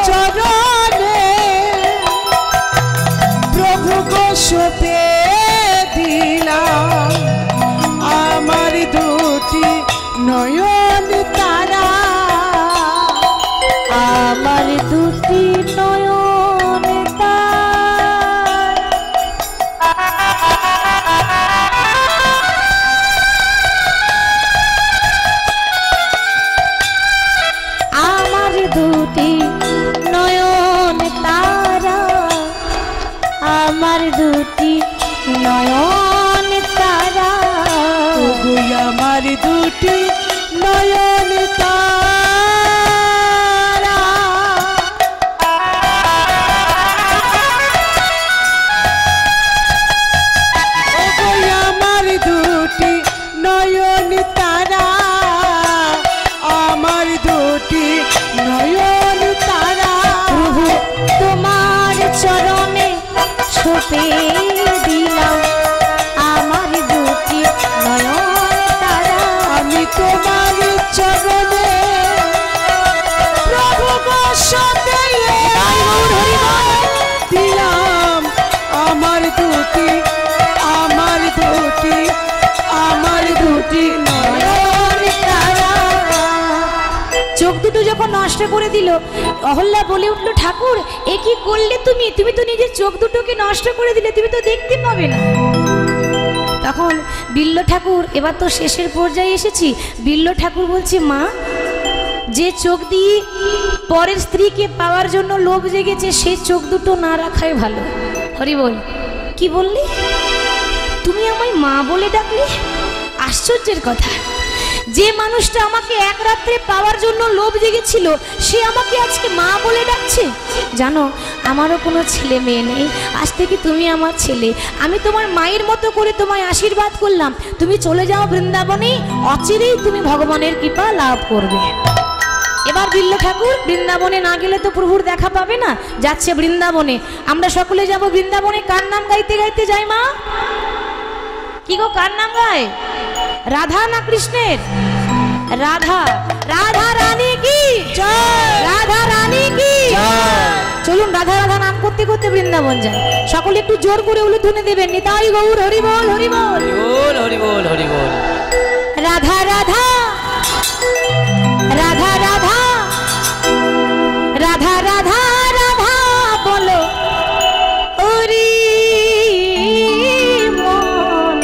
চরণে প্রভু গো সঁপে দিলাম আমার দুটি নয়ন তারা, আমার দুটি নয়ন আমার দুটি নয়ন তারা, আমার দুটি নয়ন তারা, আমার দুটি নয়ন তারা, আমার দুটি নয়ন তারা, আমার দুটি নয়ন তারা, প্রভু তোমার চরণে সঁপে দিলাম আমার দুটি নয়ন তারা। আমি তোমার চরণে প্রভু গো সঁপে দিলাম আমার দুটি, আমার দুটি, আমার দুটি নয়ন তারা। চোখ দুটো যখন নষ্ট করে দিল, অহল্যা বলে উঠলো, ঠাকুর এ কি করলে তুমি? তুমি তো নিজের চোখ দুটোকে নষ্ট করে দিলে, তুমি তো দেখতে পাবে না। তখন বিল্ল ঠাকুর, এবার তো শেষের পর্যায়ে এসেছি, বিল্ল ঠাকুর বলছে, মা, যে চোখ দিয়ে পরের স্ত্রীকে পাওয়ার জন্য লোভ জেগেছে, সেই চোখ দুটো না রাখাই ভালো। হরি বল। কি বললি? তুমি আমায় মা বলে ডাকলি? আশ্চর্যের কথা। যে মানুষটা আমাকে এক রাত্রে পাওয়ার জন্য লোভ জেগেছিল সে আমাকে আজকে মা বলে ডাকছে। জানো আমারও কোনো ছেলে মেয়ে নেই, আজ থেকে তুমি আমার ছেলে। আমি তোমার মায়ের মতো করে তোমায় আশীর্বাদ করলাম। তুমি চলে যাও বৃন্দাবনে, অচিরেই তুমি ভগবানের কৃপা লাভ করবে। এবার বিল্ল ঠাকুর বৃন্দাবনে না গেলে তো প্রভুর দেখা পাবে না, যাচ্ছে বৃন্দাবনে। আমরা সকলে যাব বৃন্দাবনে। কার নাম গাইতে গাইতে যাই মা? কি গো কার নাম গায়? রাধা না কৃষ্ণের? রাধা। রাধা রানী কি জয়, রাধা রানী কি জয়। চলুন রাধা রাধা নাম করতে করতে বৃন্দাবন যাই। সকলে একটু জোর করে উলুধ্বনি দেবেন, নিতাই গৌর হরি বল হরি বল হরি বল হরি বল। রাধা রাধা রাধা রাধা রাধা রাধা রাধা বলো হরি মন।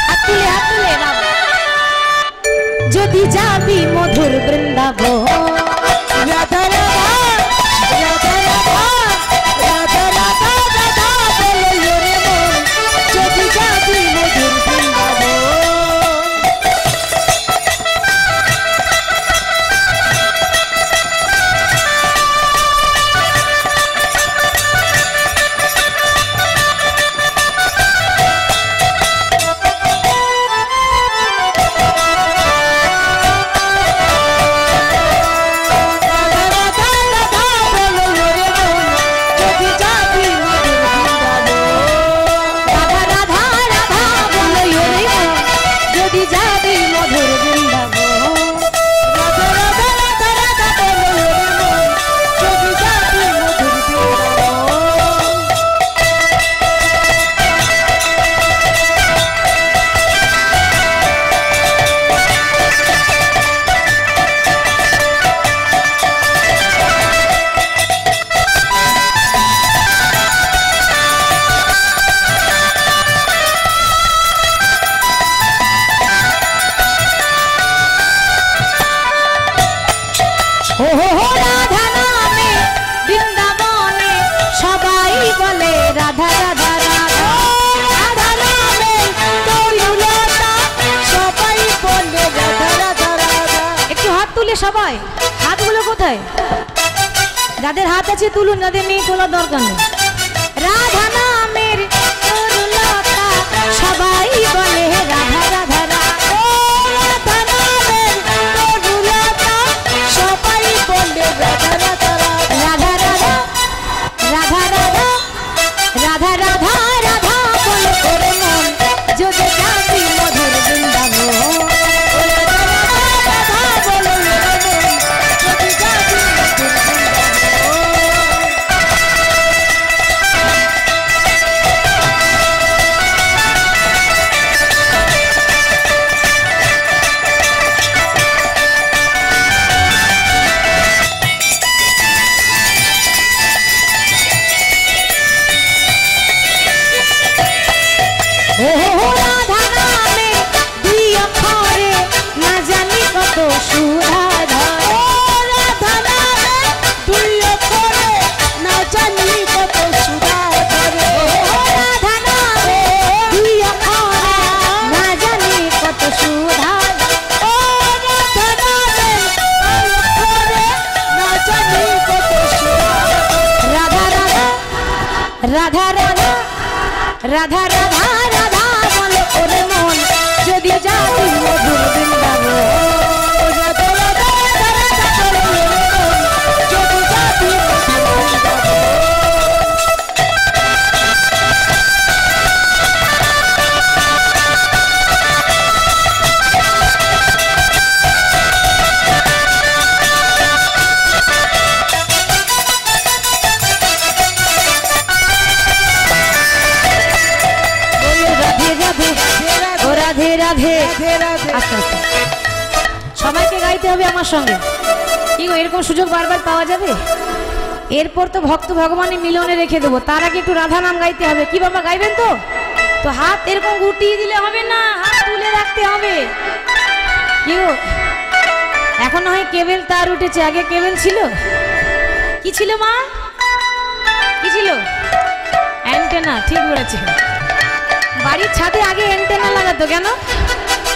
হাত তুলে বাবা। যদি যাবি মধুর বৃন্দাবন, রাধা রাধা রাধা রাধা রাধা রাধা রাধা বলো রে মন, যদি যাবি মধুর বৃন্দাবন। সবাই হাতগুলো কোথায়? যাদের হাত আছে তুলুন, যাদের নেই তোলার দরকার নেই। রাধা নামের তরুলতা সবাই বলে রাধা রাধা রাধা। রাধা নামের তরুলতা সবাই বলে রাধা রাধা রাধা রাধা রাধা রাধা রাধা রাধা রাধা বলে ওরে মন, যদি যাবি মধুর বৃন্দাবন। রাধা রাধা রাধা রাধা রাধা বলে ওরে মন, যদি যাবি মধুর বৃন্দাবন। রাধা রাধা রাধা বলে ওরে মন, যদি যাবি মধুর বৃন্দাবন। রাধে রাধে আস্তে আস্তে সবাইকে গাইতে হবে আমার সঙ্গে। কি গো এরকম সুযোগ বারবার পাওয়া যাবে? এরপর তো ভক্ত ভগবানের মিলনে রেখে দেবো, তার আগে একটু রাধা নাম গাইতে হবে। কি বাবা গাইবেন তো? তো হাত এরকম গুটিয়ে দিলে হবে না, হাত তুলে রাখতে হবে। কি গো এখন হয় কেবল তার উঠেছে, আগে কেবল ছিল। কি ছিল মা? কি ছিল? অ্যান্টেনা। ঠিক বলেছে, বাড়ির ছাদে আগে অ্যান্টেনা লাগাতো। কেন?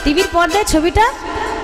টিভির পর্দায় ছবিটা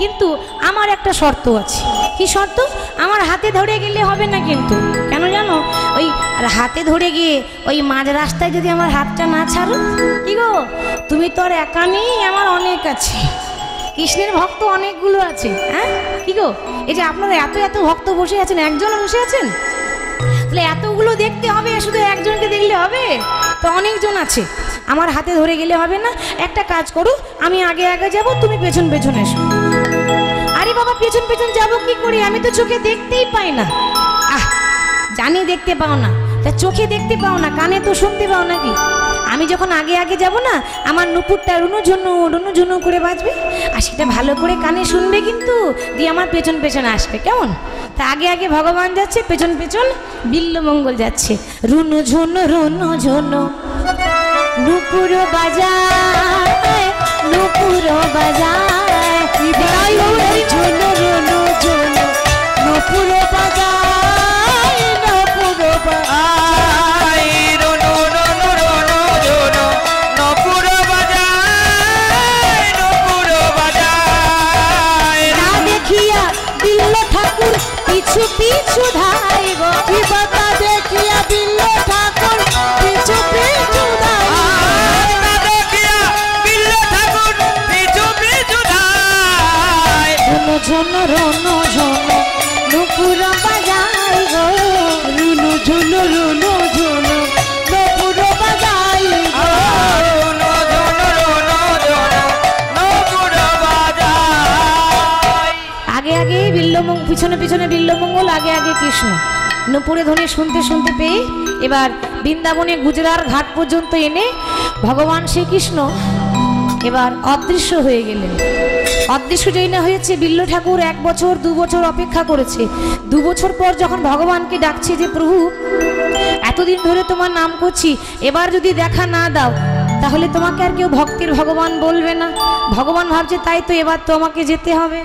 কিন্তু আমার একটা শর্ত আছে। কি শর্ত? আমার হাতে ধরে গেলে হবে না কিন্তু। কেন জানো? ওই হাতে ধরে গিয়ে ওই মাঝ রাস্তায় যদি আমার হাতটা না ছাড়ো, কি গো তুমি তো আর একা নেই, আমার অনেক আছে, কৃষ্ণের ভক্ত অনেকগুলো আছে। হ্যাঁ কি গো, এই যে আপনারা এত এত ভক্ত বসে আছেন, একজন বসে আছেন, তাহলে এতগুলো দেখতে হবে, শুধু একজনকে দেখলে হবে? তো অনেকজন আছে, আমার হাতে ধরে গেলে হবে না। একটা কাজ করো, আমি আগে আগে যাব, তুমি পেছন পেছন এসো। আরে বাবা পেছন পেছন যাব কি করে? আমি তো চোখে দেখতেই পাই না। জানি দেখতে পাও না, তা চোখে দেখতে পাও না, কানে তো শুনতে পাও নাকি? আমি যখন আগে আগে যাব না, আমার নুপুরটা রুনু ঝুনু করে বাজবে, আর সেটা ভালো করে কানে শুনবে কিন্তু, দিয়ে আমার পেছন পেছন আসবে, কেমন? তা আগে আগে ভগবান যাচ্ছে, পেছন পেছন বিল্লমঙ্গল যাচ্ছে। রুনু ঝুনু নুপুর বাজায়, নুপুর বাজায়, ঝুনু রুনু ঝুনু নুপুর বাজায়, নুপুর বাজায়, রুনু রুনু রুনু ঝুনু নুপুর বাজায়, নুপুর বাজায়। না দেখিয়া বিল্ল ঠাকুর পিছু পিছু ধাই গো, কি বাতা দেখিয়া বিল্ল ঠাকুর পিছু পিছু ধায়, না দেখিয়া বিল্ল ঠাকুর পিছু পিছু ধায়। রুনু ঝুনু নুপুর বাজাই গো, রুনু ঝুনু নুপুর বাজায় গো। রুনু ঝুনু নুপুর বাজায়। আগে আগে বিল্লমঙ্গল, পিছনে পিছনে বিল্লমঙ্গল, আগে আগে কৃষ্ণ। নুপুরে ধ্বনি শুনতে শুনতে পেয়ে এবার বৃন্দাবনে গুজরার ঘাট পর্যন্ত এনে ভগবান শ্রীকৃষ্ণ এবার অদৃশ্য হয়ে গেলেন। অদৃশ্য যেই না হয়েছে, বিল্ল ঠাকুর 1 বছর 2 বছর অপেক্ষা করেছে। 2 বছর পর যখন ভগবানকে ডাকছে যে প্রভু এতদিন ধরে তোমার নাম করছি, এবার যদি দেখা না দাও তাহলে তোমাকে আর কেউ ভক্তের ভগবান বলবে না। ভগবান ভাবছে তাই তো, এবার তো আমাকে যেতে হবে।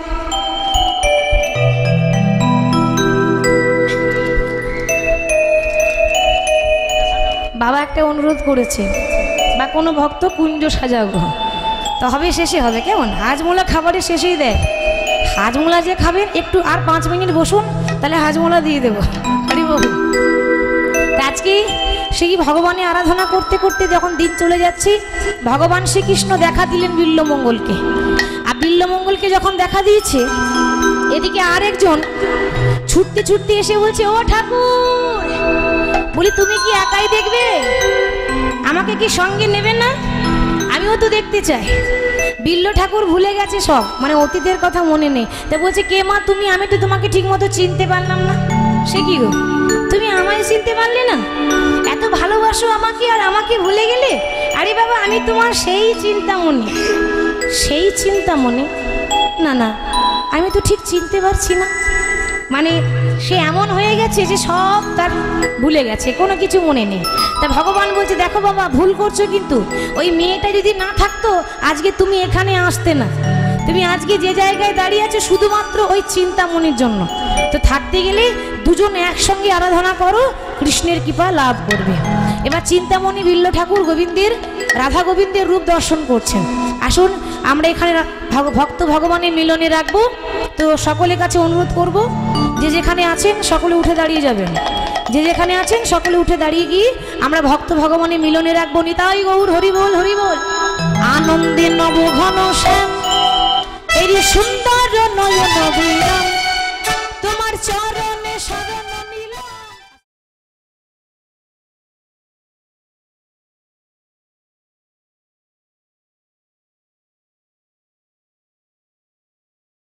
বাবা একটা অনুরোধ করেছে, বা কোনো ভক্ত কুঞ্জ সাজাবো, তো হবে শেষে হবে, কেমন? হাজমোলা খাবারের শেষেই দেয়। হাজমোলা যে খাবেন একটু আর 5 মিনিট বসুন, তাহলে হাজমোলা দিয়ে দেবো। হরি বল। আজকে সেই ভগবানের আরাধনা করতে করতে যখন দিন চলে যাচ্ছে, ভগবান শ্রীকৃষ্ণ দেখা দিলেন বিল্লমঙ্গলকে। আর বিল্লমঙ্গলকে যখন দেখা দিয়েছে, এদিকে আরেকজন ছুটতে ছুটতে এসে বলছে, ও ঠাকুর, বলি তুমি কি একাই দেখবে? আমাকে কি সঙ্গে নেবে না? আমিও তো দেখতে চাই। বিল্ল ঠাকুর ভুলে গেছে সব, মানে অতীতের কথা মনে নেই। তা বলছে, কে মা তুমি? আমি তো তোমাকে ঠিক মতো চিনতে পারলাম না। সে কি গো, তুমি আমায় চিনতে পারলে না? এত ভালোবাসো আমাকে, আর আমাকে ভুলে গেলে? আরে বাবা, আমি তোমার সেই চিন্তামণি। সেই চিন্তামণি? না না, আমি তো ঠিক চিনতে পারছি না। মানে সে এমন হয়ে গেছে যে সব তার ভুলে গেছে, কোনো কিছু মনে নেই। তা ভগবান বলছে, দেখো বাবা, ভুল করছো কিন্তু। ওই মেয়েটা যদি না থাকতো আজকে তুমি এখানে আসতে না। তুমি আজকে যে জায়গায় দাঁড়িয়ে আছো শুধুমাত্র ওই চিন্তামণির জন্য। তো থাকতে গেলে দুজন একসঙ্গে আরাধনা করো, কৃষ্ণের কৃপা লাভ করবে। এবার চিন্তামণি বিল্ল ঠাকুর গোবিন্দের, রাধা গোবিন্দের রূপ দর্শন করছেন। আসুন আমরা এখানে ভক্ত ভগবানের মিলনে রাখবো। তো সকলের কাছে অনুরোধ করব, যে যেখানে আছেন সকলে উঠে দাঁড়িয়ে যাবেন। যে যেখানে আছেন সকলে উঠে দাঁড়িয়ে গিয়ে আমরা ভক্ত ভগবানের মিলনে রাখবো। নিতাই গৌর হরি বল, হরি বল। আনন্দে নব ঘন শ্যাম, এই সুন্দর নয়ন বিরাম, তোমার চরণ